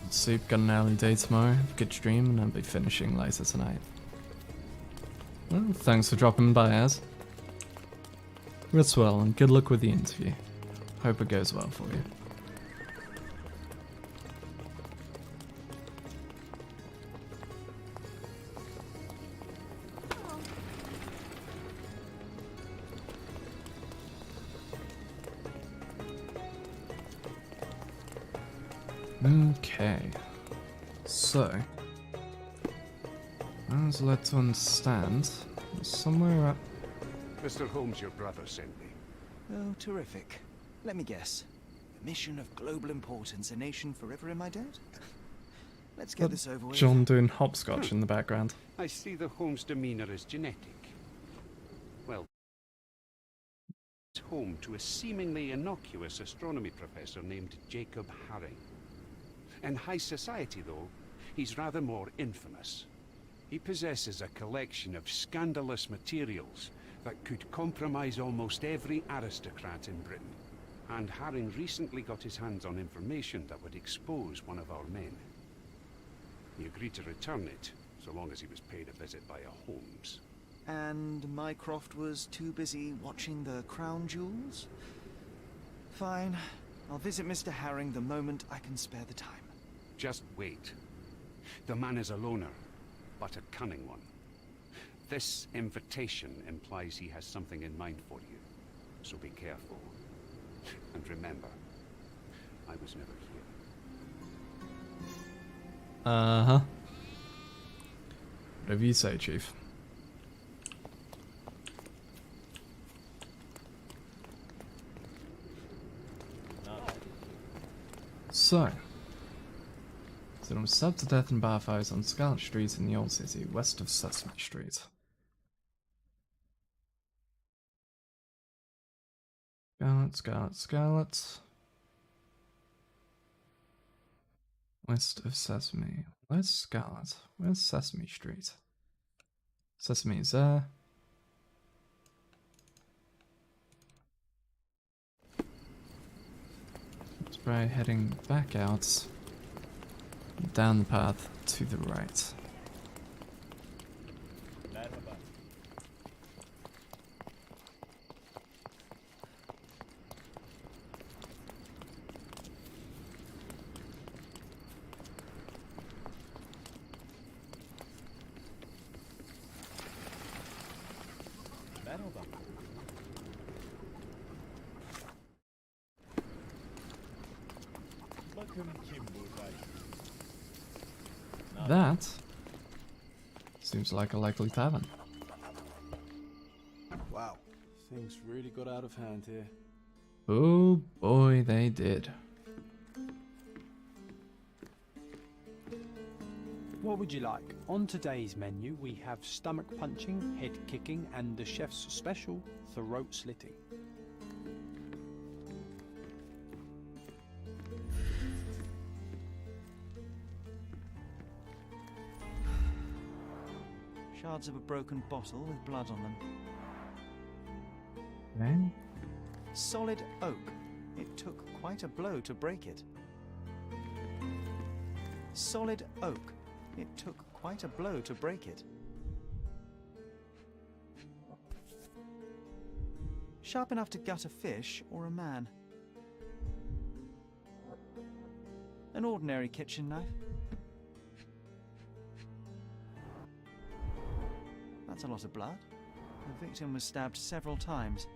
Soup, got an early day tomorrow. Have a good stream, and I'll be finishing later tonight. Well, thanks for dropping by, Az. Rest well, and good luck with the interview. Hope it goes well for you. Okay, so as led to understand, somewhere up. Mr. Holmes, your brother sent me. Oh, terrific. Let me guess. A mission of global importance, a nation forever in my debt? Let's get this over with. John doing hopscotch in the background. I see the Holmes demeanor is genetic. Well, it's home to a seemingly innocuous astronomy professor named Jacob Haring. In high society, though, he's rather more infamous. He possesses a collection of scandalous materials that could compromise almost every aristocrat in Britain. And Haring recently got his hands on information that would expose one of our men. He agreed to return it, so long as he was paid a visit by a Holmes. And Mycroft was too busy watching the crown jewels? Fine. I'll visit Mr. Haring the moment I can spare the time. Just wait. The man is a loner, but a cunning one. This invitation implies he has something in mind for you, so be careful. And remember, I was never here. Uh-huh. Whatever you say, Chief. So, it was stabbed to death in bar fights on Scarlet Street in the Old City, west of Sesame Street. Scarlet. West of Sesame. Where's Scarlet? Where's Sesame Street? Sesame is there. It's probably heading back out. Down the path to the right. That seems like a likely tavern. Wow, things really got out of hand here. Oh boy, they did. What would you like? On today's menu, we have stomach punching, head kicking, and the chef's special, throat slitting. Shards of a broken bottle with blood on them. Okay. Solid oak. It took quite a blow to break it. Solid oak. It took quite a blow to break it. Sharp enough to gut a fish or a man. An ordinary kitchen knife. That's a lot of blood. The victim was stabbed several times.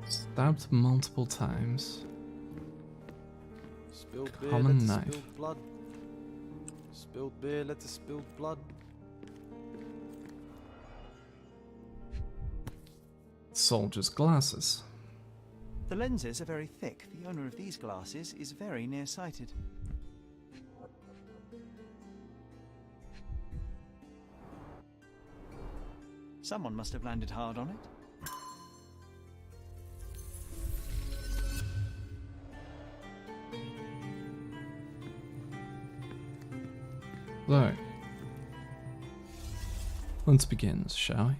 Stabbed multiple times. Spilled beer, Common let the knife. spilled blood. Spilled beer, let the spilled blood. soldier's glasses. The lenses are very thick. The owner of these glasses is very nearsighted. Someone must have landed hard on it. So, let's begin, shall we?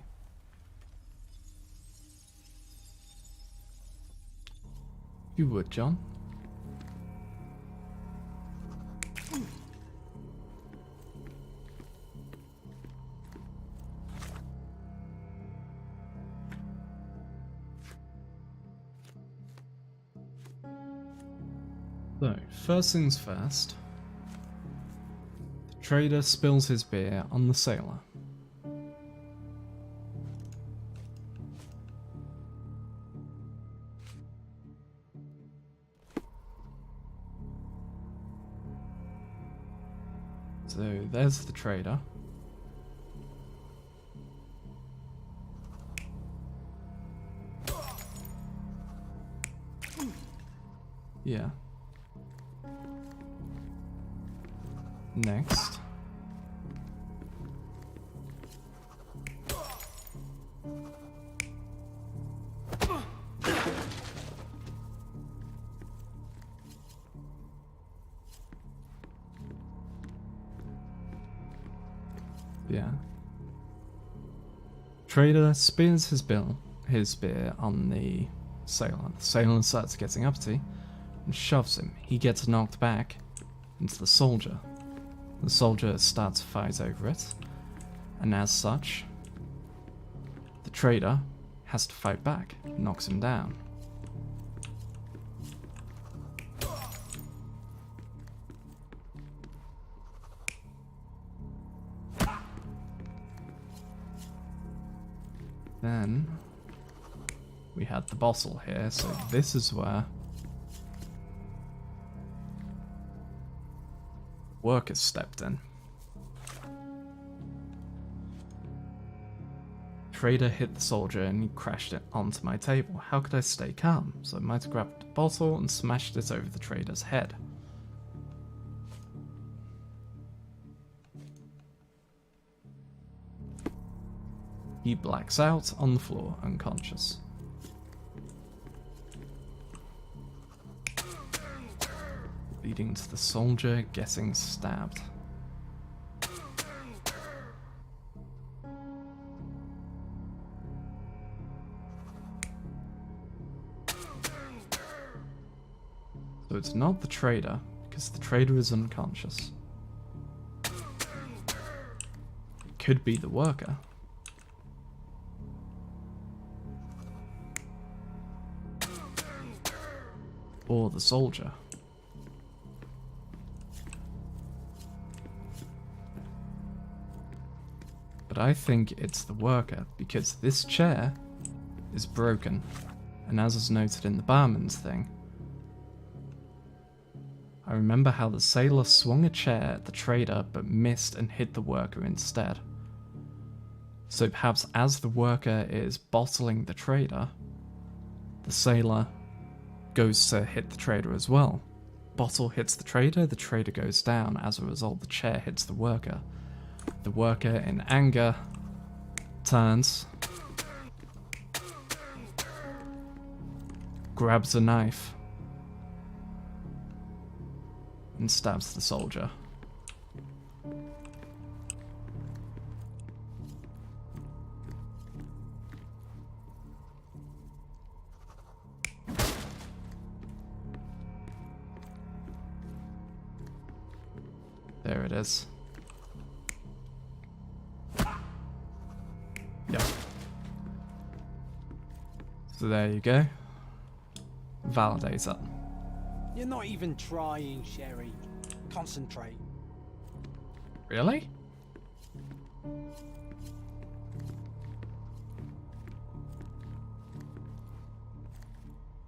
If you would, John. So, first things first. The trader spills his beer on the sailor. So there's the trader. Yeah. Next. Yeah. Trader spins his beer on the sailor. The sailor starts getting uppity and shoves him. He gets knocked back into the soldier. The soldier starts a fight over it, and as such, the trader has to fight back, knocks him down. Then we had the bottle here, so this is where workers stepped in. Trader hit the soldier and he crashed it onto my table. How could I stay calm? So I might have grabbed the bottle and smashed it over the trader's head. He blacks out on the floor, unconscious. Leading to the soldier getting stabbed. So it's not the trader, because the trader is unconscious. It could be the worker. Or the soldier. But I think it's the worker, because this chair is broken, and as is noted in the barman's thing, I remember how the sailor swung a chair at the trader but missed and hit the worker instead. So perhaps as the worker is bottling the trader, the sailor goes to hit the trader as well. Bottle hits the trader goes down. As a result, the chair hits the worker. The worker, in anger, turns, grabs a knife, and stabs the soldier. There it is. Yep. So there you go. Validator. You're not even trying, Sherry. Concentrate. Really?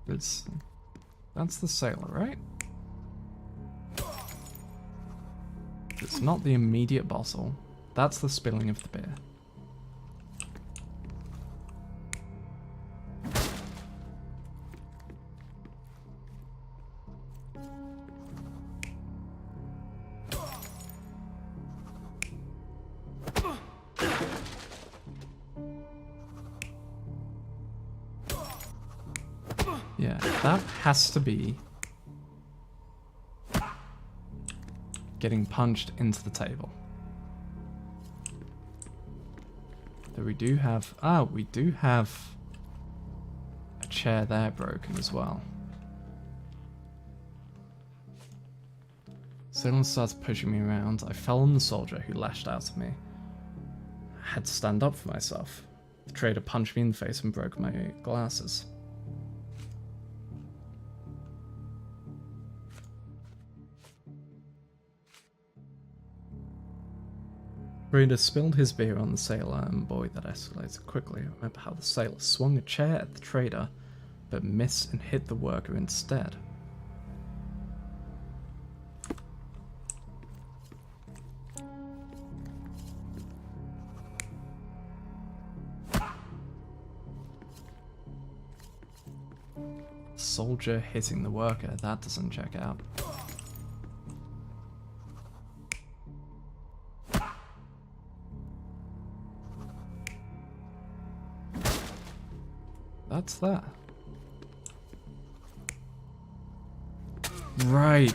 That's the sailor, right? It's not the immediate bottle. That's the spilling of the beer. Yeah, that has to be getting punched into the table. Though we do have... Ah, we do have a chair there broken as well. Someone started pushing me around. I fell on the soldier who lashed out at me. I had to stand up for myself. The trader punched me in the face and broke my glasses. Trader spilled his beer on the sailor, and boy, that escalated quickly. I remember how the sailor swung a chair at the trader, but missed and hit the worker instead. Soldier hitting the worker, that doesn't check out. That's that. Right.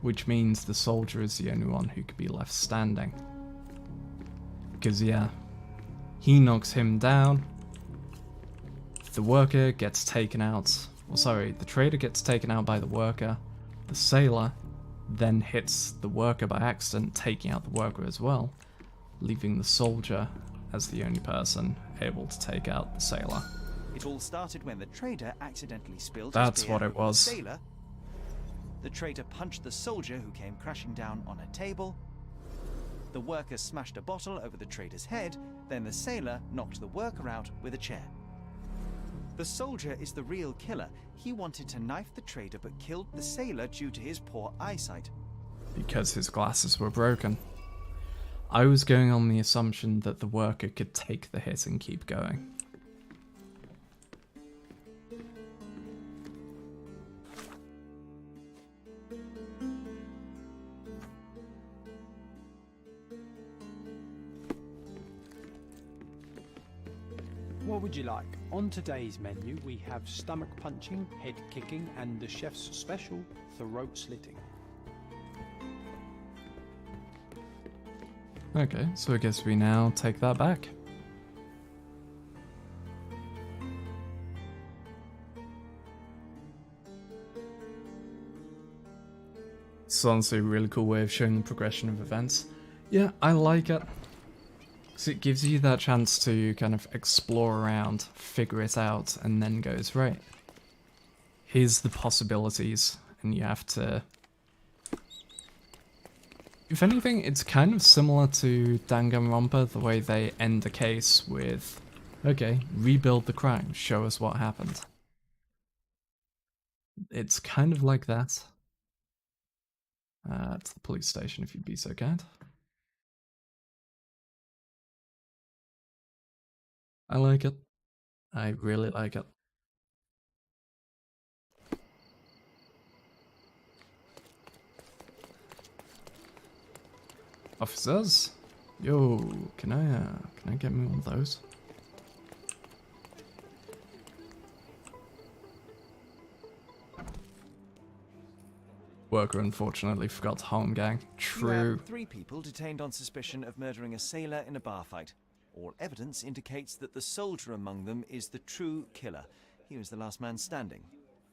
Which means the soldier is the only one who could be left standing. Because yeah, he knocks him down. The worker gets taken out, or sorry, the trader gets taken out by the worker. The sailor then hits the worker by accident, taking out the worker as well, leaving the soldier as the only person able to take out the sailor. It all started when the trader accidentally spilled That's his beer what it over the was. sailor. The trader punched the soldier who came crashing down on a table. The worker smashed a bottle over the trader's head, then the sailor knocked the worker out with a chair. The soldier is the real killer. He wanted to knife the trader but killed the sailor due to his poor eyesight. Because his glasses were broken. I was going on the assumption that the worker could take the hit and keep going. What would you like? On today's menu, we have stomach punching, head kicking, and the chef's special, throat slitting. Okay, so I guess we now take that back. It's honestly a really cool way of showing the progression of events. Yeah, I like it. So it gives you that chance to kind of explore around, figure it out, and then goes, right, here's the possibilities, and you have to... If anything, it's kind of similar to Danganronpa, the way they end the case with, okay, rebuild the crime, show us what happened. It's kind of like that. To the police station, if you'd be so kind. I like it. I really like it. Officers? Yo, can I get me one of those? Worker unfortunately forgot to harm gang. True. You have 3 people detained on suspicion of murdering a sailor in a bar fight. All evidence indicates that the soldier among them is the true killer. He was the last man standing.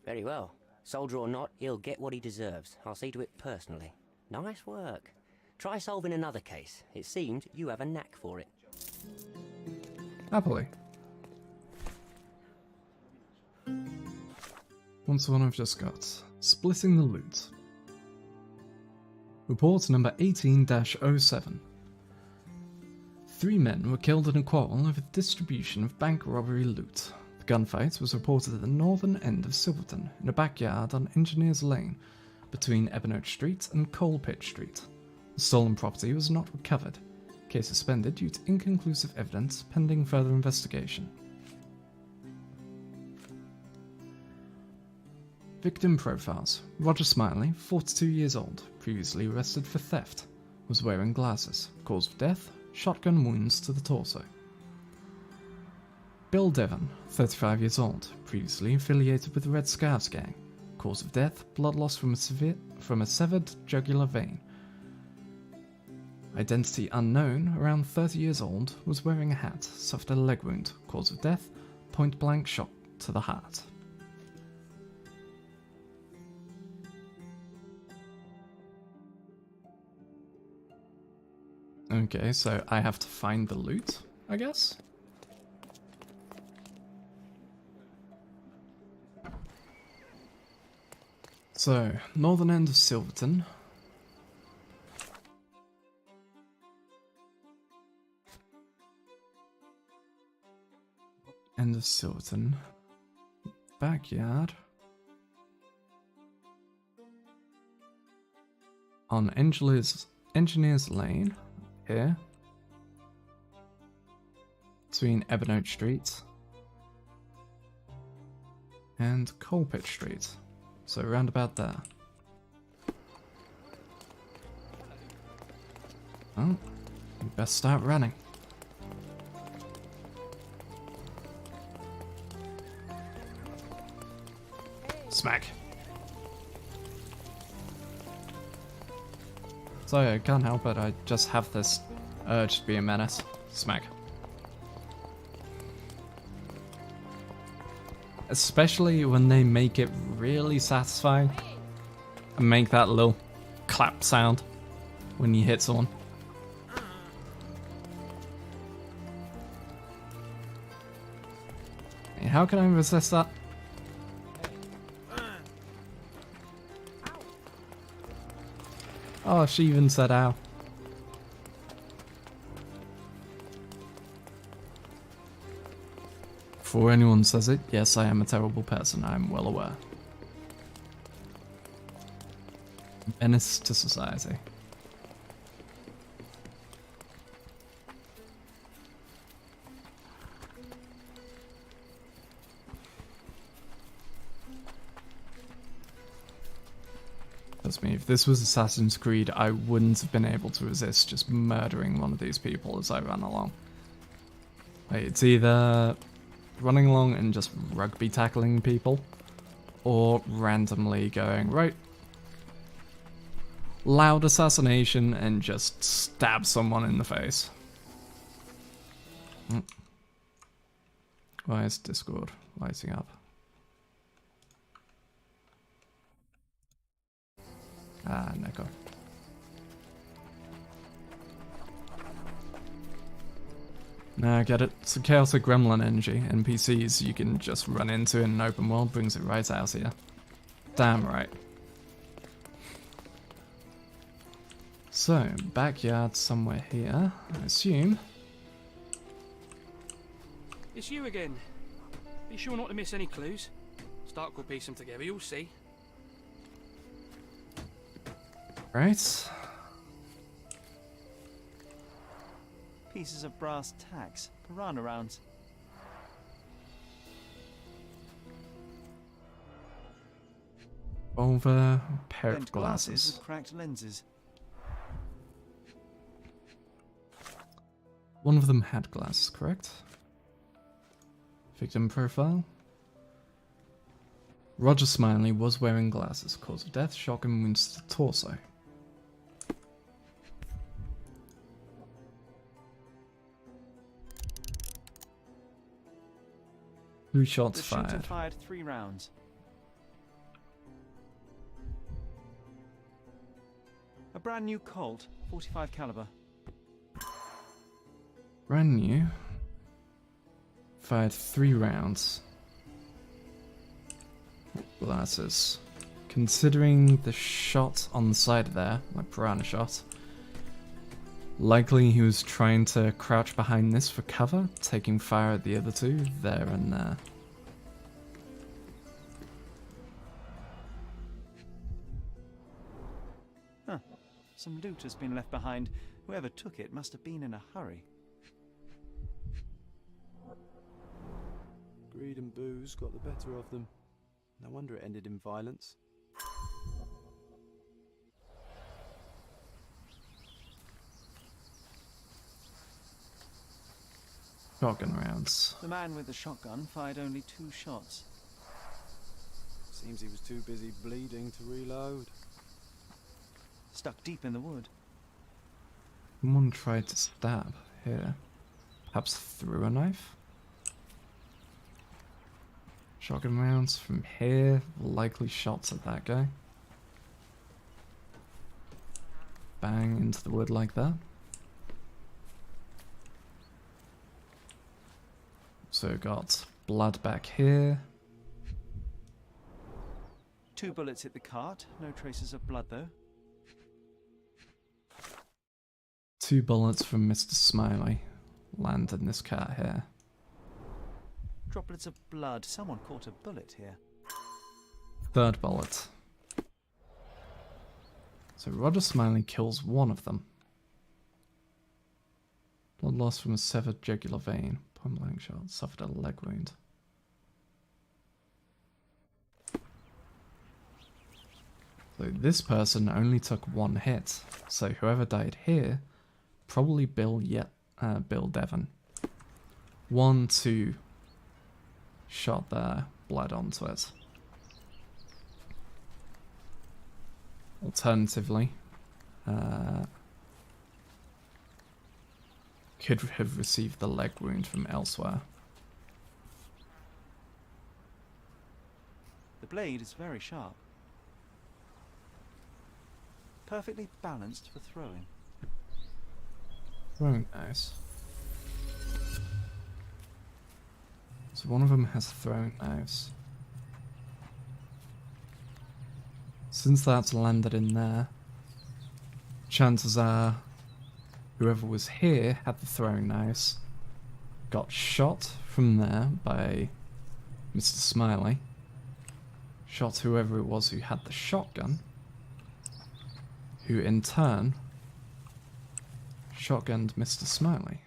Very well. Soldier or not, he'll get what he deserves. I'll see to it personally. Nice work. Try solving another case. It seems you have a knack for it. Happily. What's the one I've just got? Splitting the loot. Report number 18-07. 3 men were killed in a quarrel over the distribution of bank robbery loot. The gunfight was reported at the northern end of Silverton, in a backyard on Engineers Lane, between Ebon Street and Coalpit Street. The stolen property was not recovered. Case suspended due to inconclusive evidence, pending further investigation. Victim profiles. Roger Smiley, 42 years old, previously arrested for theft. Was wearing glasses. Cause of death, shotgun wounds to the torso. Bill Devon, 35 years old, previously affiliated with the Red Scarves gang. Cause of death, blood loss from a severed jugular vein. Identity unknown, around 30 years old, was wearing a hat, suffered a leg wound. Cause of death, point-blank shot to the heart. Okay, so I have to find the loot, I guess? So, northern end of Silverton. End of Silverton. Backyard. On Engineers Lane, here. Between Ebon Street and Coalpit Street. So round about there. Oh, you best start running. Smack. Sorry, I can't help it, I just have this urge to be a menace. Smack. Especially when they make it really satisfying and make that little clap sound when you hit someone. Hey, how can I resist that? Oh, she even said ow. Before anyone says it, yes, I am a terrible person, I am well aware. Menace to society. Trust me, if this was Assassin's Creed, I wouldn't have been able to resist just murdering one of these people as I ran along. Like, it's either running along and just rugby tackling people, or randomly going, right, loud assassination and just stab someone in the face. Why is Discord lighting up? Ah, Neko. Nah, I get it. It's a chaotic gremlin energy. NPCs you can just run into in an open world brings it right out here. Damn right. So, backyard somewhere here, I assume. It's you again. Be sure not to miss any clues. Stark will piece them together, you'll see. Right. Pieces of brass tacks, piranha rounds. Over pair of Bent glasses. with cracked lenses. One of them had glasses, correct? Victim profile. Roger Smiley was wearing glasses. Cause of death, shock and wounds to the torso. Three shots fired. The shooter fired 3 rounds. A brand new Colt, 45 caliber. Brand new. Fired 3 rounds. Glasses. Considering the shot on the side there, like piranha shot, likely he was trying to crouch behind this for cover, taking fire at the other two, there and there. Huh. Some loot has been left behind. Whoever took it must have been in a hurry. Greed and booze got the better of them. No wonder it ended in violence. Shotgun rounds. The man with the shotgun fired only 2 shots. Seems he was too busy bleeding to reload. Stuck deep in the wood. Someone tried to stab here. Perhaps through a knife? Shotgun rounds from here. Likely shots at that guy. Bang into the wood like that. So got blood back here. 2 bullets hit the cart. No traces of blood, though. 2 bullets from Mr. Smiley land in this cat here. Droplets of blood. Someone caught a bullet here. 3rd bullet. So Roger Smiley kills one of them. Blood loss from a severed jugular vein. Point blank shot. Suffered a leg wound. So this person only took 1 hit. So whoever died here, probably Bill Devon. 1, 2 shot their blood onto it. Alternatively, could have received the leg wound from elsewhere. The blade is very sharp. Perfectly balanced for throwing. Throwing knives. So one of them has throwing knives. Since that's landed in there, chances are whoever was here had the throwing knives, got shot from there by Mr. Smiley, shot whoever it was who had the shotgun, who in turn shotgunned Mr. Smiley.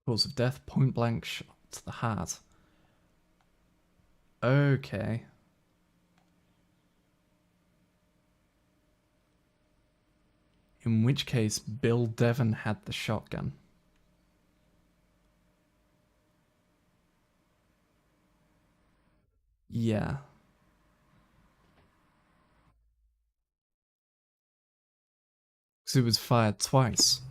Cause of death, point blank shot to the heart. Okay. In which case, Bill Devon had the shotgun. Yeah. Because it was fired twice.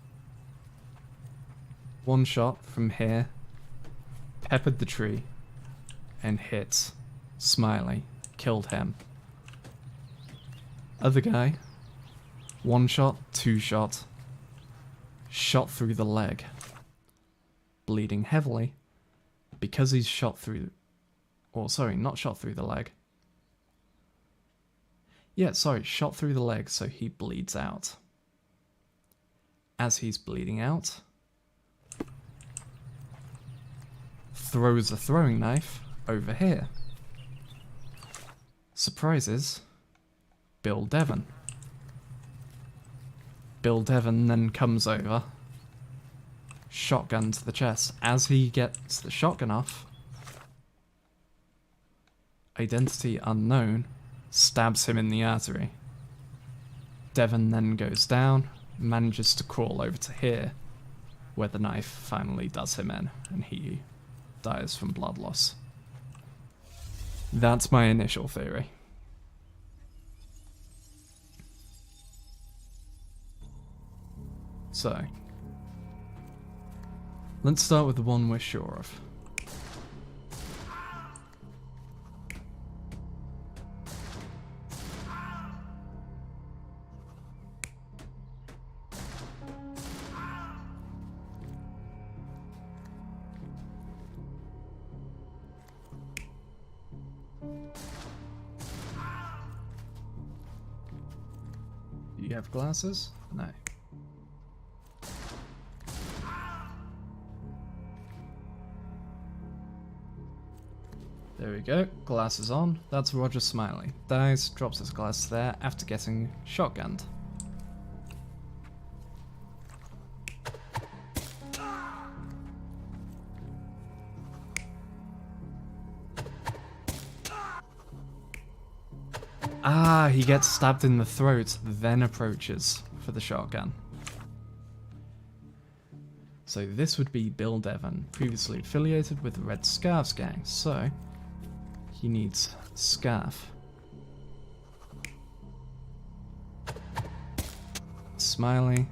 1 shot from here, peppered the tree, and hit Smiley, killed him. Other guy, 1 shot, 2 shot, shot through the leg, bleeding heavily, because he's shot through, or sorry, not shot through the leg. Yeah, sorry, shot through the leg, so he bleeds out. As he's bleeding out, throws a throwing knife over here. Surprises Bill Devon. Bill Devon then comes over, shotgun to the chest. As he gets the shotgun off, identity unknown stabs him in the artery. Devon then goes down, manages to crawl over to here, where the knife finally does him in, and he dies from blood loss. That's my initial theory. So, let's start with the one we're sure of. Do you have glasses? No. There we go, glasses on. That's Roger Smiley. Dies, drops his glasses there after getting shotgunned. Ah, he gets stabbed in the throat, then approaches for the shotgun. So this would be Bill Devon, previously affiliated with the Red Scarves gang, so he needs a scarf. Smiley.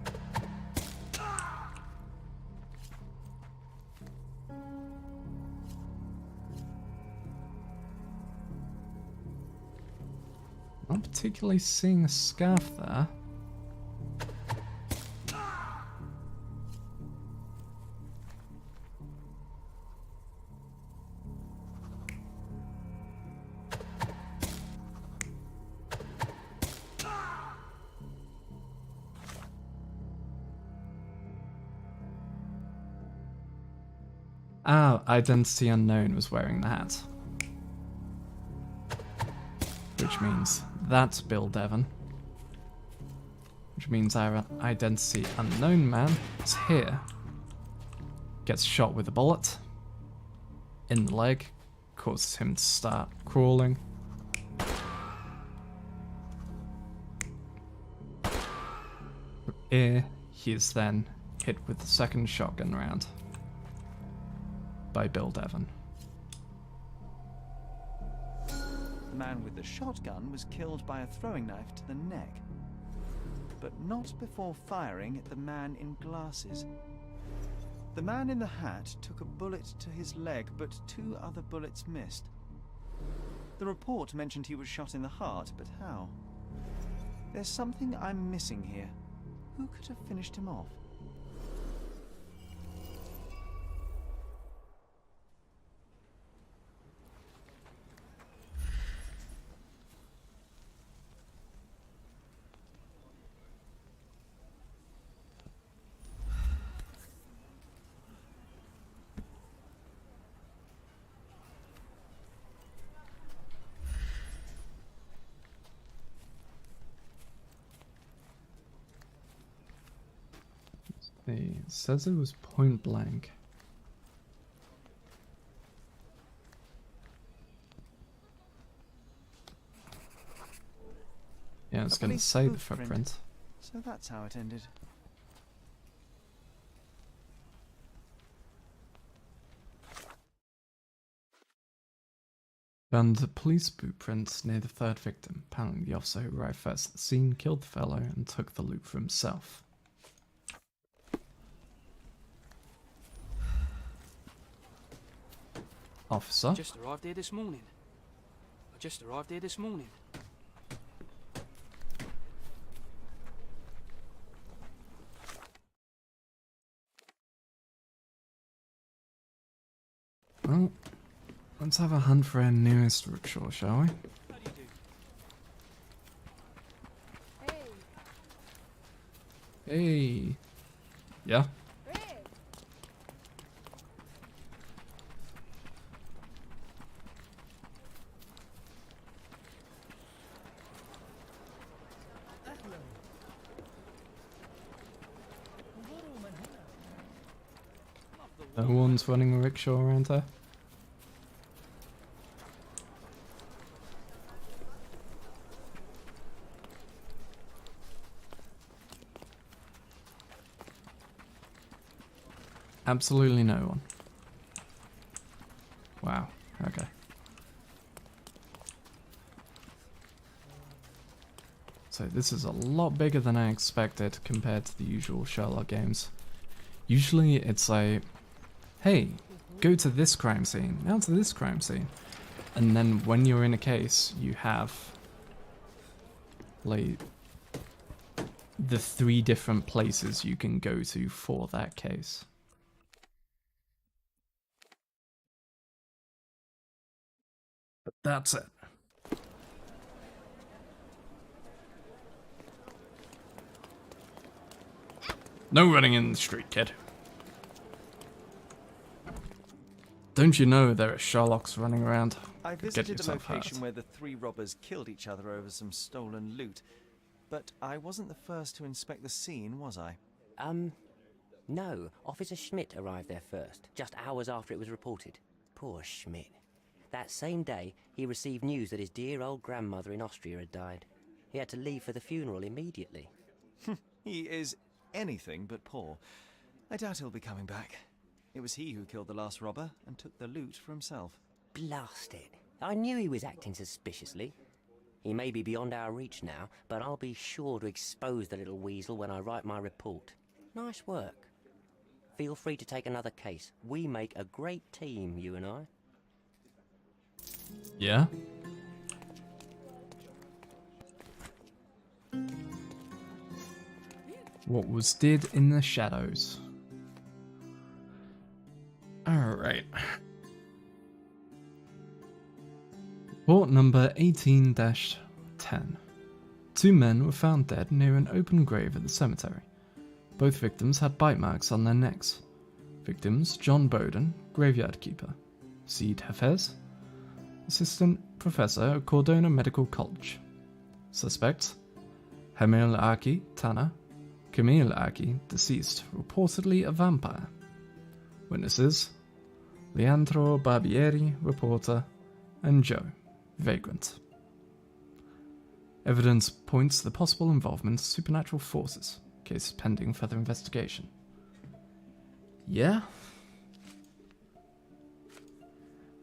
Not particularly seeing a scarf there. Ah, Identity Unknown was wearing the hat. Which means that's Bill Devon. Which means our Identity Unknown man is here. Gets shot with a bullet in the leg, causes him to start crawling. Here, he is then hit with the second shotgun round by Bill Devon. The man with the shotgun was killed by a throwing knife to the neck, but not before firing at the man in glasses. The man in the hat took a bullet to his leg, but 2 other bullets missed. The report mentioned he was shot in the heart, but how? There's something I'm missing here. Who could have finished him off? It says it was point blank. Yeah, I was going to say the footprint. So that's how it ended. Found the police blueprints near the 3rd victim. Apparently the officer who arrived first at the scene killed the fellow and took the loot for himself. Officer? I just arrived here this morning. Well, let's have a hunt for our nearest rickshaw, shall we? Hey. Yeah? No one's running a rickshaw around here. Absolutely no one. Wow, okay. So this is a lot bigger than I expected compared to the usual Sherlock games. Usually it's like, hey, go to this crime scene, now to this crime scene. And then when you're in a case, you have like the 3 different places you can go to for that case. But that's it. No running in the street, kid. Don't you know there are Sherlocks running around? I Could get visited the yourself location hurt. where the 3 robbers killed each other over some stolen loot, but I wasn't the first to inspect the scene, was I? No. Officer Schmidt arrived there first, just hours after it was reported. Poor Schmidt. That same day, he received news that his dear old grandmother in Austria had died. He had to leave for the funeral immediately. He is anything but poor. I doubt he'll be coming back. It was he who killed the last robber and took the loot for himself. Blast it. I knew he was acting suspiciously. He may be beyond our reach now, but I'll be sure to expose the little weasel when I write my report. Nice work. Feel free to take another case. We make a great team, you and I. Yeah? What was did in the shadows? Alright. Report number 18-10. 2 men were found dead near an open grave at the cemetery. Both victims had bite marks on their necks. Victims: John Bowden, graveyard keeper; Seed Hafez, assistant professor at Cordona Medical College. Suspects: Hamil Aki, Tanner; Camille Aki, deceased, reportedly a vampire. Witnesses: Leandro Barbieri, reporter, and Joe, vagrant. Evidence points to the possible involvement of supernatural forces. Case is pending further investigation. Yeah?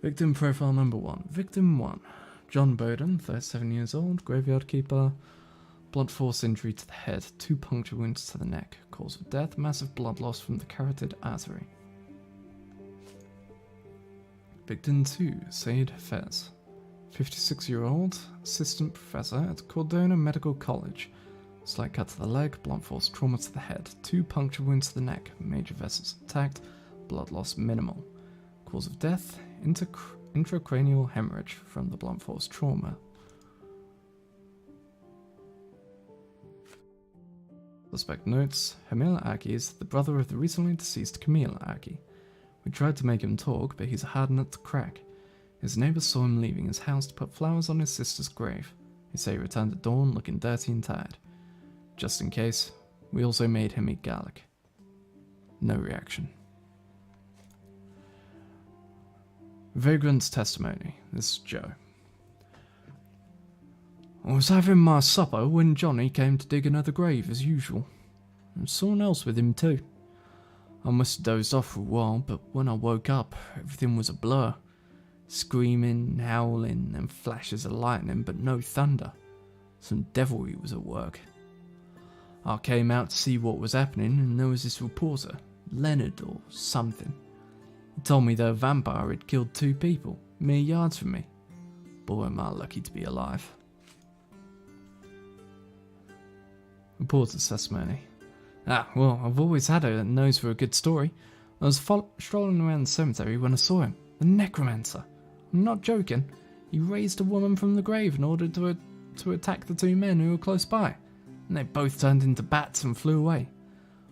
Victim profile number 1. Victim 1. John Bowden, 37 years old, graveyard keeper. Blunt force injury to the head, 2 puncture wounds to the neck. Cause of death: massive blood loss from the carotid artery. Victim 2. Said Fez, 56-year-old, assistant professor at Cordona Medical College. Slight cut to the leg, blunt force trauma to the head, 2 puncture wounds to the neck, major vessels intact, blood loss minimal. Cause of death: intracranial hemorrhage from the blunt force trauma. Suspect notes: Hamil Aki is the brother of the recently deceased Camille Aki. We tried to make him talk, but he's a hard nut to crack. His neighbors saw him leaving his house to put flowers on his sister's grave. They say he returned at dawn looking dirty and tired. Just in case, we also made him eat garlic. No reaction. Vagrant's testimony. This is Joe. I was having my supper when Johnny came to dig another grave as usual. There was someone else with him too. I must have dozed off for a while, but when I woke up, everything was a blur. Screaming, howling, and flashes of lightning, but no thunder. Some devilry was at work. I came out to see what was happening, and there was this reporter, Leonard or something. He told me that a vampire had killed 2 people, mere yards from me. Boy, am I lucky to be alive. Reporter's testimony. Well, I've always had a nose for a good story. I was strolling around the cemetery when I saw him, the necromancer. I'm not joking. He raised a woman from the grave in order to attack the 2 men who were close by, and they both turned into bats and flew away.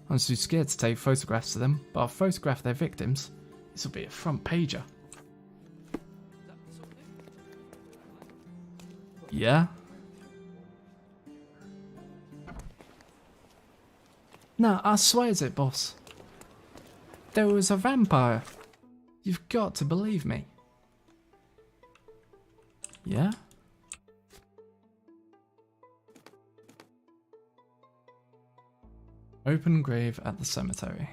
I was too scared to take photographs of them, but I'll photograph their victims. This will be a front pager. Yeah? No, I swears it, boss. There was a vampire. You've got to believe me. Yeah? Open grave at the cemetery.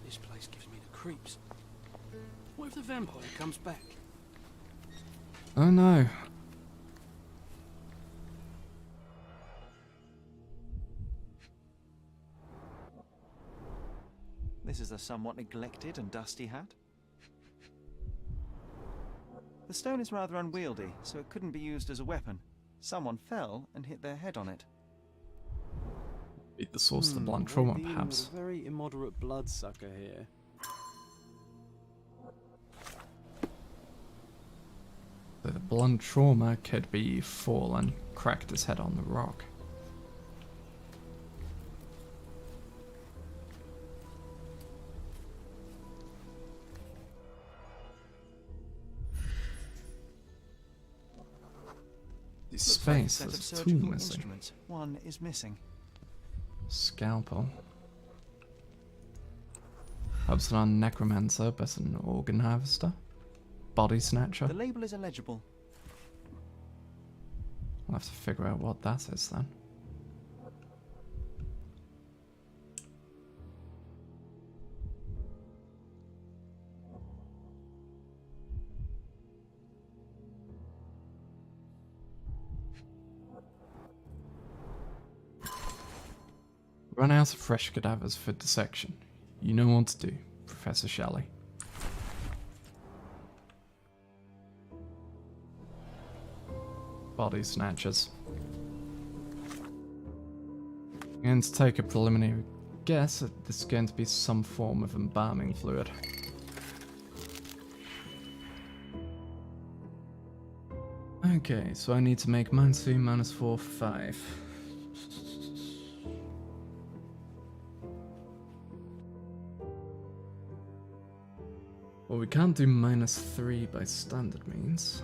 This place gives me the creeps. What if the vampire comes back? Oh no. This is a somewhat neglected and dusty hat. The stone is rather unwieldy, so it couldn't be used as a weapon. Someone fell and hit their head on it. Be the source of the blunt trauma, Dealing with perhaps. a very immoderate bloodsucker here. So the blunt trauma could be fall and cracked his head on the rock. Space Set of has a tool surgical missing. instruments. One is missing. Scalpel. Upsilon necromancer, but an organ harvester. Body snatcher. The label is illegible. I'll have to figure out what that is then. Run out of fresh cadavers for dissection. You know what to do, Professor Shelley. Body snatchers. I'm going to take a preliminary guess that this is going to be some form of embalming fluid. Okay, so I need to make -2, -4, 5. Well, we can't do -3 by standard means.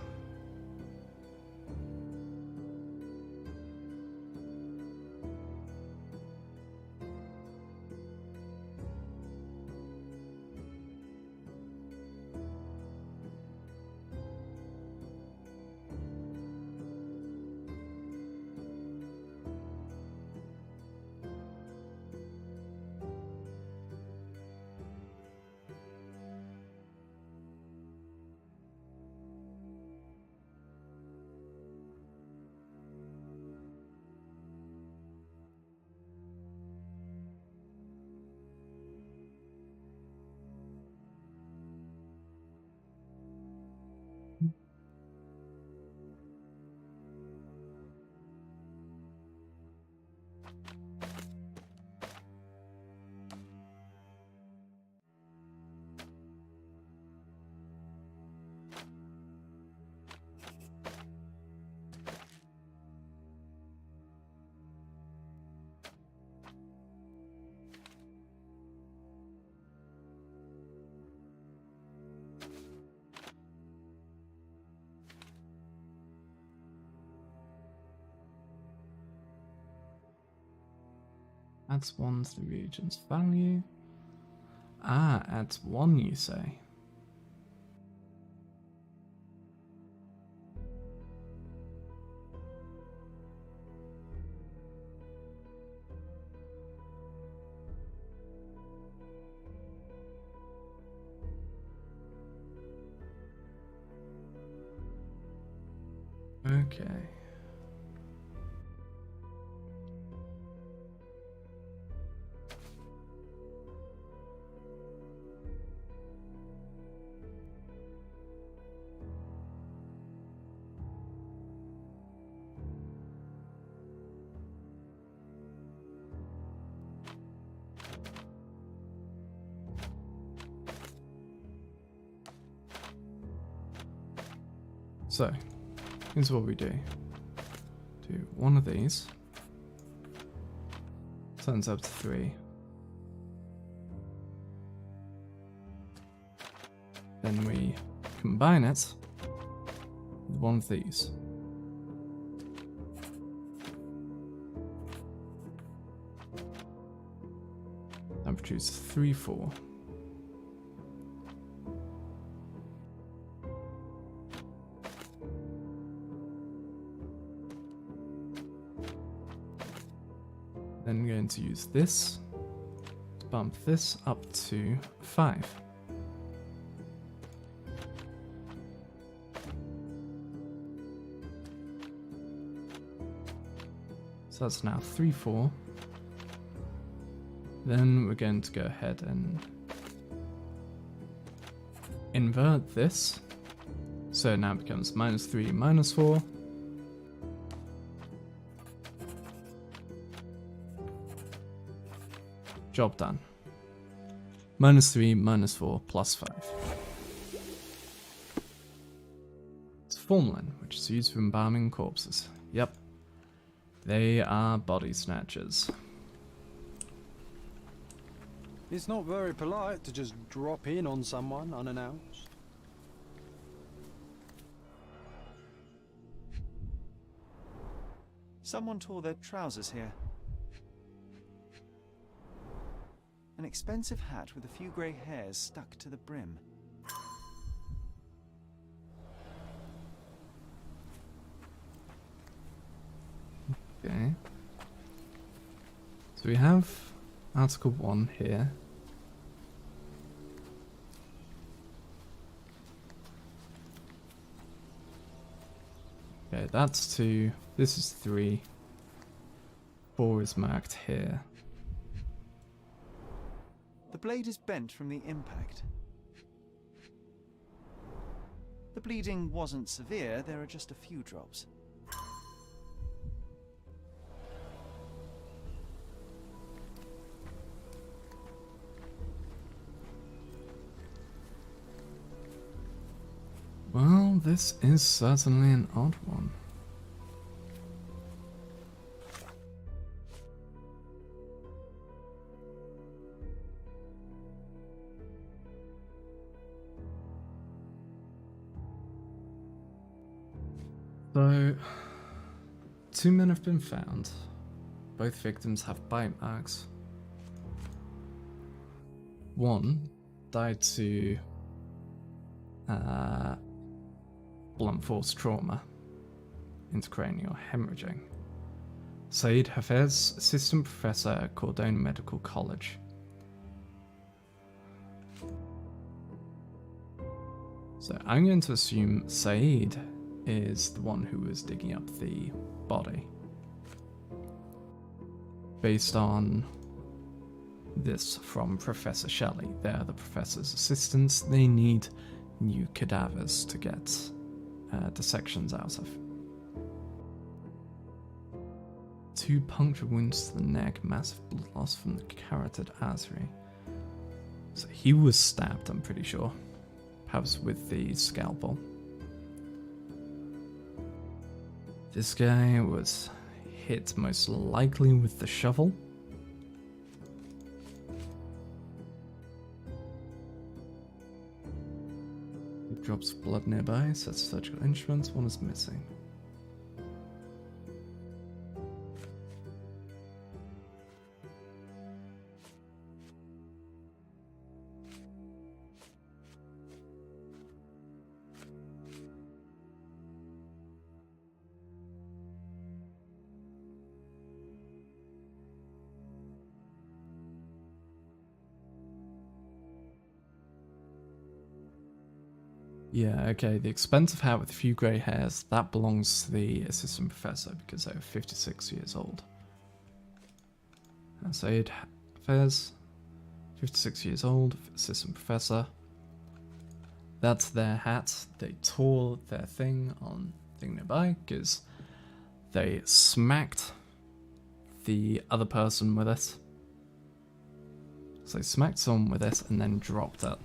Adds 1 to the reagent's value. Ah, adds 1, you say? Okay. So, here's what we do. Do one of these. Turns up to 3. Then we combine it with one of these. And produce 3, 4. Then we're going to use this to bump this up to 5. So that's now 3, 4. Then we're going to go ahead and invert this. So now it becomes -3, -4. Job done. -3, -4, +5. It's Formalin, which is used for embalming corpses. Yep. They are body snatchers. It's not very polite to just drop in on someone unannounced. Someone tore their trousers here. An expensive hat with a few grey hairs stuck to the brim. Okay. So we have Article 1 here. Okay, that's 2. This is 3. 4 is marked here. The blade is bent from the impact. The bleeding wasn't severe, there are just a few drops. Well, this is certainly an odd one. So, 2 men have been found. Both victims have bite marks. One died to blunt force trauma, intracranial hemorrhaging. Saeed Hafez, assistant professor at Cordona Medical College. So I'm going to assume Saeed is the one who was digging up the body. Based on this from Professor Shelley. They're the professor's assistants. They need new cadavers to get dissections out of. 2 puncture wounds to the neck, massive blood loss from the carotid artery. So he was stabbed, I'm pretty sure. Perhaps with the scalpel. This guy was hit most likely with the shovel. Drops of blood nearby, sets surgical instruments, one is missing. Yeah, okay, the expensive hat with a few grey hairs, that belongs to the assistant professor because they were 56 years old. And Saeed Hafez, 56 years old, assistant professor. That's their hat. They tore their thing on thing nearby because they smacked the other person with it. So they smacked someone with it and then dropped it.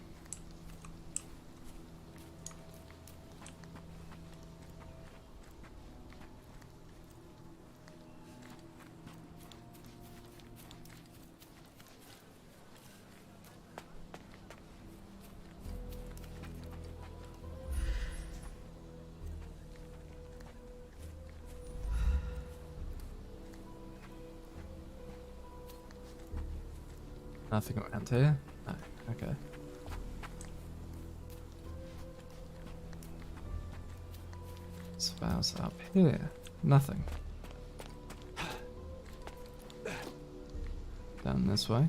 Nothing around here? No, okay. Spouse up here. Nothing. Down this way.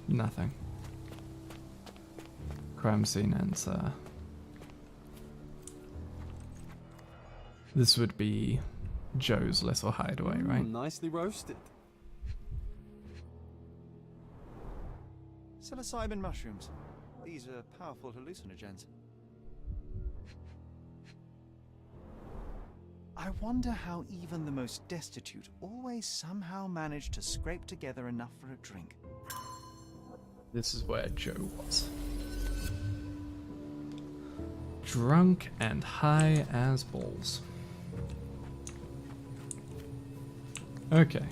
Nothing. Crime scene ends. This would be Joe's little hideaway, right? Nicely roasted. Psilocybin mushrooms. These are powerful hallucinogens. I wonder how even the most destitute always somehow manage to scrape together enough for a drink. This is where Joe was. Drunk and high as balls. Okay.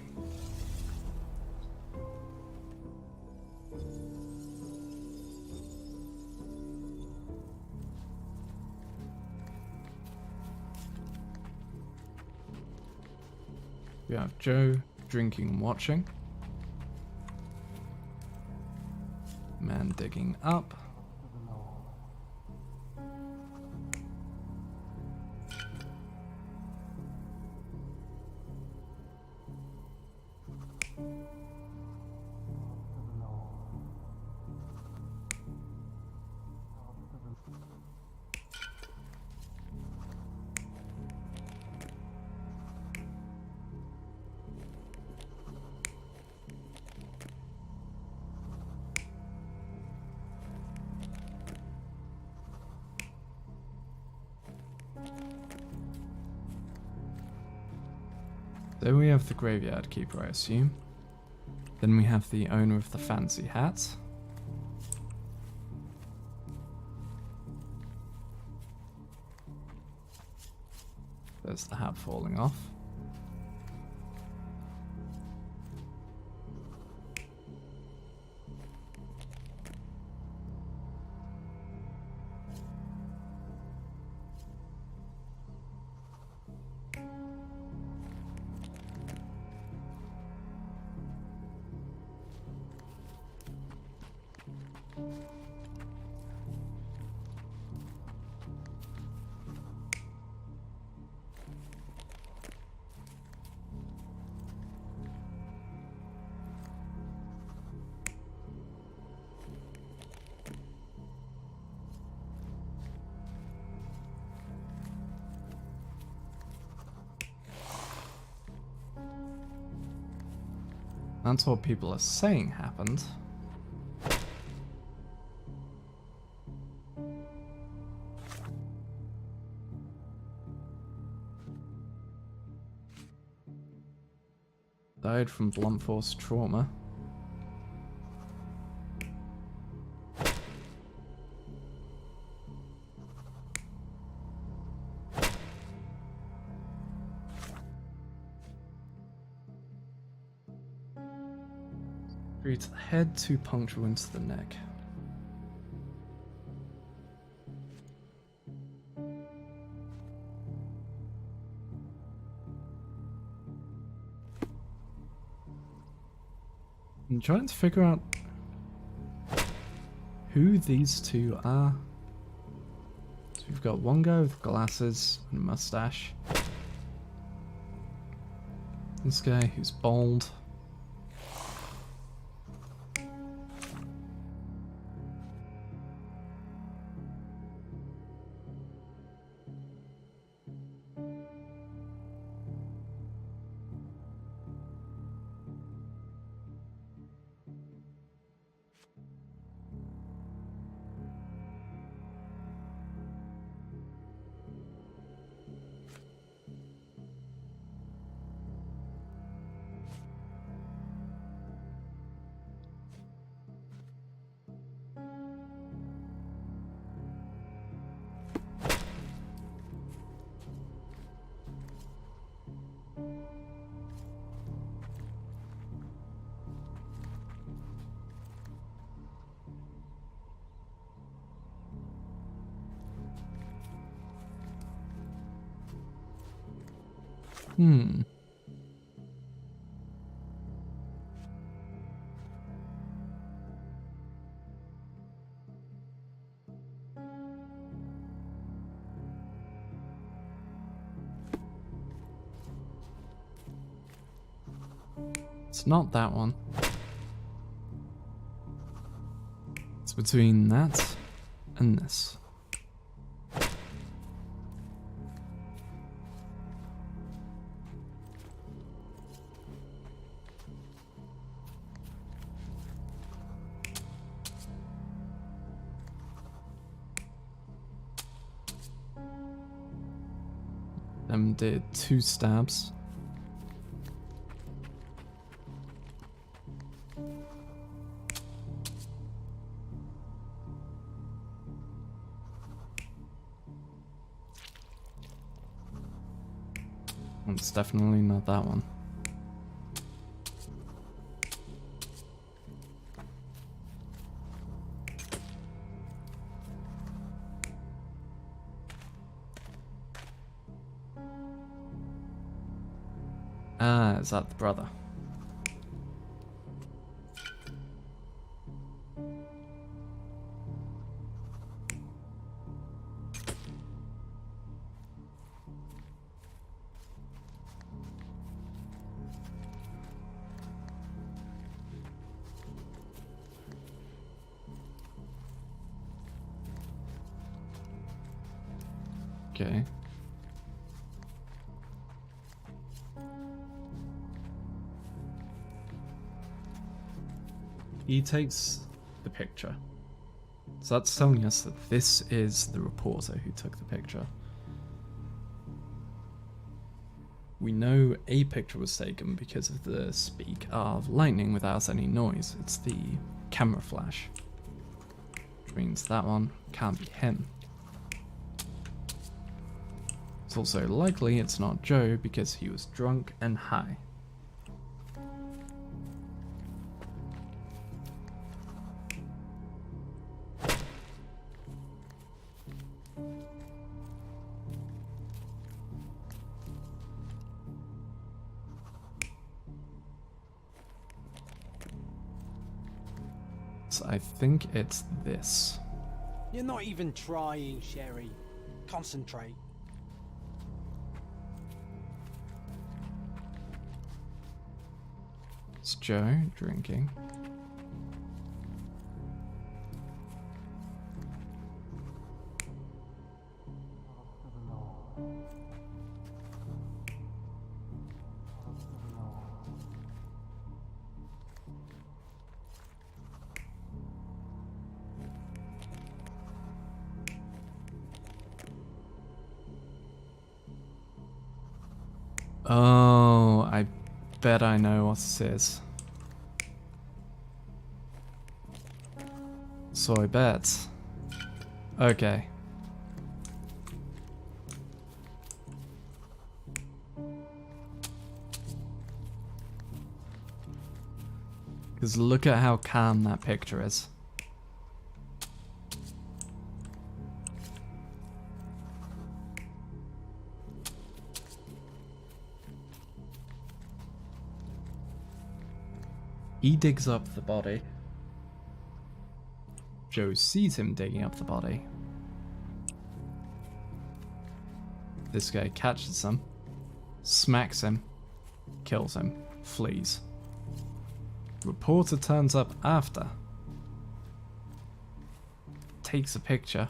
We have Joe drinking and watching. Man digging up. So we have the graveyard keeper, I assume. Then we have the owner of the fancy hat. There's the hat falling off. That's what people are saying happened. Died from blunt force trauma. Three to the head, 2 puncture wounds to the neck. I'm trying to figure out who these two are. So we've got one guy with glasses and a mustache. This guy who's bald. It's not that one. It's between that and this. Did 2 stabs. It's definitely not that one. Ah, is that the brother? Okay. He takes the picture. So that's telling us that this is the reporter who took the picture. We know a picture was taken because of the speak of lightning without any noise. It's the camera flash. Which means that one can't be him. It's also likely it's not Joe because he was drunk and high. So I think it's this. You're not even trying, Sherry. Concentrate. It's Joe drinking. Oh, I bet I know what this is. So I bet. Okay. Because look at how calm that picture is. He digs up the body. Joe sees him digging up the body. This guy catches him, smacks him, kills him, flees. Reporter turns up after, takes a picture,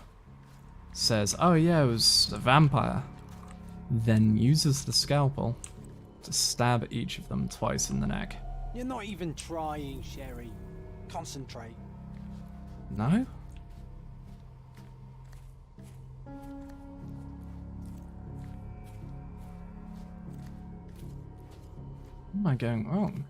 says, "Oh yeah, it was a vampire," then uses the scalpel to stab each of them twice in the neck. You're not even trying, Sherry. Concentrate. No? What am I going wrong?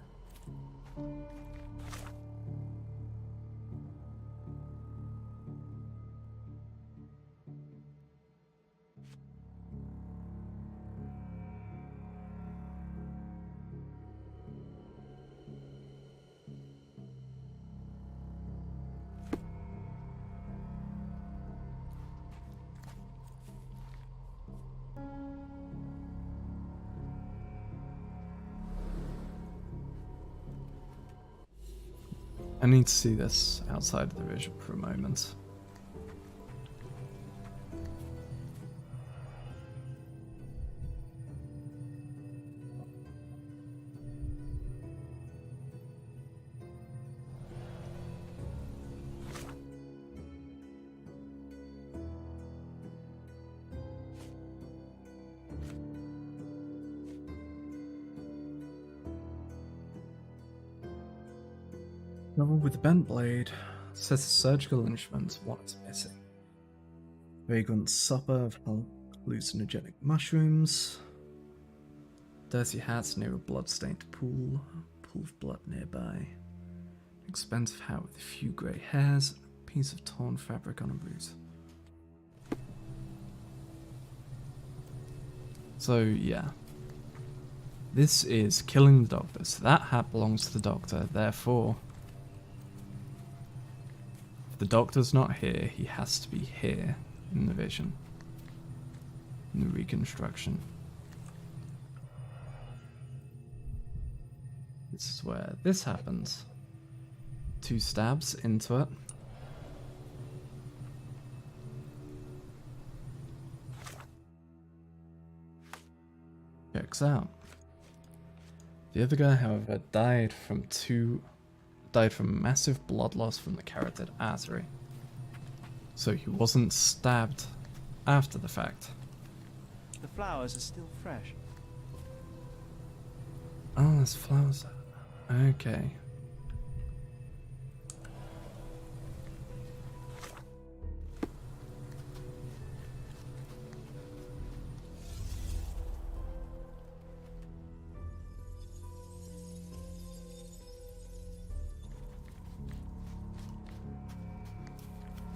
I need to see this outside of the visual for a moment. Novel with a bent blade. Says a surgical instrument. What is missing? Vagrant supper of hallucinogenic mushrooms. Dirty hats near a blood-stained pool. Pool of blood nearby. Expensive hat with a few grey hairs. A piece of torn fabric on a boot. So yeah. This is killing the doctor, so that hat belongs to the doctor, therefore... If the doctor's not here, he has to be here in the vision. In the reconstruction. This is where this happens. 2 stabs into it. Checks out. The other guy, however, died from massive blood loss from the carotid artery. So he wasn't stabbed after the fact. The flowers are still fresh. Oh, there's flowers. Okay.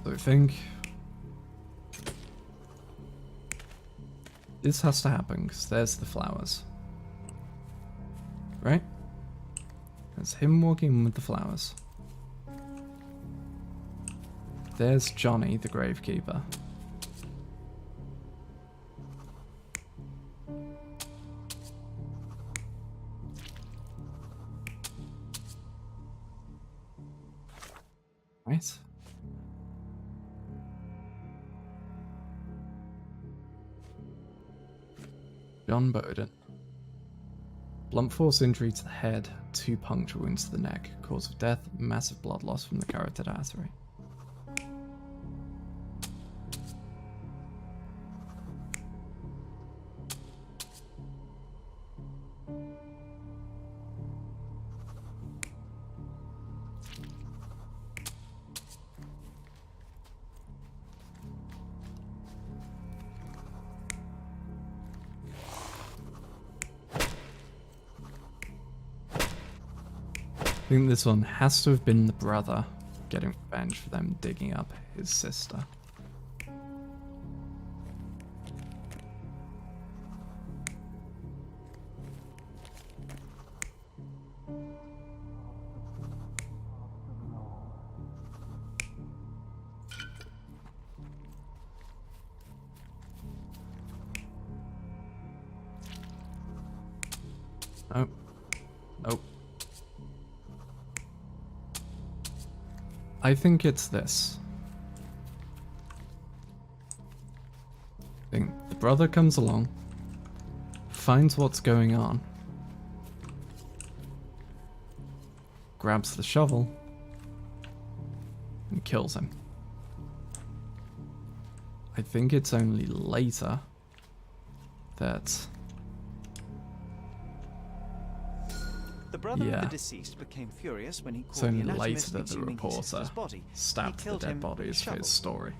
So I think this has to happen because there's the flowers. Right? There's him walking with the flowers. There's Johnny, the gravekeeper. Right? John Bowden. Blunt force injury to the head, 2 puncture wounds to the neck. Cause of death, massive blood loss from the carotid artery. I think this one has to have been the brother getting revenge for them digging up his sister. Oh. Oh. I think it's this. I think the brother comes along, finds what's going on, grabs the shovel, and kills him. I think it's only later that... The brother of the deceased became furious when he caught It's the only anatomist later that the exhuming his reporter sister's body. stabbed He the killed dead him with a bodies for shovel. his story.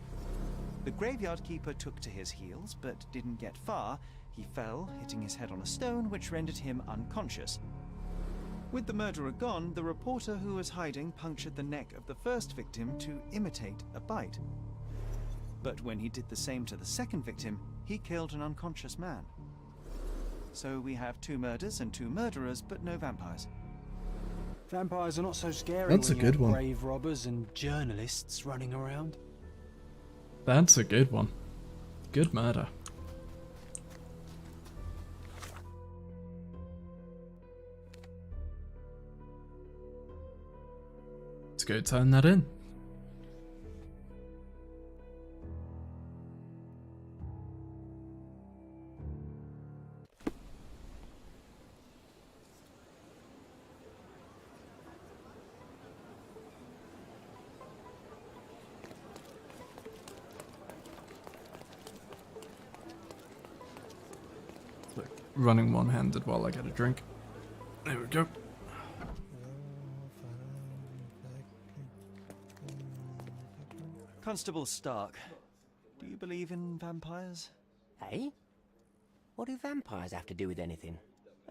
The graveyard keeper took to his heels, but didn't get far. He fell, hitting his head on a stone, which rendered him unconscious. With the murderer gone, the reporter who was hiding punctured the neck of the first victim to imitate a bite. But when he did the same to the second victim, he killed an unconscious man. So we have 2 murders and 2 murderers, but no vampires. Vampires are not so scary. That's when a you have good one. grave robbers and journalists running around. That's a good one. Good murder. Let's go turn that in. Running one-handed while I get a drink. There we go. Constable Stark, do you believe in vampires? Hey? What do vampires have to do with anything?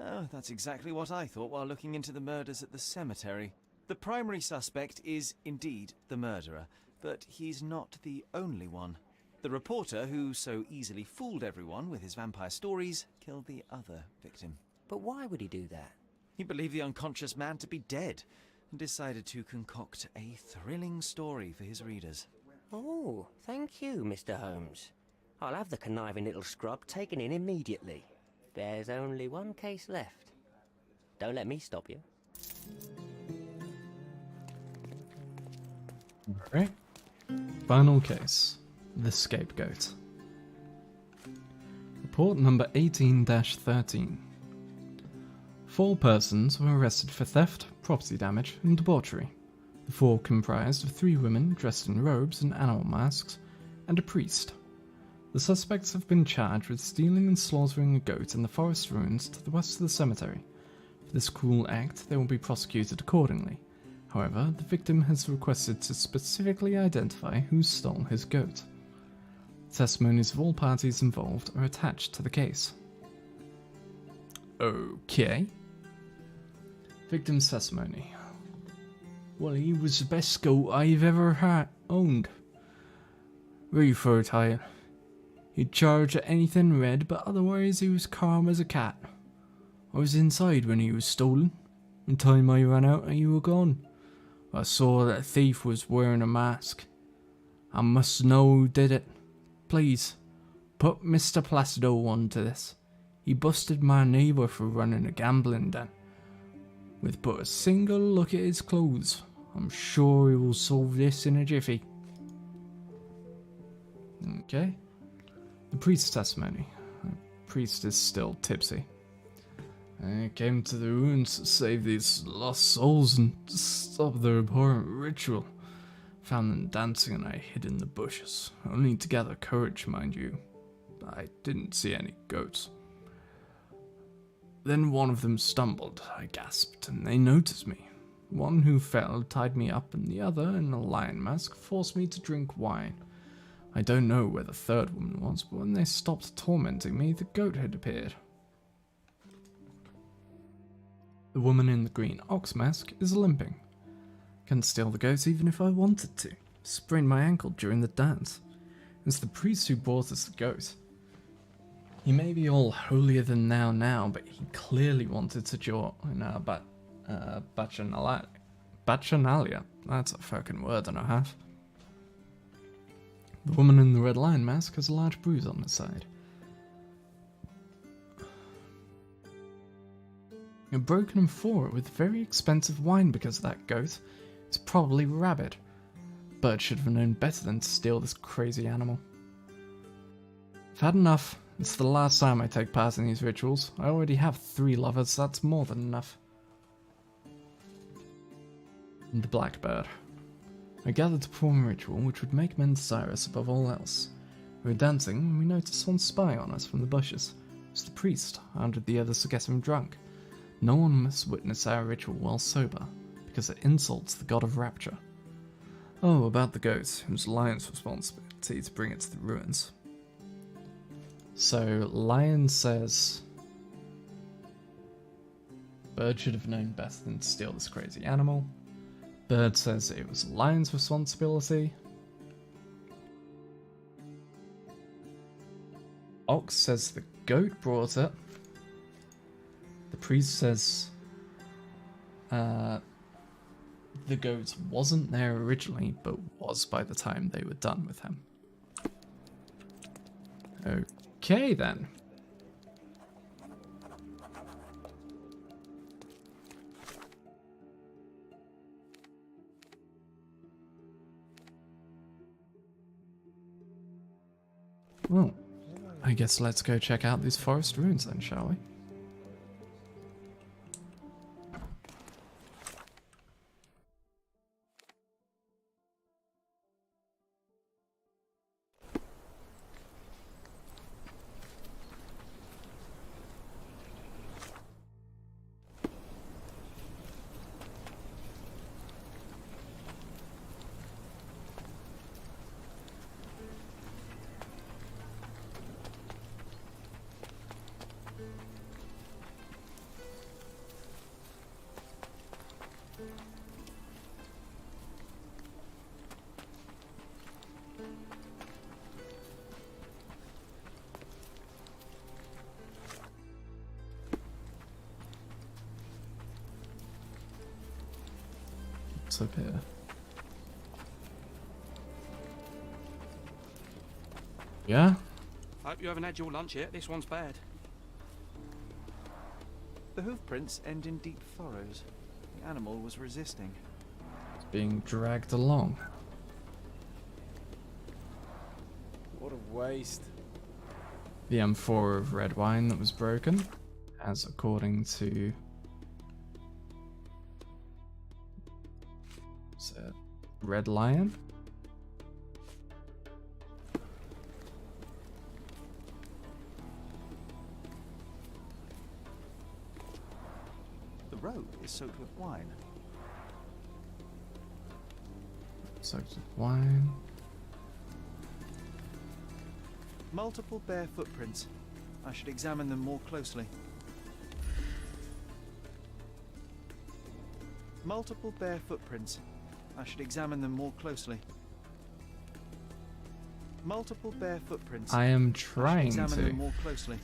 Oh, that's exactly what I thought while looking into the murders at the cemetery. The primary suspect is indeed the murderer, but he's not the only one. The reporter, who so easily fooled everyone with his vampire stories, killed the other victim. But why would he do that? He believed the unconscious man to be dead and decided to concoct a thrilling story for his readers. Oh, thank you, Mr. Holmes. I'll have the conniving little scrub taken in immediately. There's only one case left. Don't let me stop you. Alright. Final case. The Scapegoat. Report number 18-13. 4 persons were arrested for theft, property damage, and debauchery. The 4 comprised of 3 women dressed in robes and animal masks, and a priest. The suspects have been charged with stealing and slaughtering a goat in the forest ruins to the west of the cemetery. For this cruel act, they will be prosecuted accordingly. However, the victim has requested to specifically identify who stole his goat. Testimonies of all parties involved are attached to the case. Okay. Victim's testimony. Well, he was the best goat I've ever owned. Very fertile. He'd charge at anything red, but otherwise he was calm as a cat. I was inside when he was stolen. In time I ran out and you were gone. I saw that the thief was wearing a mask. I must know who did it. Please, put Mr. Placido onto this. He busted my neighbour for running a gambling den. With but a single look at his clothes, I'm sure he will solve this in a jiffy. Okay. The priest's testimony. The priest is still tipsy. I came to the ruins to save these lost souls and to stop their abhorrent ritual. Found them dancing and I hid in the bushes, only to gather courage, mind you. I didn't see any goats. Then one of them stumbled, I gasped, and they noticed me. One who fell tied me up and the other, in a lion mask, forced me to drink wine. I don't know where the third woman was, but when they stopped tormenting me, the goat had appeared. The woman in the green ox mask is limping. Can't steal the goat even if I wanted to. Sprained my ankle during the dance. It's the priest who brought us the goat. He may be all holier than thou now, but he clearly wanted to join our bacchanalia. That's a fucking word and a half. The woman in the red lion mask has a large bruise on her side. You're broken in 4 with very expensive wine because of that goat. It's probably rabid. Bird should have known better than to steal this crazy animal. I've had enough. It's the last time I take part in these rituals. I already have 3 lovers, that's more than enough. The Blackbird. I gathered to perform a ritual which would make men desirous above all else. We were dancing when we noticed someone spying on us from the bushes. It was the priest, armed with the others to get him drunk. No one must witness our ritual while sober, because it insults the god of rapture. Oh, about the goat, it was Lion's responsibility to bring it to the ruins. So, Lion says... Bird should have known better than to steal this crazy animal. Bird says it was Lion's responsibility. Ox says the goat brought it. The priest says the goat wasn't there originally, but was by the time they were done with him. Okay then. Well, I guess let's go check out these forest ruins then, shall we? What's up here? Yeah? Hope you haven't had your lunch yet. This one's bad. The hoof prints end in deep furrows. The animal was resisting. It's being dragged along. What a waste. The amphora of red wine that was broken, as according to Red Lion. The road is soaked with wine. Soaked with wine. Multiple bare footprints. I should examine them more closely. Multiple bare footprints. I should examine them more closely. Multiple bare footprints. I am trying examine to. them more closely.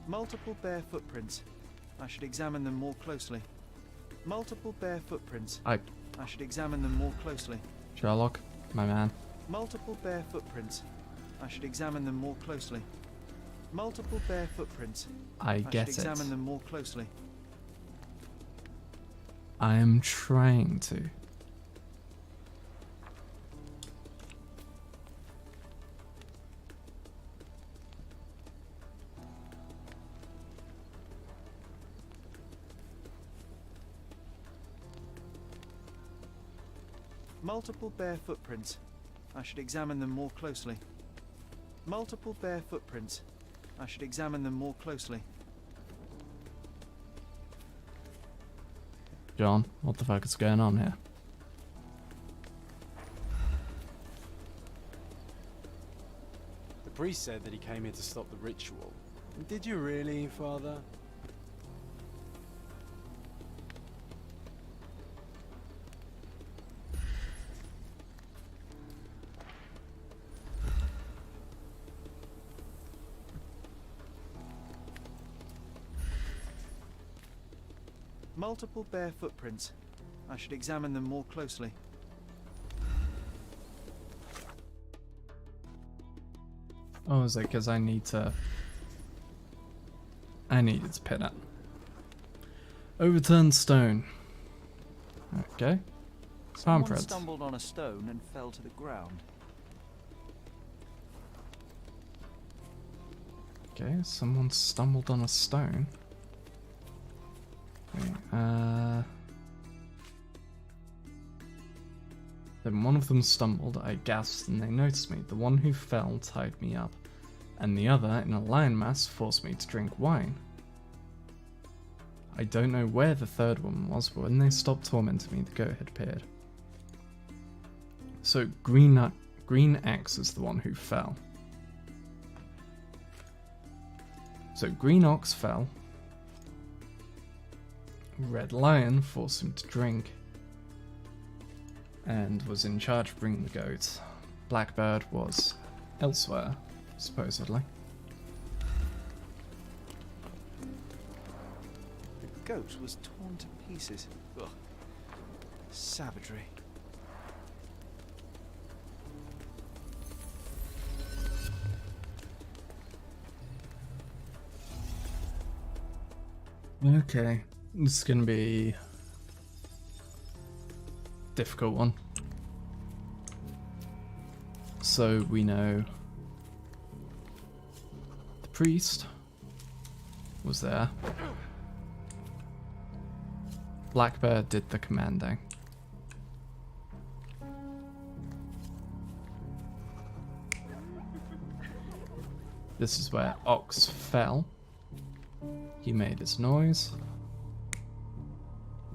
Multiple bare footprints. I should examine them more closely. Multiple bare footprints. I should examine them more closely. Sherlock, my man. Multiple bare footprints. I should examine them more closely. Multiple bare footprints. I get should examine them more closely. I am trying to. Multiple bare footprints. I should examine them more closely. Multiple bare footprints. I should examine them more closely. John, what the fuck is going on here? The priest said that he came here to stop the ritual. Did you really, Father? Multiple bare footprints. I should examine them more closely. Oh, is it because I need to... I needed to pin it. Overturned stone. Okay. Palm Someone prints. stumbled on a stone and fell to the ground. Okay, someone stumbled on a stone. Okay, then one of them stumbled, I gasped, and they noticed me. The one who fell tied me up, and the other, in a lion mass, forced me to drink wine. I don't know where the third one was, but when they stopped tormenting me, the goat had appeared. So Green Axe is the one who fell. So Green Ox fell. Red Lion forced him to drink and was in charge of bringing the goats. Blackbird was elsewhere, supposedly. The goat was torn to pieces. Ugh. Savagery. Okay, this is gonna be a difficult one. So we know the priest was there. Blackbird did the commanding. This is where Ox fell. He made his noise.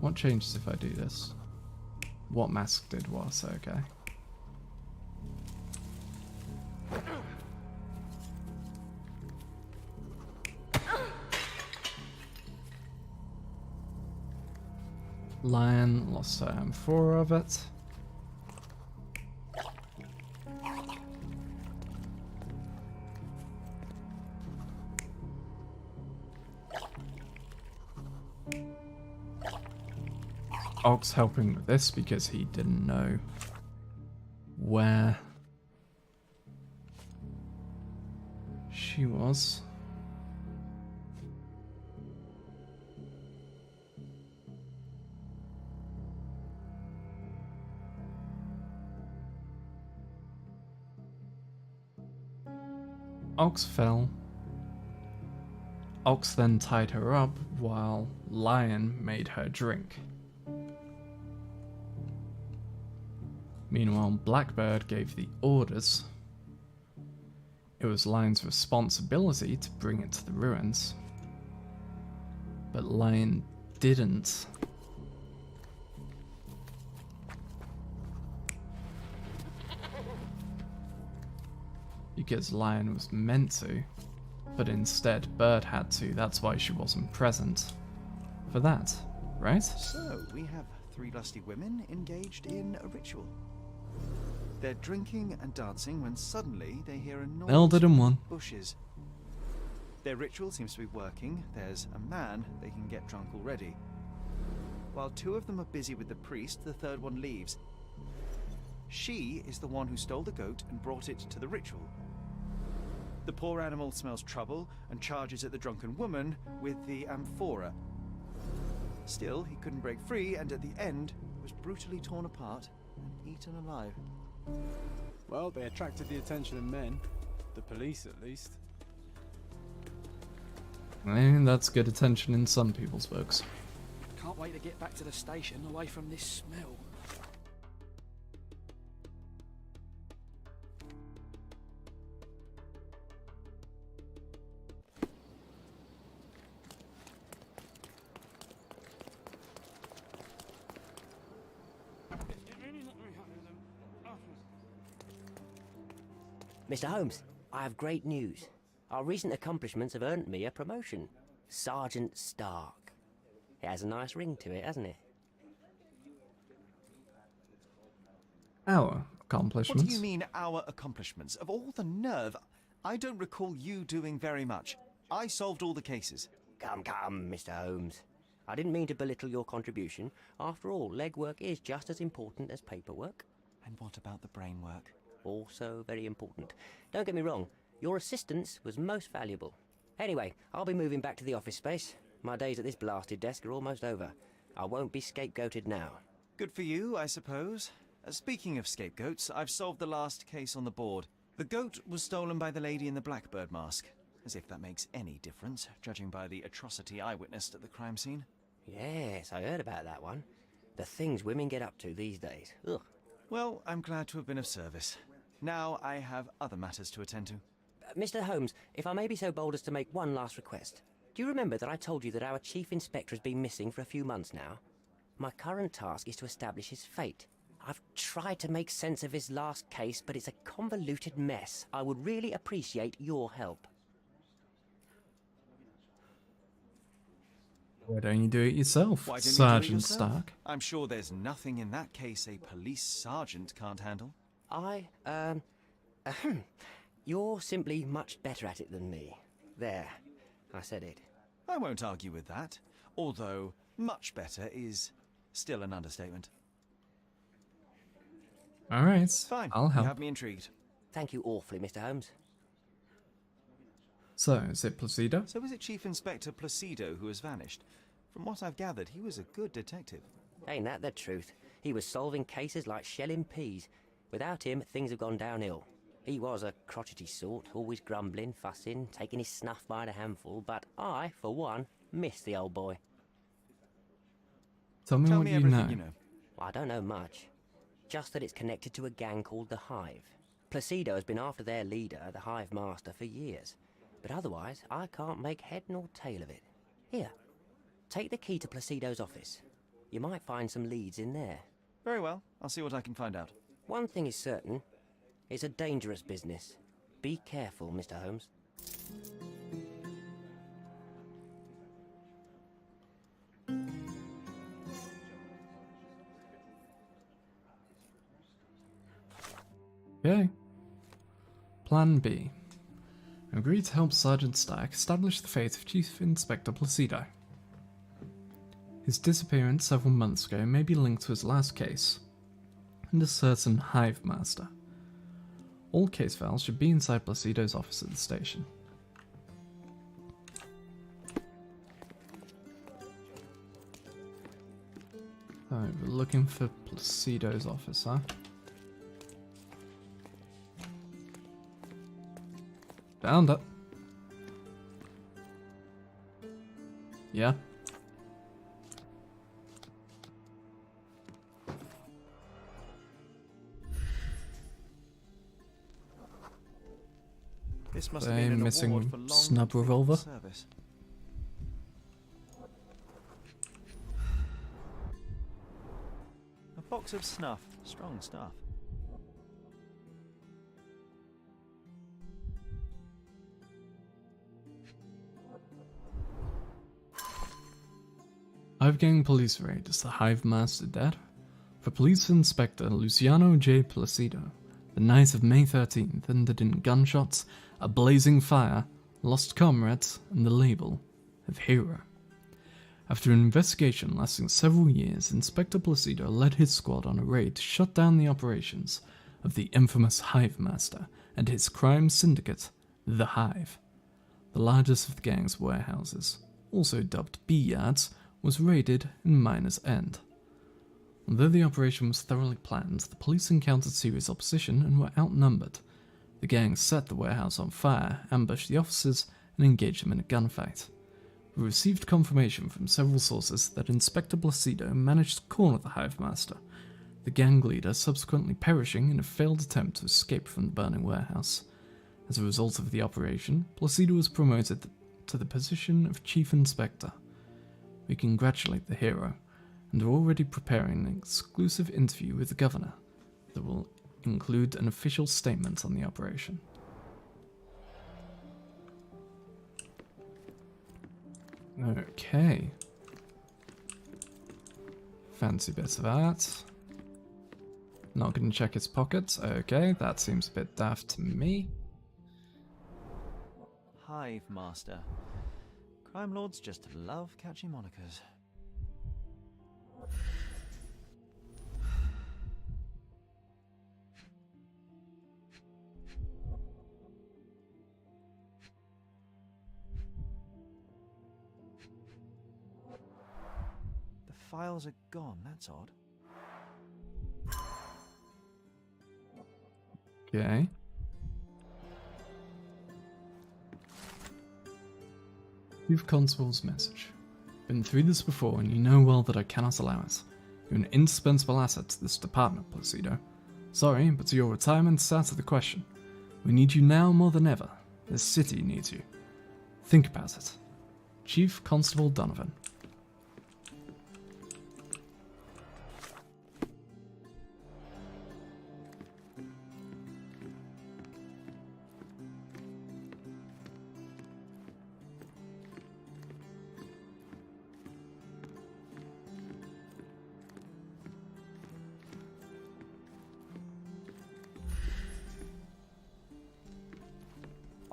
What changes if I do this? What Mask did was okay. Lion lost four of it. Ox helping with this because he didn't know where she was. Ox fell. Ox then tied her up while Lion made her drink. Meanwhile, Blackbird gave the orders. It was Lion's responsibility to bring it to the ruins. But Lion didn't. Because Lion was meant to, but instead Bird had to. That's why she wasn't present for that, right? So, we have 3 lusty women engaged in a ritual. They're drinking and dancing when suddenly they hear a noise Melded in one. bushes. Their ritual seems to be working. There's a man they can get drunk already. While 2 of them are busy with the priest, the 3rd one leaves. She is the one who stole the goat and brought it to the ritual. The poor animal smells trouble and charges at the drunken woman with the amphora. Still, he couldn't break free, and at the end was brutally torn apart and eaten alive. Well, they attracted the attention of men. The police, at least. That's good attention in some people's books. Can't wait to get back to the station away from this smell. Mr. Holmes, I have great news. Our recent accomplishments have earned me a promotion. Sergeant Stark. It has a nice ring to it, hasn't it? Our accomplishments? What do you mean, our accomplishments? Of all the nerve, I don't recall you doing very much. I solved all the cases. Come, Mr. Holmes. I didn't mean to belittle your contribution. After all, legwork is just as important as paperwork. And what about the brain work? Also very important. Don't get me wrong, your assistance was most valuable. Anyway, I'll be moving back to the office space. My days at this blasted desk are almost over. I won't be scapegoated now. Good for you, I suppose. Speaking of scapegoats, I've solved the last case on the board. The goat was stolen by the lady in the blackbird mask. As if that makes any difference, judging by the atrocity I witnessed at the crime scene. Yes, I heard about that one. The things women get up to these days. Ugh. Well, I'm glad to have been of service. Now I have other matters to attend to. Mr. Holmes, if I may be so bold as to make one last request. Do you remember that I told you that our chief inspector has been missing for a few months now? My current task is to establish his fate. I've tried to make sense of his last case, but it's a convoluted mess. I would really appreciate your help. Why don't you do it yourself, Why don't you Sergeant do it yourself? Stark? I'm sure there's nothing in that case a police sergeant can't handle. You're simply much better at it than me. There, I said it. I won't argue with that, although much better is still an understatement. Alright, Fine, I'll you help. have me intrigued. Thank you awfully, Mr. Holmes. So, is it Placido? So is it Chief Inspector Placido who has vanished? From what I've gathered, he was a good detective. Ain't that the truth? He was solving cases like shelling peas. Without him, things have gone downhill. He was a crotchety sort, always grumbling, fussing, taking his snuff by the handful, but I, for one, miss the old boy. Tell me what you know. I don't know much. Just that it's connected to a gang called the Hive. Placido has been after their leader, the Hive Master, for years. But otherwise, I can't make head nor tail of it. Here, take the key to Placido's office. You might find some leads in there. Very well, I'll see what I can find out. One thing is certain. It's a dangerous business. Be careful, Mr. Holmes. Okay. Plan B. Agree to help Sergeant Stark establish the fate of Chief Inspector Placido. His disappearance several months ago may be linked to his last case and a certain Hive Master. All case files should be inside Placido's office at the station. So, we're looking for Placido's office, huh? Found it. Yeah. This must have been an missing award for long snub and revolver. faithful service. A box of snuff. Strong stuff. Hive Gang police raid. Is the Hive Master dead? For Police Inspector Luciano J. Placido, the night of May 13th ended in gunshots, a blazing fire, lost comrades, and the label of hero. After an investigation lasting several years, Inspector Placido led his squad on a raid to shut down the operations of the infamous Hive Master and his crime syndicate, the Hive. The largest of the gang's warehouses, also dubbed B-Yards, was raided in Miner's End. Although the operation was thoroughly planned, the police encountered serious opposition and were outnumbered. The gang set the warehouse on fire, ambushed the officers, and engaged them in a gunfight. We received confirmation from several sources that Inspector Placido managed to corner the Hive Master, the gang leader subsequently perishing in a failed attempt to escape from the burning warehouse. As a result of the operation, Placido was promoted to the position of Chief Inspector. We congratulate the hero, and are already preparing an exclusive interview with the governor that will include an official statement on the operation. Okay. Fancy bit of art. Not gonna check his pockets. Okay, that seems a bit daft to me. Hive Master. Crime lords just love catchy monikers. The files are gone, that's odd. Okay. Chief Constable's message. Been through this before and you know well that I cannot allow it. You're an indispensable asset to this department, Placido. Sorry, but your retirement's out of the question. We need you now more than ever. This city needs you. Think about it. Chief Constable Donovan.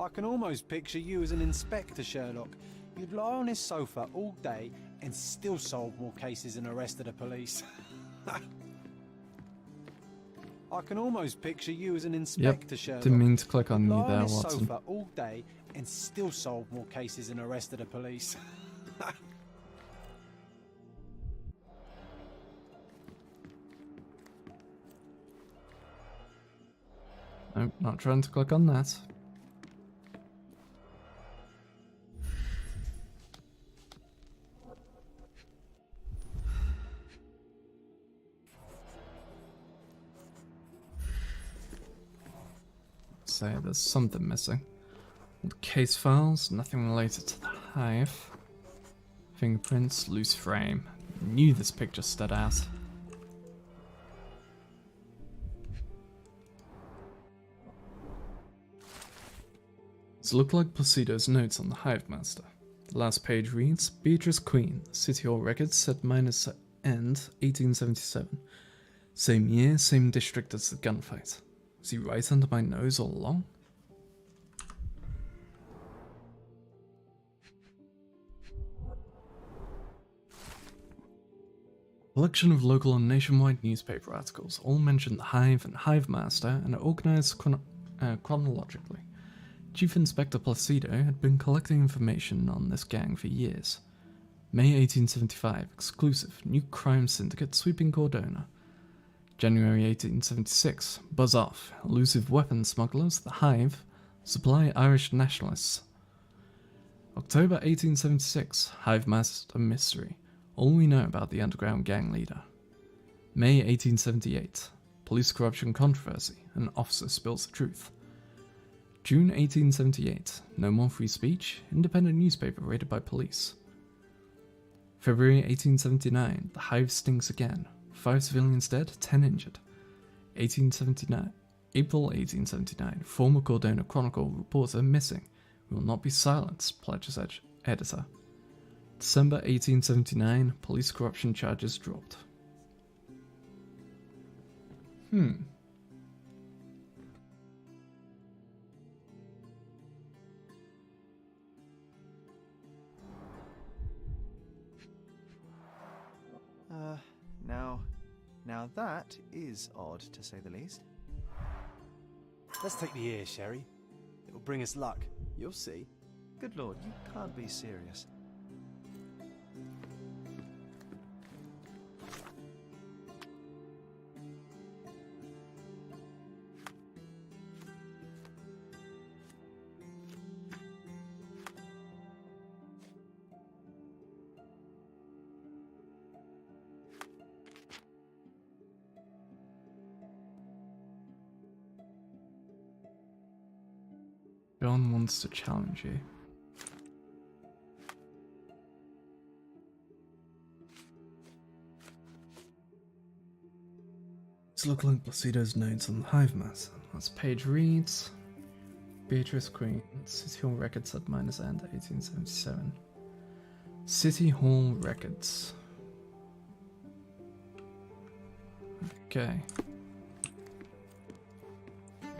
I can almost picture you as an inspector, Sherlock. You'd lie on his sofa all day and still solve more cases and arrested the police. I can almost picture you as an inspector, Sherlock. Didn't mean to click on You'd you lie there, on his Watson. sofa all day and still solve more cases and arrested the police. Nope, not trying to click on that. Say there's something missing. All the case files, nothing related to the Hive. Fingerprints, loose frame. Knew this picture stood out. This looked like Placido's notes on the Hive Master. The last page reads, Beatrice Queen, City Hall records set minus end 1877. Same year, same district as the gunfight. Was he right under my nose all along? Collection of local and nationwide newspaper articles all mention the Hive and Hive Master and are organized chronologically. Chief Inspector Placido had been collecting information on this gang for years. May 1875, exclusive, new crime syndicate sweeping Cordona. January 1876, buzz off, elusive weapons smugglers, the Hive, supply Irish nationalists. October 1876, Hive Master mystery, all we know about the underground gang leader. May 1878, police corruption controversy, an officer spills the truth. June 1878, no more free speech, independent newspaper raided by police. February 1879, the Hive stings again, 5 civilians dead, 10 injured. April 1879, former Cordona Chronicle reporter missing. We will not be silenced, pledges editor. December 1879, police corruption charges dropped. Now that is odd, to say the least. Let's take the ear, Sherry. It'll bring us luck. You'll see. Good lord, you can't be serious. John wants to challenge you. Let's look like Placido's notes on the Hive Master. As page reads, Beatrice Queen, City Hall Records at minus end 1877. City Hall Records. Okay.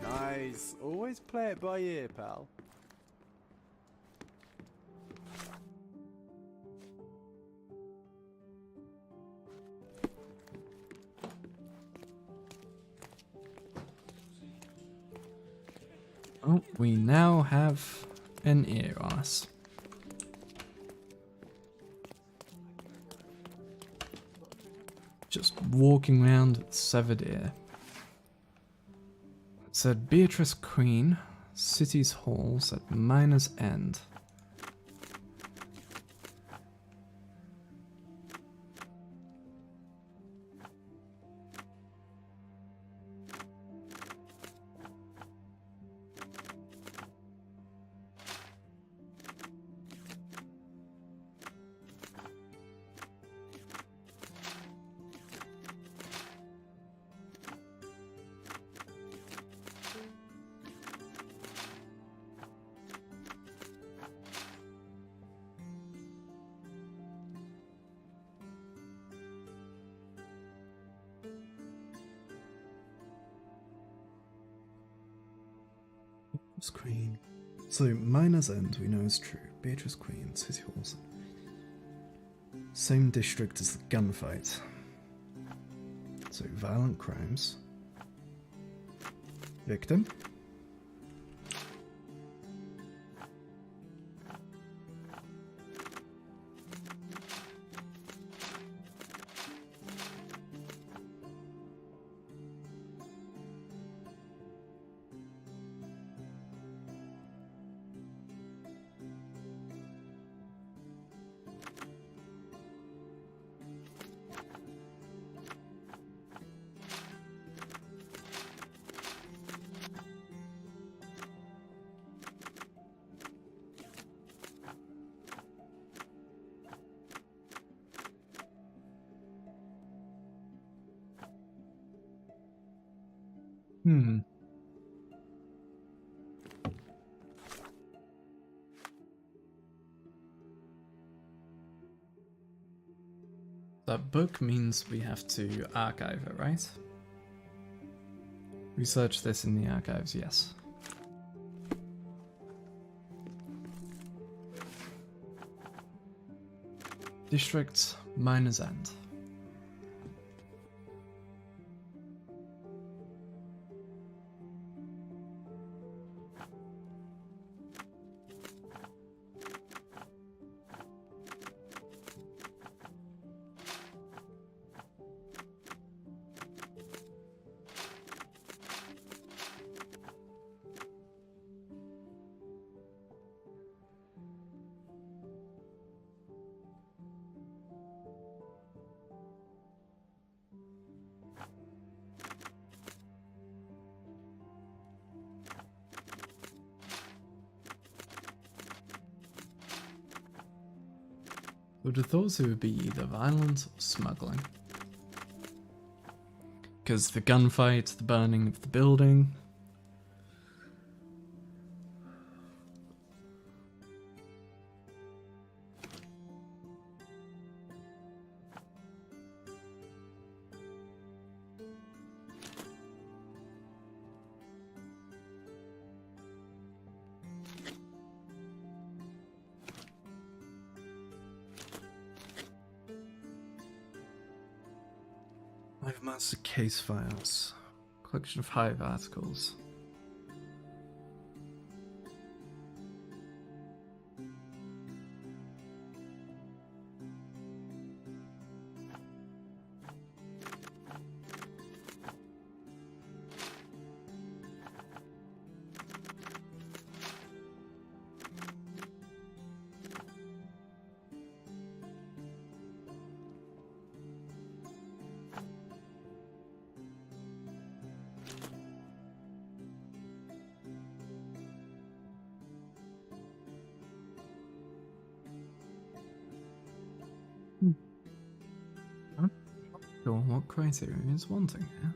Nice. Always play it by ear, pal. Oh, we now have an ear on us. Just walking around with severed ear. It said Beatrice Queen, City's Halls at Miner's End. Beatrice Queen. So, Miner's End we know is true. Beatrice Queen, City Halls. Same district as the gunfight. So, violent crimes. Victim. That book means we have to archive it, right? Research this in the archives, yes. District Miner's End. Would have thought it would be either violence or smuggling. Because the gunfight, the burning of the building. I've mastered case files. Collection of Hive articles. I'm not sure what criteria is wanting here.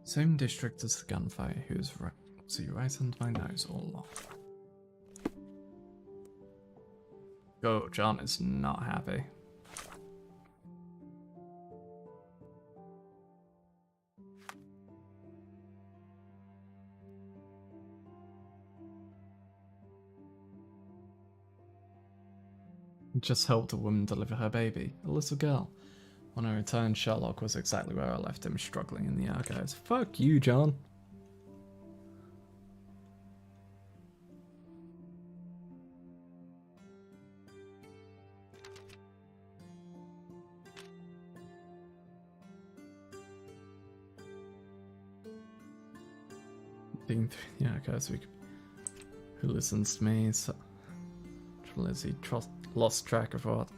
Same district as the gunfire, who's right? See right under my nose all along. Oh, John is not happy. Just helped a woman deliver her baby, a little girl. When I returned, Sherlock was exactly where I left him, struggling in the archives. Fuck you, John. Digging through the archives, who listens to me? So, Lizzie lost track of what.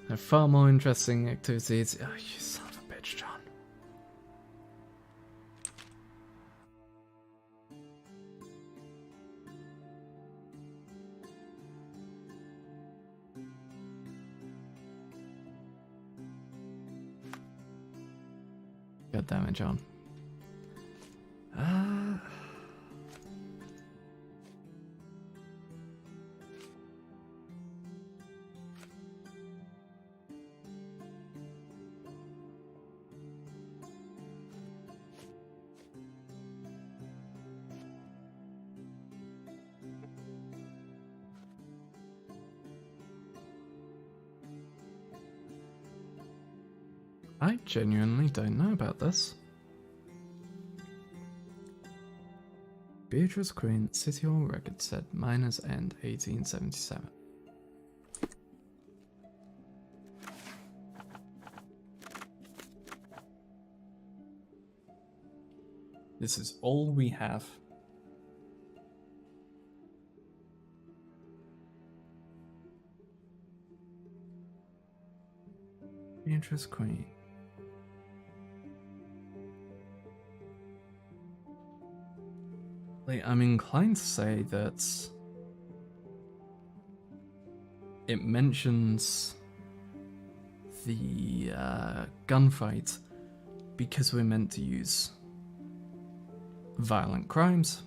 There are far more interesting activities. Oh, you son of a bitch, John. God damn it, John. I genuinely don't know about this. Beatrice Queen, City Hall record said miners end 1877. This is all we have. Beatrice Queen. Like, I'm inclined to say that it mentions the gunfight because we're meant to use violent crimes.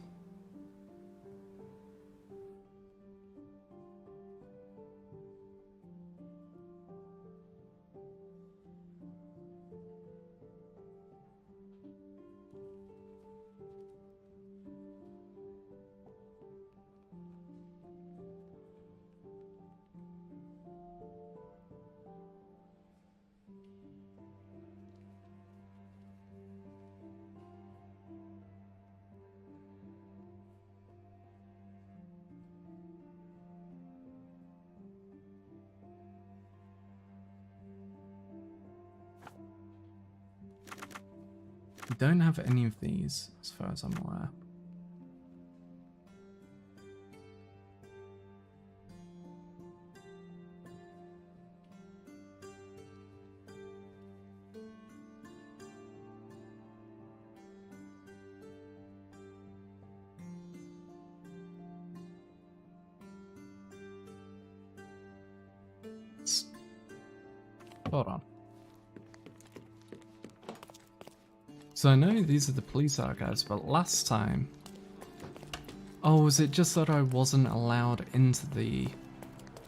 We don't have any of these, as far as I'm aware. Hold on. So I know these are the police archives, but last time... Oh, was it just that I wasn't allowed into the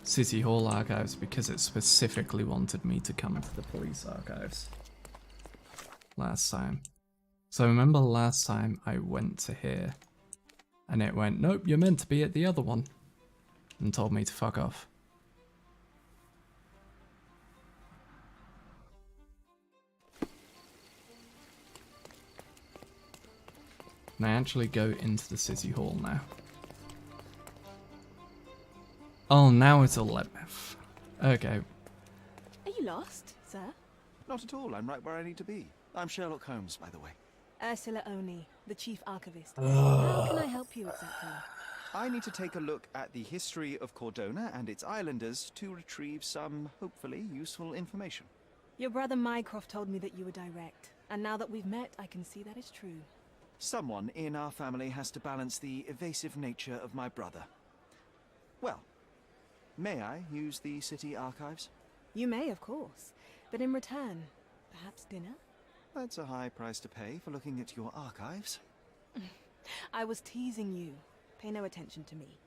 City Hall archives because it specifically wanted me to come to the police archives? Last time. So I remember last time I went to here, and it went, nope, you're meant to be at the other one, and told me to fuck off. Can I actually go into the City Hall now? Oh, now it's 11th. Okay. Are you lost, sir? Not at all. I'm right where I need to be. I'm Sherlock Holmes, by the way. Ursula Oni, the chief archivist. How can I help you exactly? I need to take a look at the history of Cordona and its islanders to retrieve some, hopefully, useful information. Your brother Mycroft told me that you were direct, and now that we've met, I can see that is true. Someone in our family has to balance the evasive nature of my brother. Well, may I use the city archives? You may, of course, but in return, perhaps dinner? That's a high price to pay for looking at your archives. I was teasing you. Pay no attention to me.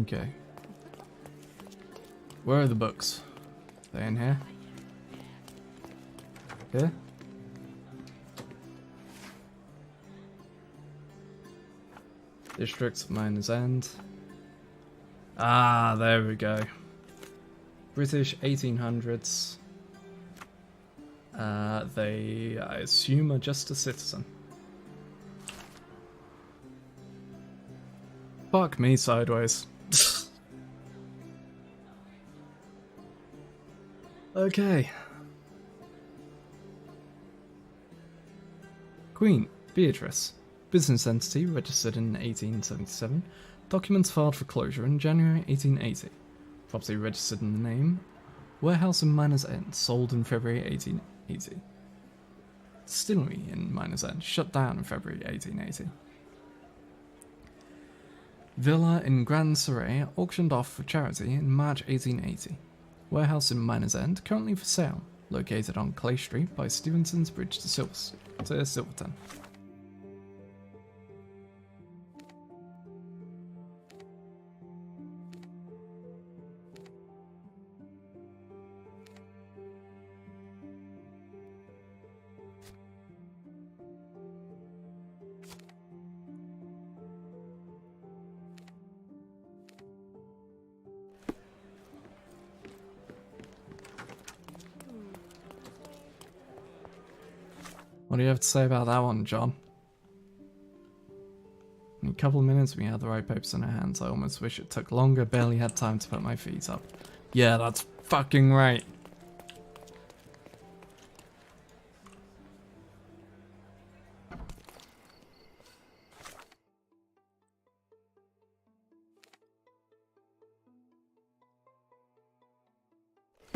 Okay. Where are the books? Are they in here? Here? District of Miners End. Ah, there we go. British 1800s. They, I assume, are just a citizen. Fuck me sideways. Okay. Queen Beatrice. Business entity registered in 1877. Documents filed for closure in January 1880. Property registered in the name. Warehouse in Miners End, sold in February 1880. Distillery in Miners End, shut down in February 1880. Villa in Grand Surrey, auctioned off for charity in March 1880. Warehouse in Miners End, currently for sale, located on Clay Street by Stevenson's Bridge to Silverton. What do you have to say about that one, John? In a couple of minutes we had the right papers in our hands. I almost wish it took longer, barely had time to put my feet up. Yeah, that's fucking right.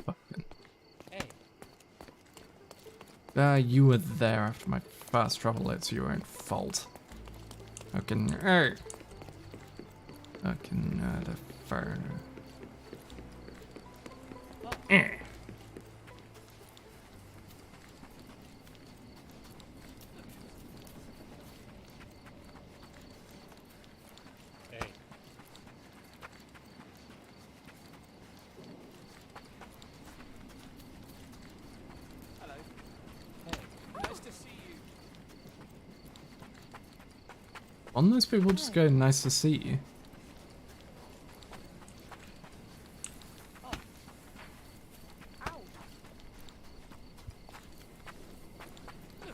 Fucking. You were there after my first trouble. It's your own fault. Fucking. Hey! Fucking, the fire. On those people just go, nice to see you.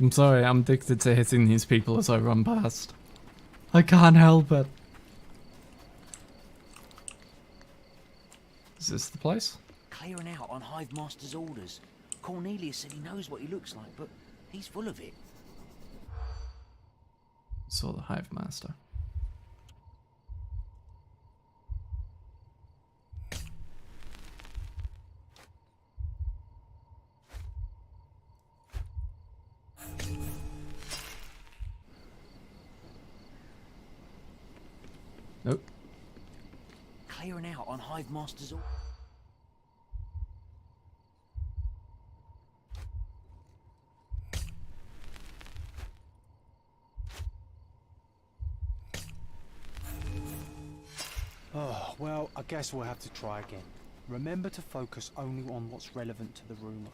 I'm sorry, I'm addicted to hitting these people as I run past. I can't help it. Is this the place? Clearing out on Hive Master's orders. Cornelius said he knows what he looks like, but he's full of it. Saw the Hive Master. Nope. Clearing out on Hive Master's orders. Oh, well, I guess we'll have to try again. Remember to focus only on what's relevant to the rumour.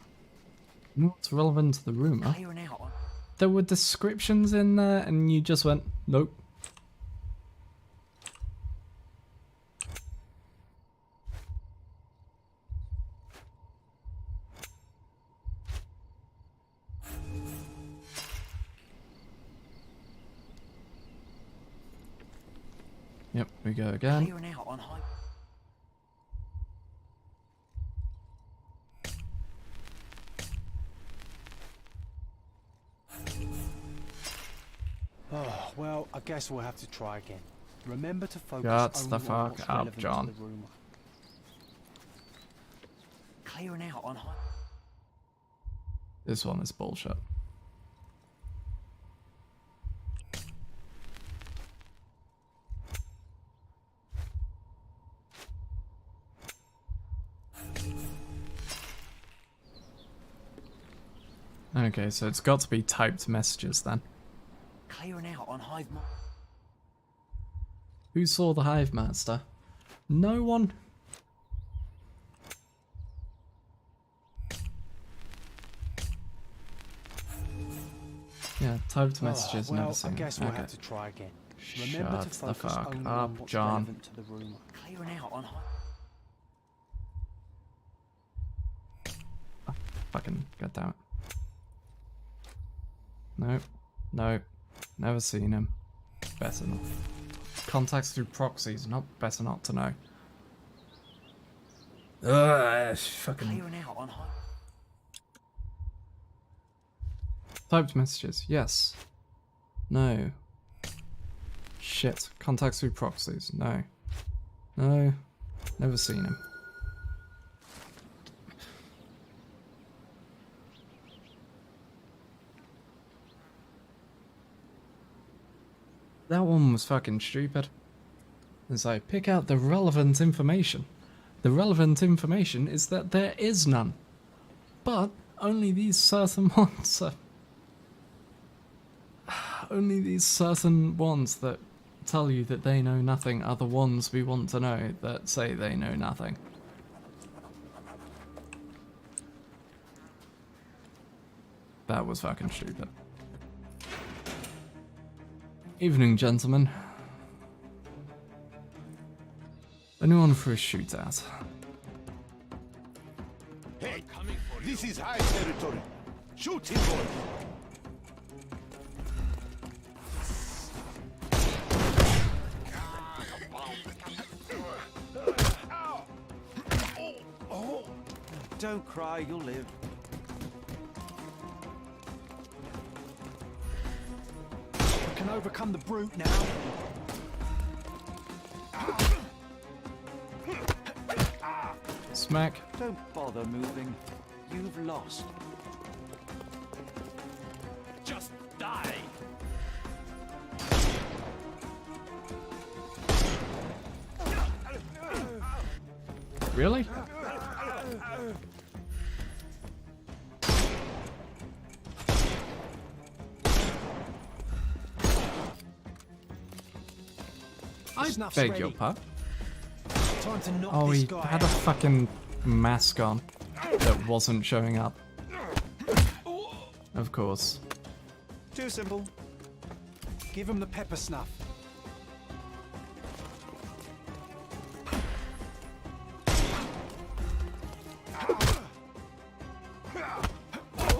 What's relevant to the rumour? Clearing out on... There were descriptions in there and you just went, nope. Yep, we go again. Clearing out on Hive... Oh, well, I guess we'll have to try again. Remember to focus Shut only the on fuck what's up, relevant John. to the rumour. Clearing out on Hive... This one is bullshit. Okay, so it's got to be typed messages then. Clearing out on Hive... Who saw the Hive Master? No one. Yeah, typed messages, well, never seen. I guess we'll Okay. have to try again. Remember to Shut the focus fuck only up, on what's John. relevant to the rumour. Clearing out on Hive... Fucking goddamn it. Nope. Nope. Never seen him. Better not. Contacts through proxies, not better not to know. Ugh, fucking. Clearing out on Hive... Typed messages, yes. No. Shit. Contacts through proxies, no. No. Never seen him. That one was fucking stupid. It's like, pick out the relevant information. The relevant information is that there is none. But only these certain ones are... Only these certain ones that tell you that they know nothing are the ones we want to know that say they know nothing. That was fucking stupid. Evening, gentlemen. Anyone for a shootout? Hey, this is high territory. Shoot him, boy. Don't cry, you'll live. We can overcome the brute now. Smack. Don't bother moving. You've lost. Just die! Really? I Snuff's beg ready. your pardon. Time to knock Oh, this he guy had a out. fucking mask on that wasn't showing up. Of course. Too simple. Give him the pepper snuff.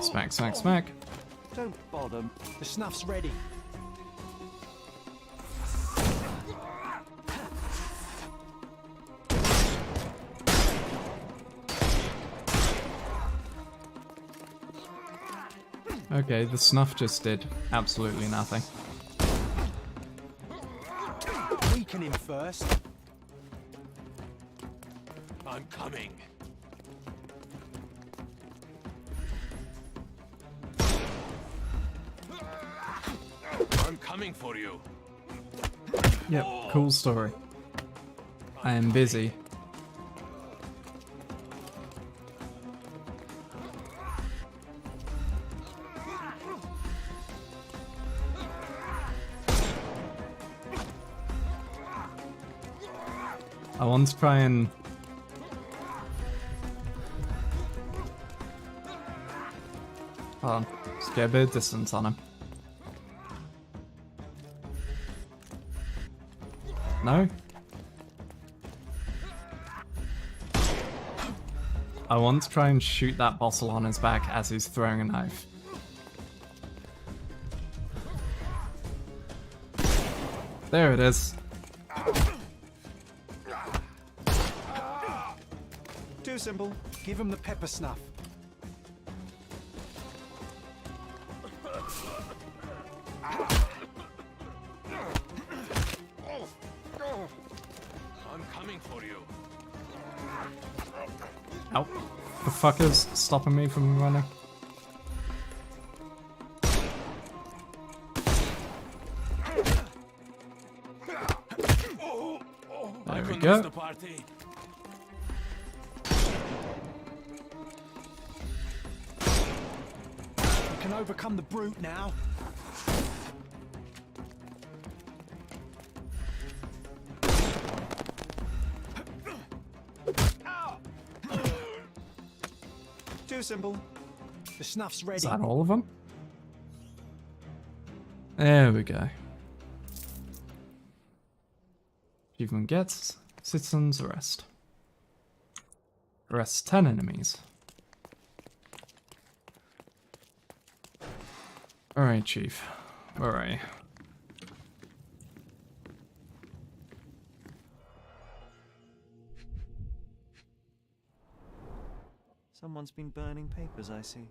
Smack, smack, smack. Don't bother. The snuff's ready. Okay, the snuff just did absolutely nothing. Weaken him first. I'm coming. I'm coming for you. Yep, cool story. I am busy. I want to try and... Hold on, let's get a bit of distance on him. No? I want to try and shoot that bottle on his back as he's throwing a knife. There it is. Too simple. Give him the pepper snuff. I'm coming for you. Ow. The fucker's stopping me from running. There we go. You can overcome the brute now. Too simple. The snuff's ready. Is that all of them? There we go. Achievement gets citizens arrest. Arrest 10 enemies. Alright, Chief. Where are you? Someone's been burning papers, I see.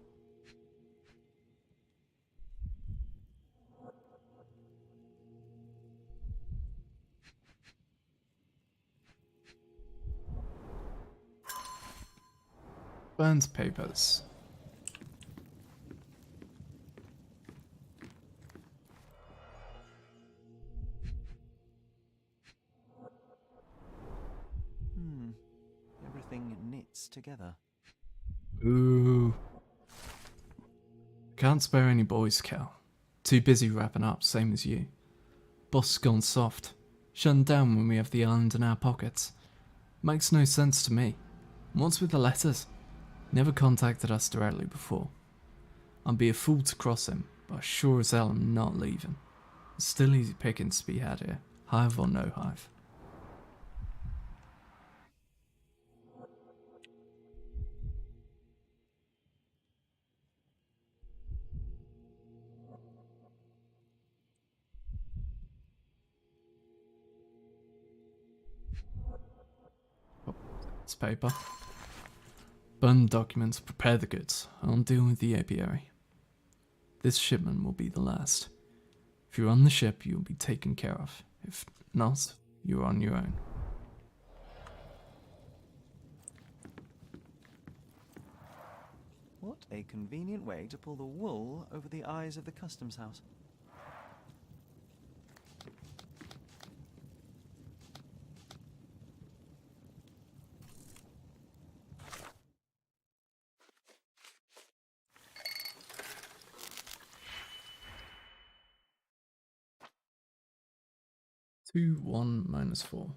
Burns papers. Everything knits together. Ooh. Can't spare any boys, Cal. Too busy wrapping up, same as you. Boss gone soft. Shutting down when we have the island in our pockets. Makes no sense to me. What's with the letters? Never contacted us directly before. I'd be a fool to cross him, but sure as hell I'm not leaving. It's still easy pickings to be had here, hive or no hive. Oh, it's paper. Burn documents, prepare the goods. I'll deal with the apiary. This shipment will be the last. If you're on the ship, you'll be taken care of. If not, you're on your own. What a convenient way to pull the wool over the eyes of the customs house. Two, 1, -4.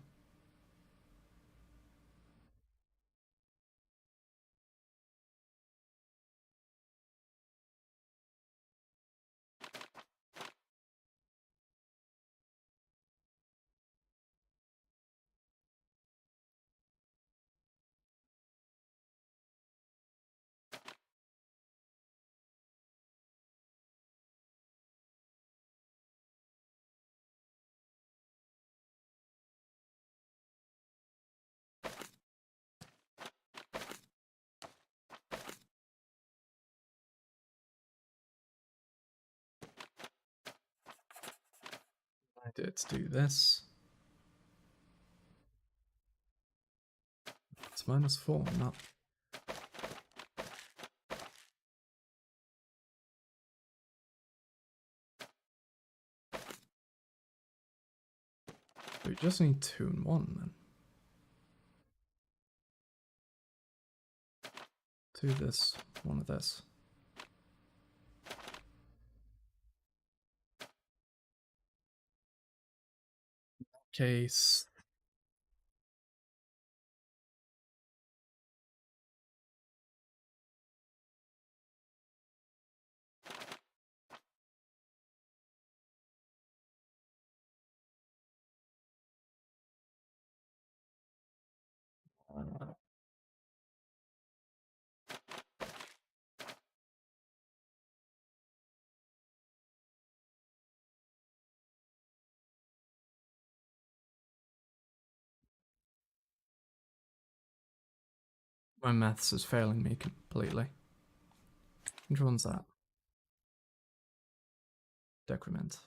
Let's do this. It's -4, not. We just need 2 and 1 then. 2 of this, 1 of this. Case. My maths is failing me completely. Which one's that? Decrement.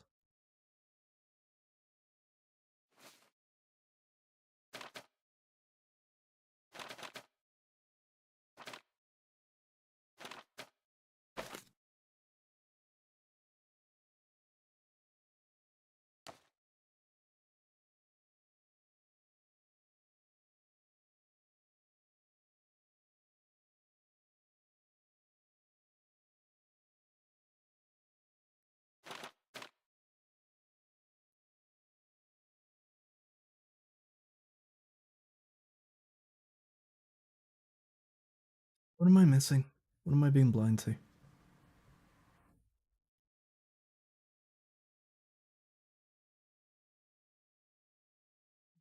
What am I missing? What am I being blind to?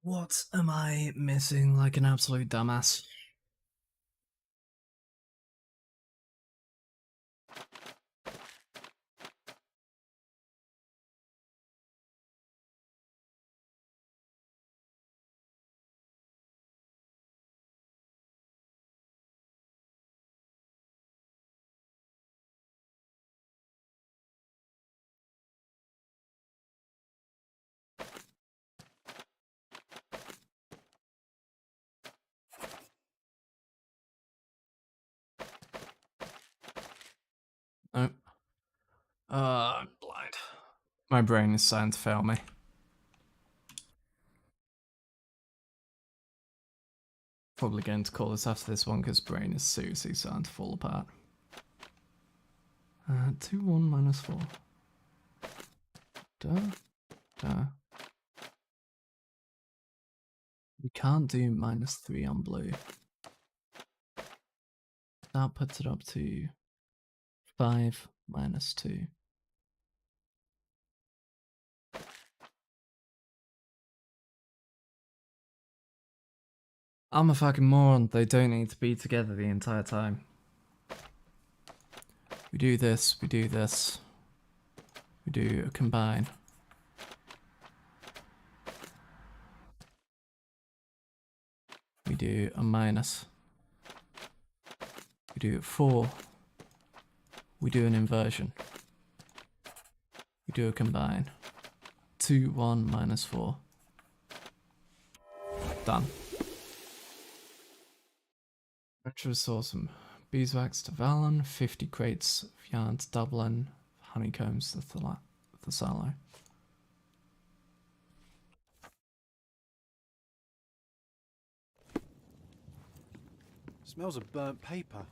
What am I missing like an absolute dumbass? No. I'm blind. My brain is starting to fail me. Probably going to call this after this one because brain is seriously starting to fall apart. 2, 1, -4. Duh. We can't do -3 on blue. That puts it up to 5 -2. I'm a fucking moron. They don't need to be together the entire time. We do this, we do this. We do a combine. We do a minus. We do 4. We do an inversion. We do a combine. 2, 1, -4. Done. Retro awesome. Beeswax to Valen, 50 crates of yarn to Dublin, honeycombs to Thessalo. Smells of burnt paper.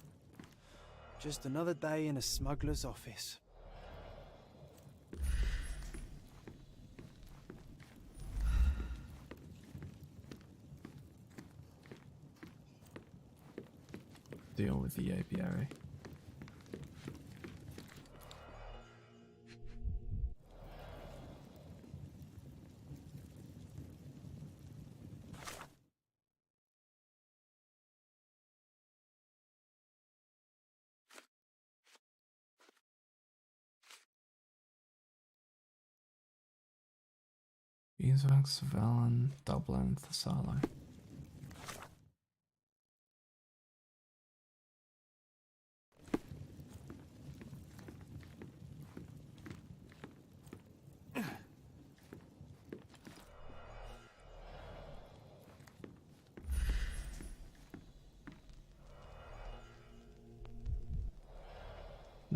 Just another day in a smuggler's office. Deal with the apiary. Beeswax, Valen, Dublin, Thessalo.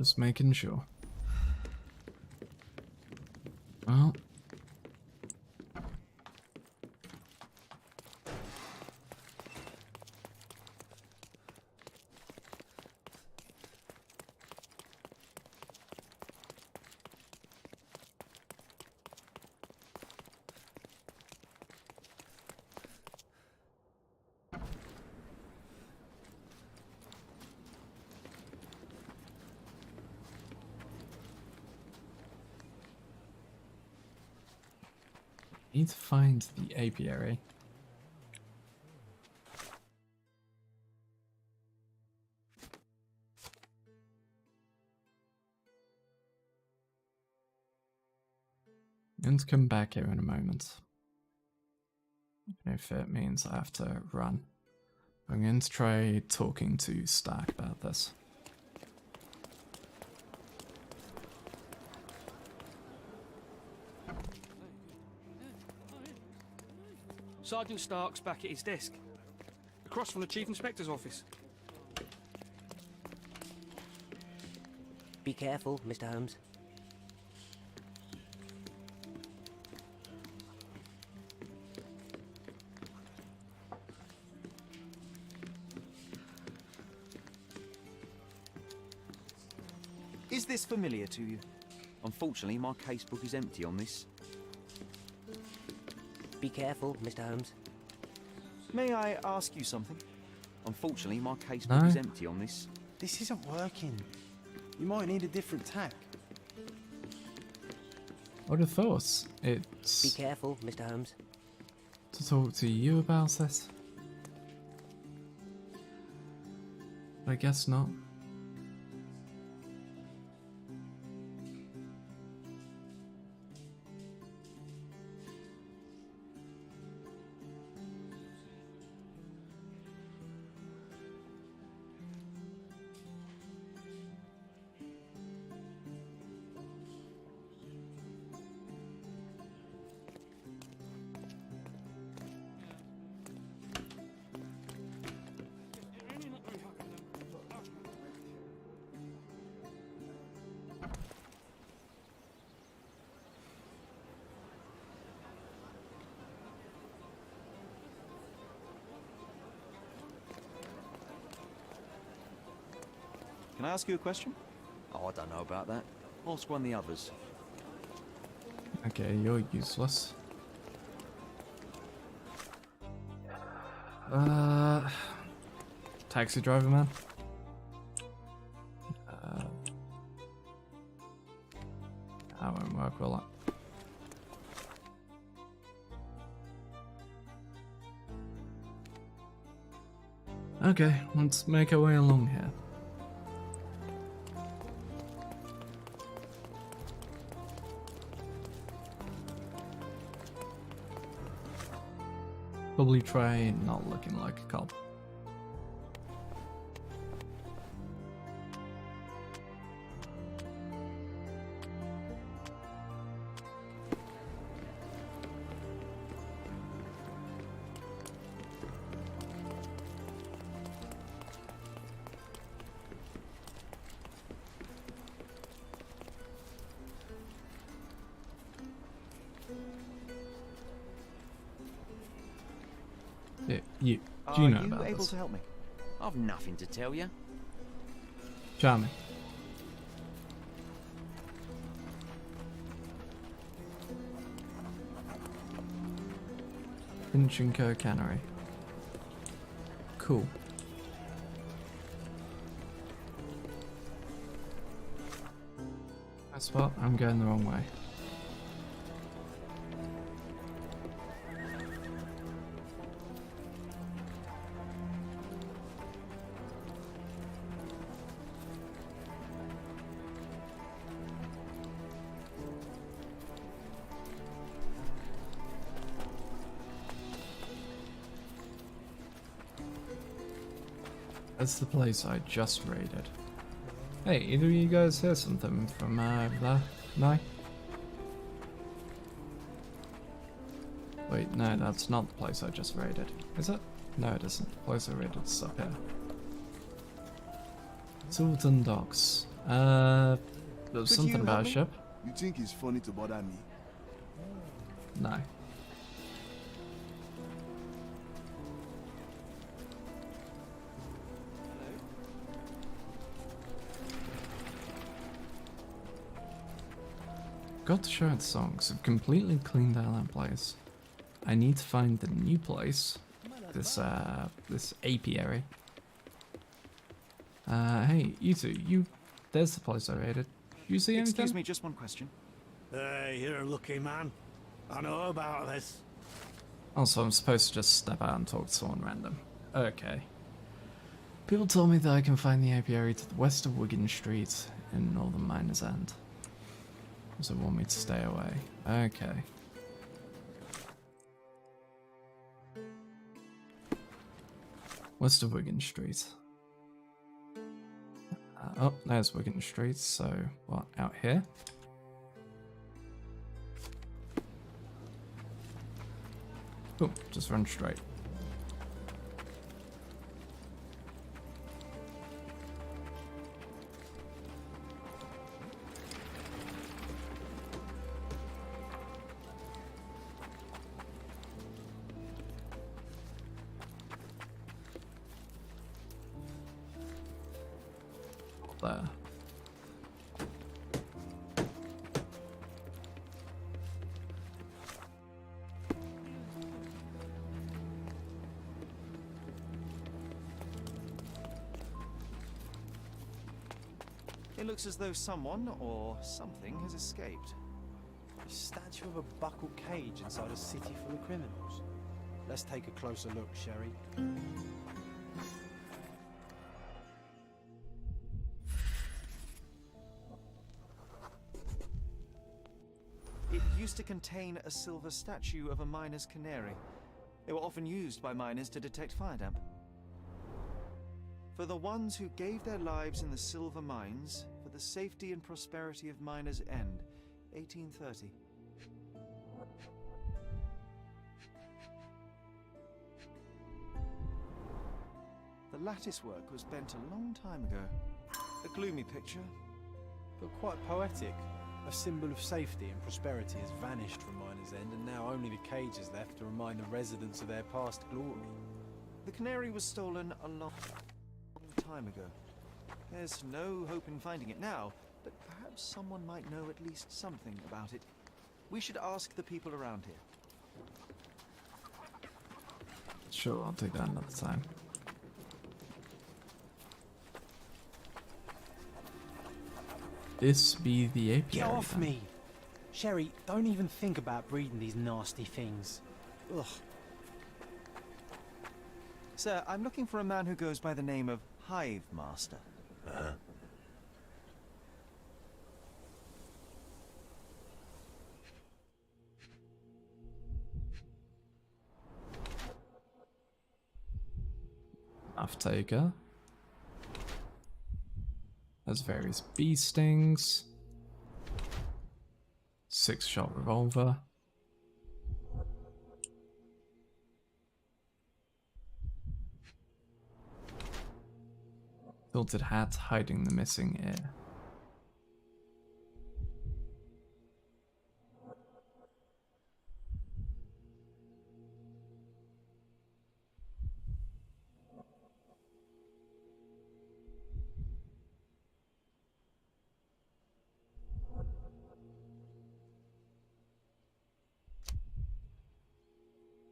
Just making sure. Well. Need to find the apiary. And come back here in a moment. If it means I have to run. I'm going to try talking to Stark about this. Sergeant Stark's back at his desk, across from the Chief Inspector's office. Be careful, Mr. Holmes. Is this familiar to you? Unfortunately, my casebook is empty on this. Be careful, Mr. Holmes. May I ask you something? Unfortunately, my casebook is empty on this. This isn't working. You might need a different tack. I would have thought it's... Be careful, Mr. Holmes. To talk to you about it. But I guess not. Can I ask you a question? Oh, I don't know about that. Ask one of the others. Okay, you're useless. Taxi driver man. That won't work, will it? Okay, let's make our way along here. Probably try not looking like a cop. Do you know about Are you able this? to help me? I've nothing to tell you. Charming. Finch and Co. Cannery. Cool. That's what I'm going the wrong way. That's the place I just raided. Hey, either of you guys hear something from there? No? Wait, no, that's not the place I just raided. Is it? No, it isn't. The place I raided is up here. Tilton Docks. There was Could something you about help a me? ship. You think it's funny to bother me? No. Got to show the songs. I've completely cleaned out that place. I need to find the new place. This apiary. Hey, you two, there's the place I raided. You see anything? Excuse me, just one question. Hey, you're a lucky man. I know about this. Also, I'm supposed to just step out and talk to someone random. Okay. People told me that I can find the apiary to the west of Wigan Street in Northern Miners End. So want me to stay away. Okay. West of Wigan Street. Oh, there's Wigan Street, so what, out here? Oh, just run straight. There. It looks as though someone or something has escaped. A statue of a buckled cage inside a city full of criminals. Let's take a closer look, Sherry. It used to contain a silver statue of a miner's canary. They were often used by miners to detect fire damp. For the ones who gave their lives in the silver mines, for the safety and prosperity of Miners' End, 1830. The lattice work was bent a long time ago. A gloomy picture, But quite poetic. A symbol of safety and prosperity has vanished from Miners' End, and now only the cage is left to remind the residents of their past glory. the canary was stolen a long time ago. There's no hope in finding it now, but perhaps someone might know at least something about it. We should ask the people around here. Sure, I'll take that another time. This be the apiary. Get off then. me! Sherry, don't even think about breeding these nasty things. Ugh. Sir, I'm looking for a man who goes by the name of Hive Master. Knife taker. There's various bee stings. 6-shot revolver. Tilted hat hiding the missing ear.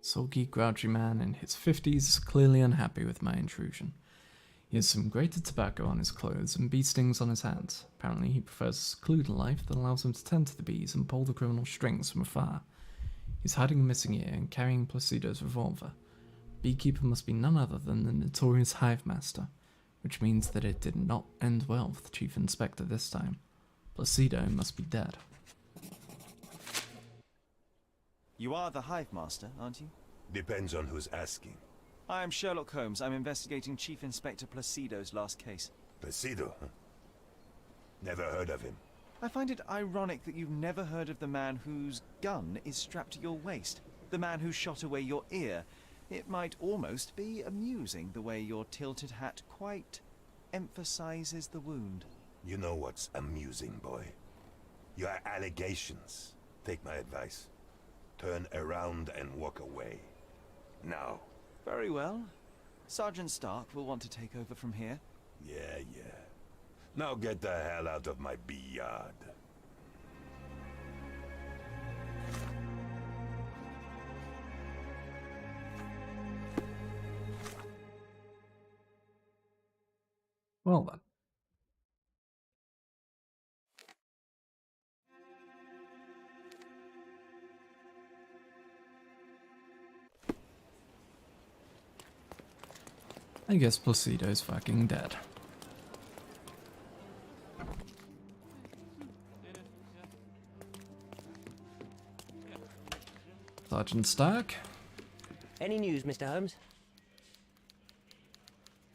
Sulky, grouchy man in his 50s is clearly unhappy with my intrusion. He has some grated tobacco on his clothes and bee stings on his hands. Apparently he prefers a secluded life that allows him to tend to the bees and pull the criminal strings from afar. He's hiding a missing ear and carrying Placido's revolver. Beekeeper must be none other than the notorious Hive Master, which means that it did not end well for the Chief Inspector this time. Placido must be dead. You are the Hive Master, aren't you? Depends on who's asking. I am Sherlock Holmes. I'm investigating Chief Inspector Placido's last case. Placido, huh? Never heard of him. I find it ironic that you've never heard of the man whose gun is strapped to your waist. The man who shot away your ear. It might almost be amusing the way your tilted hat quite emphasizes the wound. You know what's amusing, boy? Your allegations. Take my advice. Turn around and walk away. Now. Very well. Sergeant Stark will want to take over from here. Yeah. Now get the hell out of my yard. Well then. I guess Placido's fucking dead. Sergeant Stark? Any news, Mr. Holmes?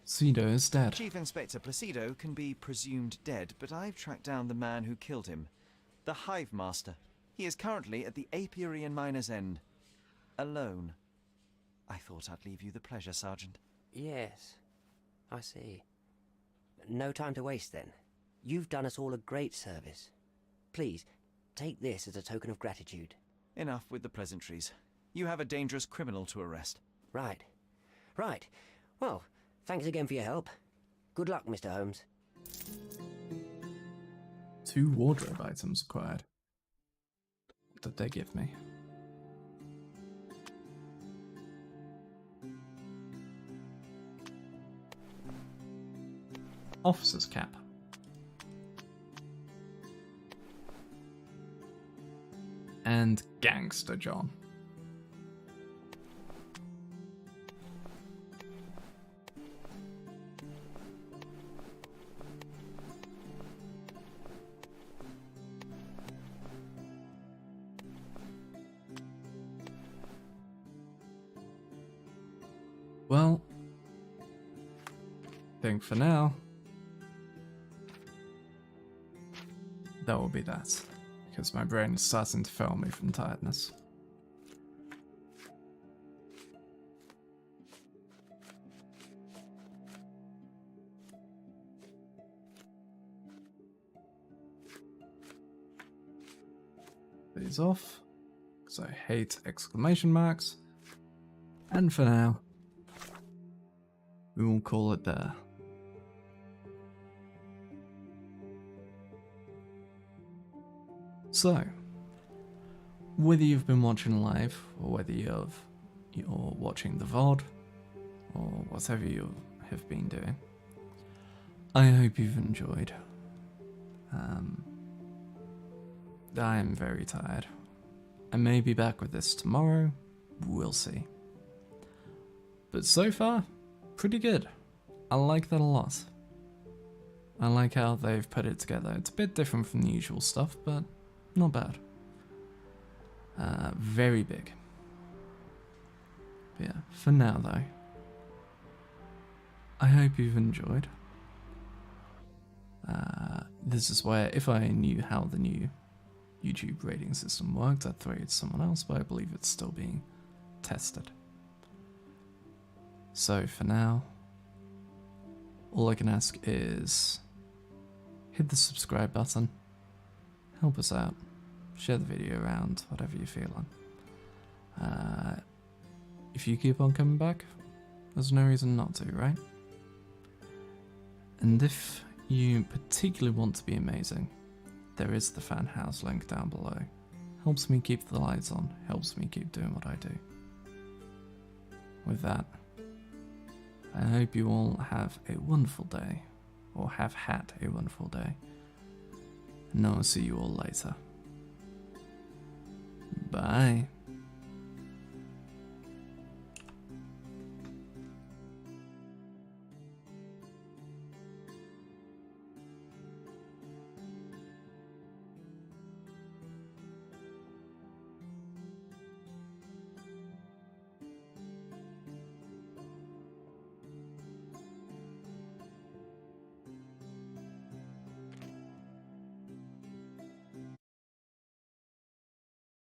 Placido is dead. Chief Inspector Placido can be presumed dead, but I've tracked down the man who killed him. The Hive Master. He is currently at the apiary in Miner's End. Alone. I thought I'd leave you the pleasure, Sergeant. Yes, I see. No time to waste then. You've done us all a great service. Please, take this as a token of gratitude. Enough with the pleasantries. You have a dangerous criminal to arrest. Right. Well, thanks again for your help. Good luck, Mr. Holmes. 2 wardrobe items acquired. What did they give me? Officer's cap. And Gangster John. Well, I think for now, that will be that, because my brain is starting to fail me from tiredness. These off, because I hate exclamation marks, and for now, we will call it there. So, whether you've been watching live, or whether you're watching the VOD, or whatever you have been doing, I hope you've enjoyed. I am very tired. I may be back with this tomorrow, we'll see. But so far, pretty good. I like that a lot. I like how they've put it together. It's a bit different from the usual stuff, but not bad. Very big. But yeah, for now though, I hope you've enjoyed. This is where, if I knew how the new YouTube rating system worked, I'd throw it to someone else, but I believe it's still being tested. So for now, all I can ask is hit the subscribe button, help us out, share the video around, whatever you're feeling. If you keep on coming back, there's no reason not to, right? And if you particularly want to be amazing, there is the fan house link down below. Helps me keep the lights on, helps me keep doing what I do. With that, I hope you all have a wonderful day, or have had a wonderful day, and I'll see you all later. Bye.